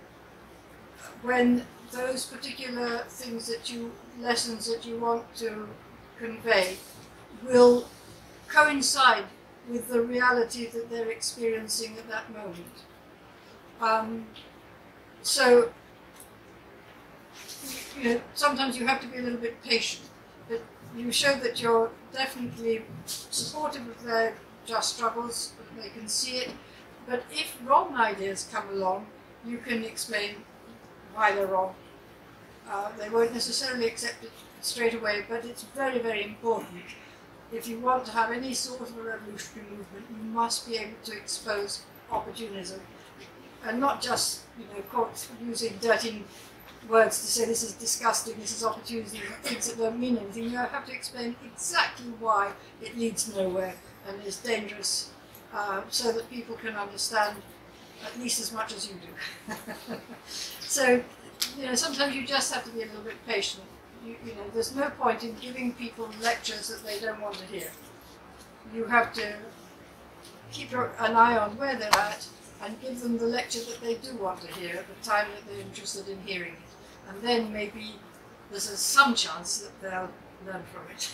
when those particular things lessons that you want to convey will coincide with the reality that they're experiencing at that moment. So, you know, sometimes you have to be a little bit patient, but you show that you're definitely supportive of their just struggles, they can see it, but if wrong ideas come along, you can explain why they're wrong. They won't necessarily accept it straight away, but it's very, very important. If you want to have any sort of a revolutionary movement, you must be able to expose opportunism. And not just, you know, using dirty words to say this is disgusting, this is opportunism, things that don't mean anything. You have to explain exactly why it leads nowhere and is dangerous, so that people can understand at least as much as you do. So, you know, sometimes you just have to be a little bit patient. You know, there's no point in giving people lectures that they don't want to hear. You have to keep an eye on where they're at and give them the lecture that they do want to hear at the time that they're interested in hearing it. And then maybe there's some chance that they'll learn from it.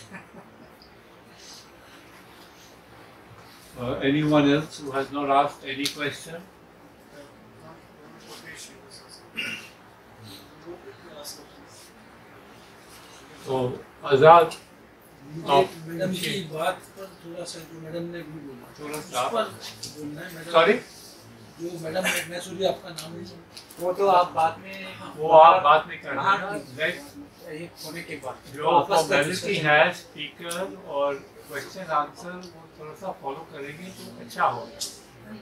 Anyone else who has not asked any question? तो आजाद madam की बात पर थोड़ा सा जो madam ने भी बोला थोड़ा सा बोलना है मैडम सॉरी जो मैडम मैं सूर्य आपका नाम नहीं वो तो आप बाद में करना ये होने के बाद जो फॉर्मेलिटी है स्पीकर और क्वेश्चन आंसर वो थोड़ा सा फॉलो करेंगे तो अच्छा होगा I'm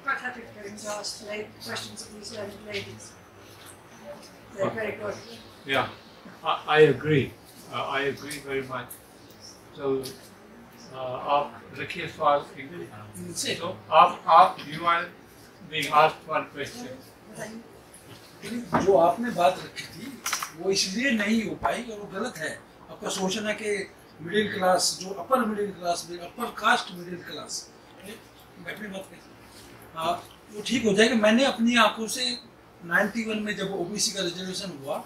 quite happy for him to ask questions of these learned ladies. They're very good. Yeah, I agree. I agree very much. So आप रखिए सवाल इनसे। तो आप you are being asked one question. जो आपने बात रखी थी वो इसलिए नहीं हो पाई और वो गलत है। आपका सोचना कि मिडिल क्लास, जो अपर मिडिल क्लास में, अपर कास्ट मिडिल क्लास, बैठने मत करिए, वो ठीक हो जाएगा। मैंने अपनी आंखों से 91 में जब ओबीसी का रिजर्वेशन हुआ,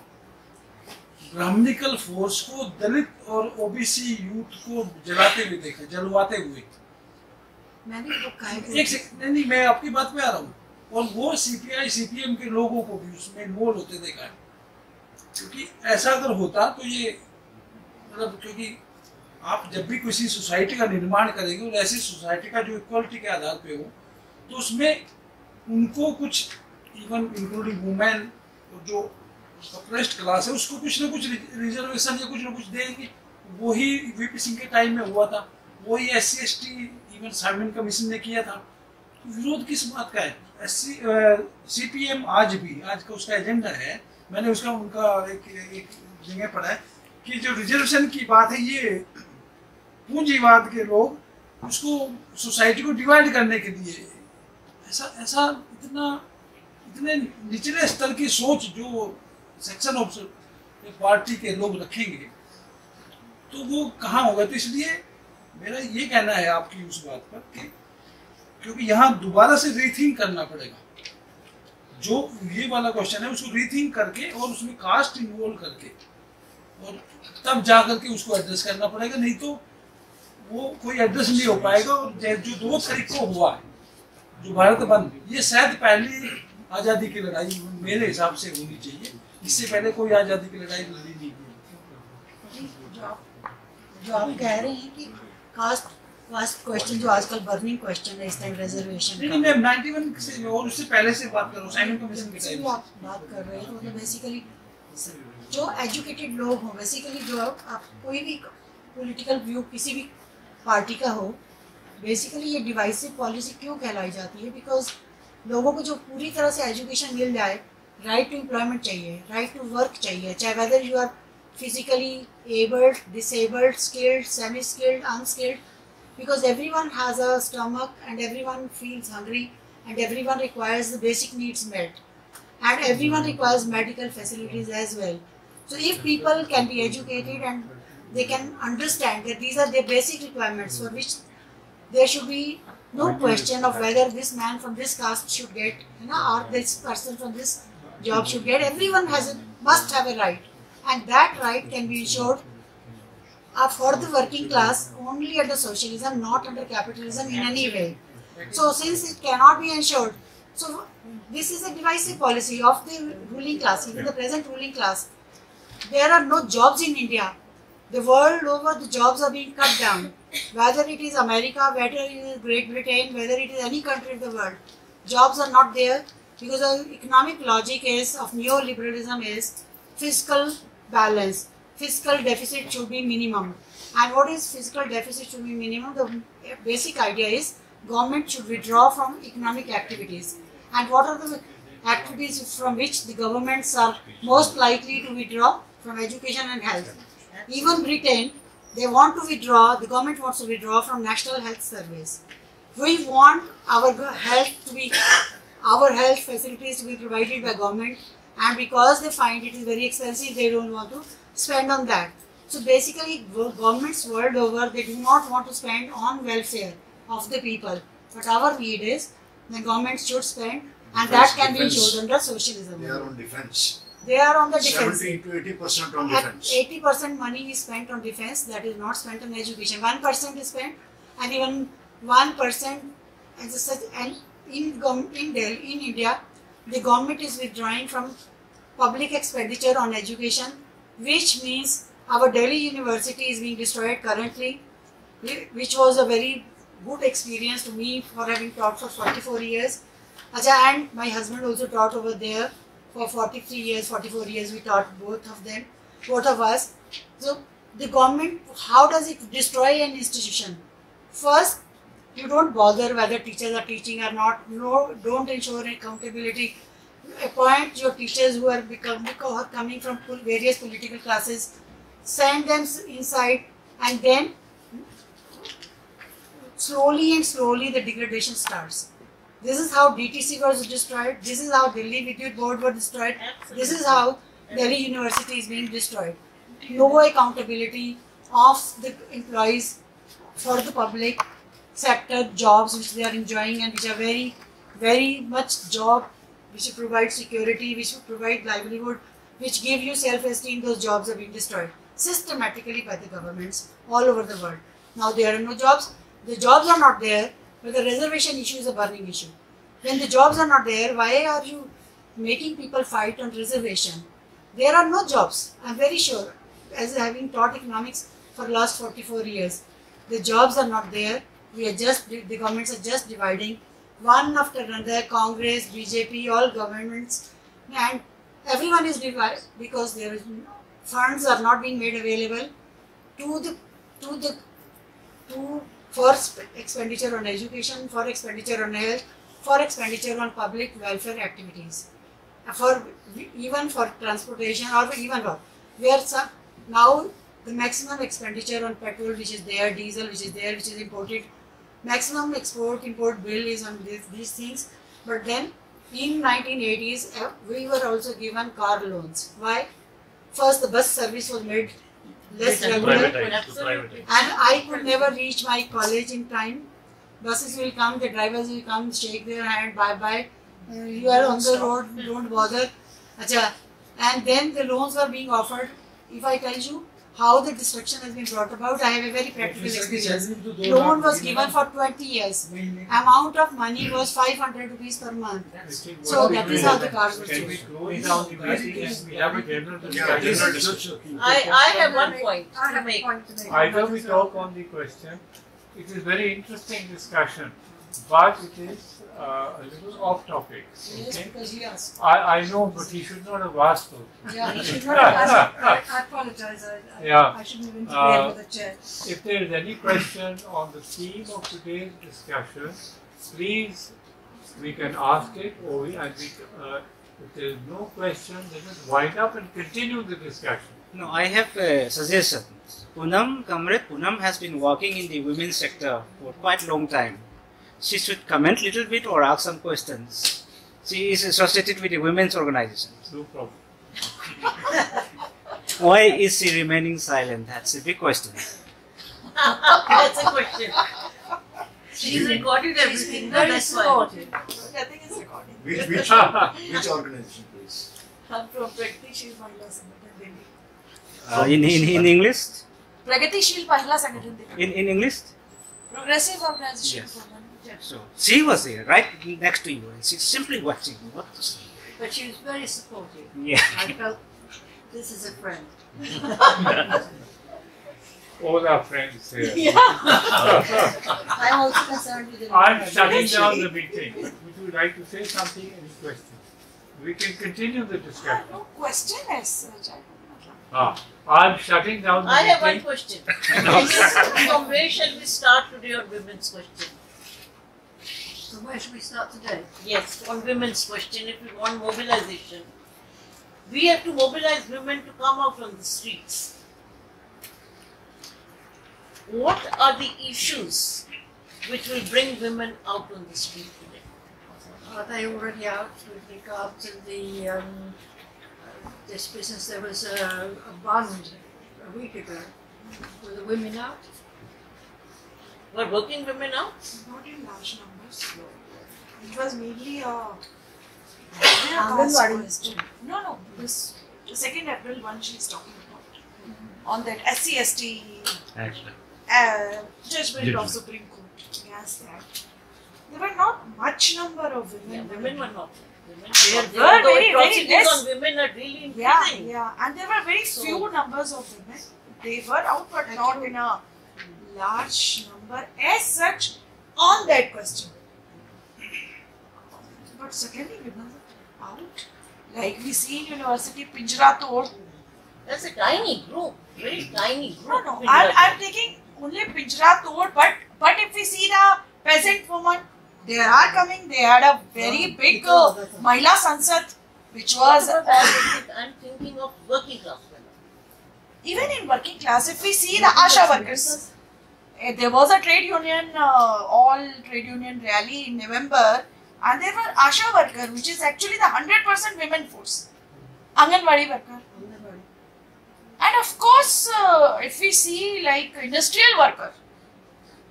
ब्राह्मणिकल फोर्स को दलित और ओबीसी यूथ को जलाते हुए देखा, जलवाते हुए। एक सेकंड, नहीं मैं आपकी बात में आ रहा हूँ। और वो सीपीआई सीपीएम के लोगों को भी उसमें इन्वॉल्व होते देखा है। क्योंकि ऐसा अगर होता तो ये मतलब, क्योंकि आप जब भी किसी सोसाइटी का निर्माण करेंगे और ऐसी सोसाइटी का जो इक्वलिटी के आधार पे हो, तो उसमें उनको कुछ, इवन इंक्लूडिंग वुमेन, जो अप्रेस्ड क्लास है, उसको कुछ ना कुछ रिजर्वेशन या कुछ ना कुछ देंगे। वही वीपी सिंह के टाइम में हुआ था, वही SC ST even Simon commission ने किया था। तो विरोध किस बात का है? सीपीएम आज का उसका एजेंडा है। मैंने उसका उनका एक जगह पढ़ा है कि जो रिजर्वेशन की बात है, ये पूंजीवाद के लोग उसको सोसाइटी को डिवाइड करने के लिए ऐसा इतने निचले स्तर की सोच जो सेक्शन ऑफ पार्टी के लोग रखेंगे, तो वो कहाँ होगा। तो इसलिए मेरा ये कहना है आपकी उस बात पर कि क्योंकि यहाँ दोबारा से रीथिंक करना पड़ेगा। जो ये वाला क्वेश्चन है उसको रीथिंक करके और उसमें कास्ट इन्वॉल्व करके और तब जा करके उसको एड्रेस करना पड़ेगा, नहीं तो वो कोई एड्रेस नहीं हो पाएगा। और जो 2 तारीख को हुआ है, जो भारत बंद, ये शायद पहली आज़ादी की लड़ाई मेरे हिसाब से होनी चाहिए। इससे पहले कोई आज़ादी की लड़ाई लड़ी नहीं हुई। जो आप कह रहे हैं कि कास्ट क्वेश्चन जो आजकल बर्निंग क्वेश्चन है इस टाइम रिजर्वेशन नहीं, मैं 91 से और उससे पहले से बात कर रहा हूँ, साइमन कमीशन के टाइम आप बात कर रहे हैं। तो मतलब बेसिकली जो एजुकेटेड लोग हों, बेसिकली जो आप कोई भी पॉलिटिकल व्यू किसी भी पार्टी का हो, बेसिकली ये डिवाइसिव पॉलिसी क्यों कहलाई जाती है? बिकॉज लोगों को जो पूरी तरह से एजुकेशन मिल जाए, राइट टू एम्प्लॉयमेंट चाहिए, राइट टू वर्क चाहिए, चाहे whether you are physically abled, disabled, skilled, semi skilled, unskilled, because everyone has a stomach and everyone feels hungry and everyone requires the basic needs met and everyone requires medical facilities as well. So if people can be educated and they can understand that these are their basic requirements for which there should be no question of whether this man from this caste should get, or this person from this job should get. Everyone must have a right, and that right can be ensured for the working class only under socialism, not under capitalism in any way. So since it cannot be ensured, so this is a divisive policy of the ruling class, even the present ruling class. There are no jobs in India. The world over, the jobs are being cut down. Whether it is America, whether it is Great Britain, whether it is any country of the world, jobs are not there because the economic logic of neoliberalism is fiscal balance. Fiscal deficit should be minimum. And what is fiscal deficit should be minimum? The basic idea is government should withdraw from economic activities. And what are the activities from which the governments are most likely to withdraw? From education and health. Even Britain, they want to withdraw, the government wants to withdraw from National Health Service. We want our health facilities to be provided by government, and because they find it is very expensive, they don't want to spend on that. So basically, governments world over, they do not want to spend on welfare of the people. But our need is the government should spend, and that can be ensured under socialism. They are on defense. They are on the defense. 70 to 80% on defense. 80% money is spent on defense, that is not spent on education. 1% is spent, and even 1% as such. And in India, the government is withdrawing from public expenditure on education, which means our Delhi University is being destroyed currently, which was a very good experience to me for having taught for 44 years. And my husband also taught over there for 43 years, 44 years we taught both of us. So the government, how does it destroy an institution? First, you don't bother whether teachers are teaching or not. No, don't ensure accountability. Appoint your teachers who are coming from various political classes, send them inside, and then slowly and slowly the degradation starts. This is how DTC was destroyed. This is how Delhi Vidyut Board was destroyed. This is how Delhi University is being destroyed. No accountability of the employees for the public sector jobs which they are enjoying and which are very, very much job which will provide security, which will provide livelihood, which give you self-esteem. Those jobs are being destroyed systematically by the governments all over the world. Now there are no jobs. The jobs are not there, but the reservation issue is a burning issue. When the jobs are not there, why are you making people fight on reservation? There are no jobs. I'm very sure, as having taught economics for the last 44 years, the jobs are not there. The governments are just dividing one after another, Congress, BJP, all governments, and everyone is divided because there is funds are not being made available for expenditure on education, for expenditure on health, for expenditure on public welfare activities, even for transportation or even for now the maximum expenditure on petrol which is there, diesel which is there, which is imported, maximum import bill is on these things. But then in 1980s we were also given car loans. Why? First the bus service was made less regular and I could never reach my college in time. Buses will come, the drivers will come, shake their hand, bye bye, you are on the road, don't bother. Achha. And then the loans were being offered. If I tell you how the destruction has been brought about, I have a very practical experience. Loan was given for 20 years. Amount of money was 500 rupees per month. So that is how the cars were changed. I have one point to make. Either we talk on the question. It is very interesting discussion, but it is a little off topic. Okay? Yes, because he asked. I know, but he should not have asked those. Yeah, he should not have asked. I apologize. I shouldn't have interfered with the chair. If there is any question on the theme of today's discussion, please, we can ask it, or if there is no question, then just wind up and continue the discussion. No, I have a suggestion. Comrade Poonam has been working in the women's sector for quite a long time. She should comment a little bit or ask some questions. She is associated with the women's organization. No problem. Why is she remaining silent? That's a big question. That's a question. She's recorded everything. No, that's why. Nothing is recorded. Which organization, please? I'm from Pragatishil Mahila Sangathan Delhi. In English? Pragatishil Mahila Sangathan Delhi. In English? Progressive Organization Yes. for Women. So she was there, right next to you, and she's simply watching. What to say? But she was very supportive. Yeah. I felt this is a friend. All our friends here. Yeah. I'm also concerned with the I'm shutting down the meeting. Would you like to say something? Any questions? We can continue the discussion. No question as such. I'm shutting down the I meeting. have one question. From where shall we start today on women's question? So where should we start today? Yes, on women's question. If we want mobilization, we have to mobilize women to come out on the streets. What are the issues which will bring women out on the street today? Are they already out with regard to the this business? There was a bund a week ago. Were the women out? Were working women out? Not in large numbers. It was mainly a No, this the 2nd April one she is talking about. On that SC/ST judgment of Supreme Court. Yes, that. There were not much number of women. Yeah, women were not. There were very less. On women are really Yeah, increasing. yeah, and there were very few numbers of women. They were out, but not in a large number as such on that question. But secondly, women were out. Like we see in university, Pinjra Tod. That's a tiny group, very tiny group. No, I'm taking only Pinjra Tod, but if we see the peasant woman, they are coming. They had a very big Mahila Sansad, which was. I'm thinking of working class women. Even in working class, if we see the Asha workers, there was a trade union, all trade union rally in November, and there were Asha worker, which is actually the 100% women force, Anganwadi worker. And of course, if we see like industrial worker,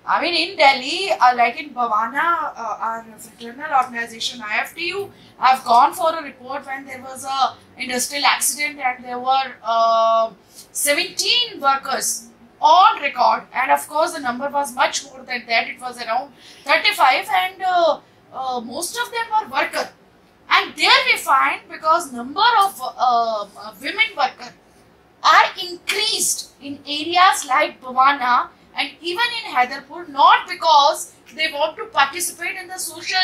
I mean in Delhi, like in Bhavana, our fraternal organization IFTU, I've gone for a report when there was a industrial accident and there were 17 workers on record, and of course the number was much more than that, it was around 35, and most of them were workers. And there we find, because number of women workers are increased in areas like Bhavana and even in Hyderpur, not because they want to participate in the social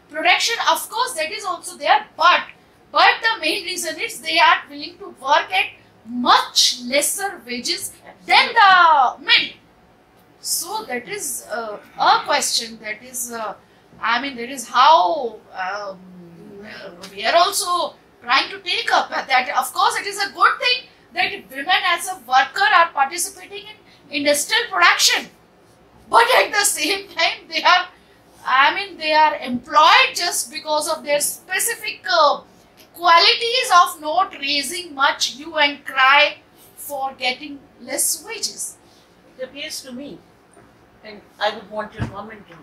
production, of course that is also there, but the main reason is they are willing to work at much lesser wages than the men. So that is a question, that is, I mean, that is how we are also trying to take up that. Of course it is a good thing that women as a worker are participating in industrial production, but at the same time they are, I mean, they are employed just because of their specific qualities of not raising much hue and cry for getting less wages. It appears to me, and I would want your comment on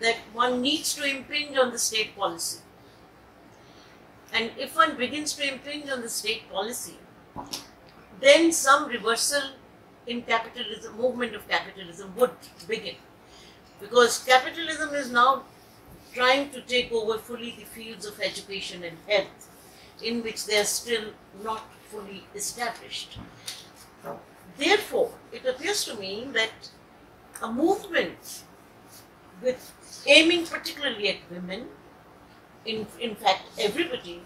that one needs to impinge on the state policy. And if one begins to impinge on the state policy, then some reversal in capitalism, movement of capitalism would begin. Because capitalism is now trying to take over fully the fields of education and health, in which they are still not fully established. Therefore, it appears to me that a movement with aiming particularly at women, in fact everybody,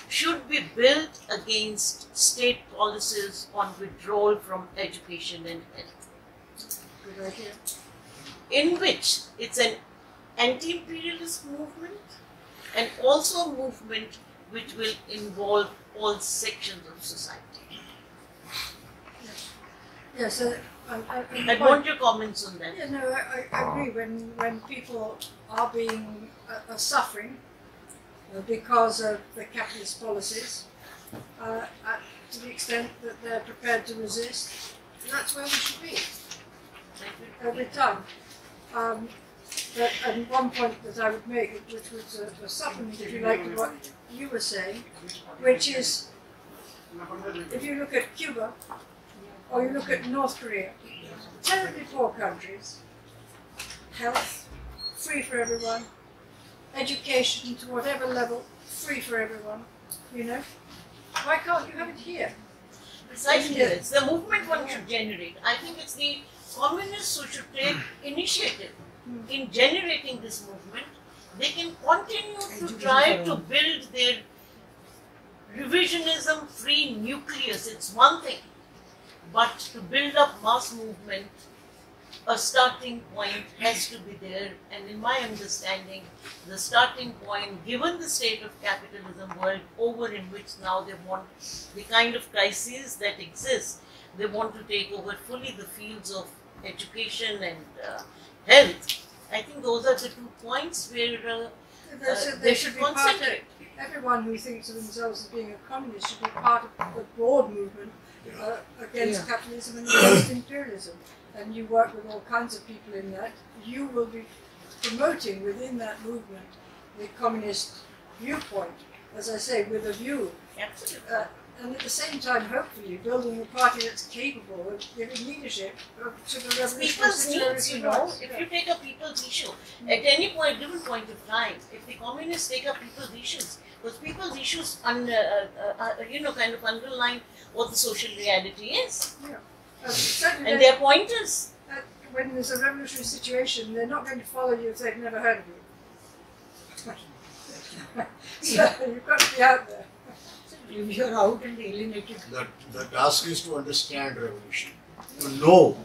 should be built against state policies on withdrawal from education and health. Good idea. In which it's an anti-imperialist movement and also a movement which will involve all sections of society. Yes, I want your comments on that. Yeah, no, I agree. When people are being suffering because of the capitalist policies, to the extent that they're prepared to resist, that's where we should be every time. And one point that I would make, which was a supplement, if you like, to what you were saying, which is, if you look at Cuba, or you look at North Korea, terribly poor countries, health, free for everyone, education to whatever level, free for everyone, you know. Why can't you have it here? Precisely, it's the movement one should generate. I think it's the communists who should take initiative in generating this movement. They can continue to try to build their revisionism-free nucleus. It's one thing. But to build up mass movement, a starting point has to be there. And in my understanding, the starting point, given the state of capitalism world over in which now they want the kind of crises that exist, they want to take over fully the fields of education and health. I think those are the 2 points where they should concentrate. Everyone who thinks of themselves as being a communist should be part of the broad movement against capitalism and against imperialism. And you work with all kinds of people in that. You will be promoting within that movement the communist viewpoint, as I say, with a view. Absolutely. And at the same time, hopefully, building a party that's capable of giving leadership to the revolutionary people's needs, you know. rights. If you take a people's issue, at any point, given point of time, if the communists take up people's issues, those people's issues, kind of underline what the social reality is. Yeah. And their pointers. When there's a revolutionary situation, they're not going to follow you if they've never heard of you. So you've got to be out there. If you're out and alienated. The task is to understand revolution, to know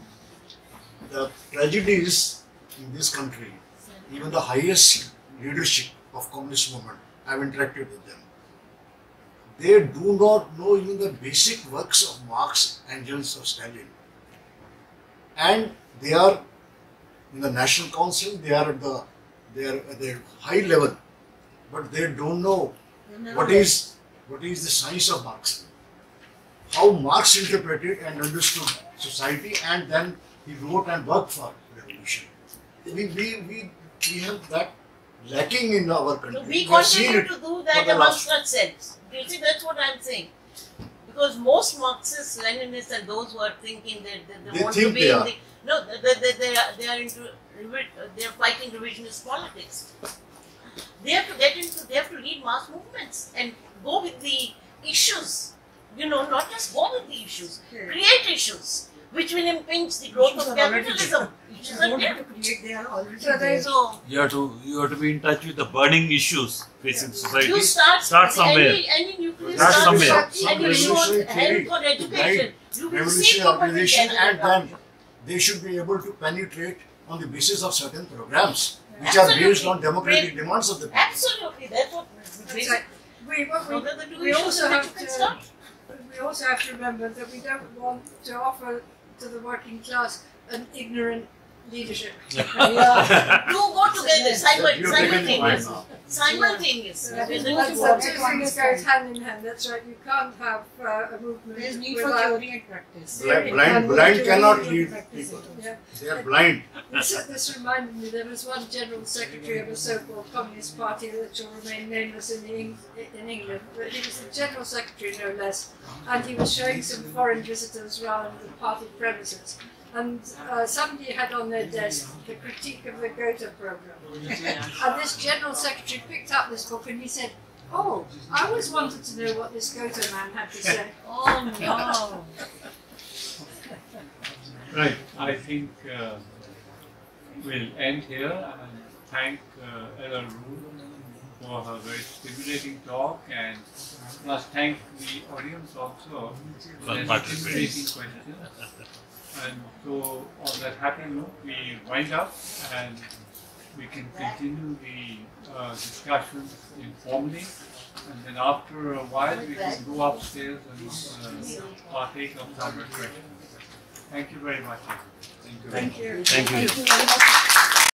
the tragedies in this country. Even the highest leadership of communist movement, I've interacted with them. They do not know even the basic works of Marx, Engels or Stalin. and they are in the National Council, they are at the high level, but they don't know what is the science of Marxism, how Marx interpreted and understood society, and then he wrote and worked for revolution. We have that lacking in our country. So we have seen continue it to do for that the amongst last- ourselves. Do you see, that's what I'm saying. Because most Marxists, Leninists, and those who are thinking that they want to think be they in are. the no, they are into they are fighting revisionist politics. They have to get into. They have to lead mass movements and go with the issues. You know, not just go with the issues, create issues which will impinge the growth of capitalism. Issues are there. They are already So there. so You have to be in touch with the burning issues facing society. you start somewhere. Any nuclear Start somewhere. and if you want help for education, you will see revolutionary people organization, together. and then they should be able to penetrate on the basis of certain programs which are Absolutely. based on democratic demands of the people. Absolutely, that's what That's right. Those are the two We issues also that you have can to. start. We also have to remember that we don't want to offer to the working class an ignorant leadership. Two go together, You're taking the point simultaneous. now. Simultaneous. That's Between the what two the goals. two things goes hand in hand. That's right. You can't have a movement. There is need for without theory and practice. theory Blind and cannot theory lead and practice. people. Yeah. They are blind. This reminded me, there was one general secretary of a so-called communist party that shall remain nameless in England, but he was the general secretary no less, and he was showing some foreign visitors around the party premises. And somebody had on their desk the critique of the Gotha program. And this general secretary picked up this book and he said, "Oh, I always wanted to know what this Gotha man had to say." Oh no. Right, I think we'll end here and thank Ella Rue for her very stimulating talk, and plus thank the audience also for their stimulating questions. And so on that happy note, we wind up and we can continue the discussions informally, and then after a while we can go upstairs and partake of some refreshments. Thank you very much. Thank you. Thank you.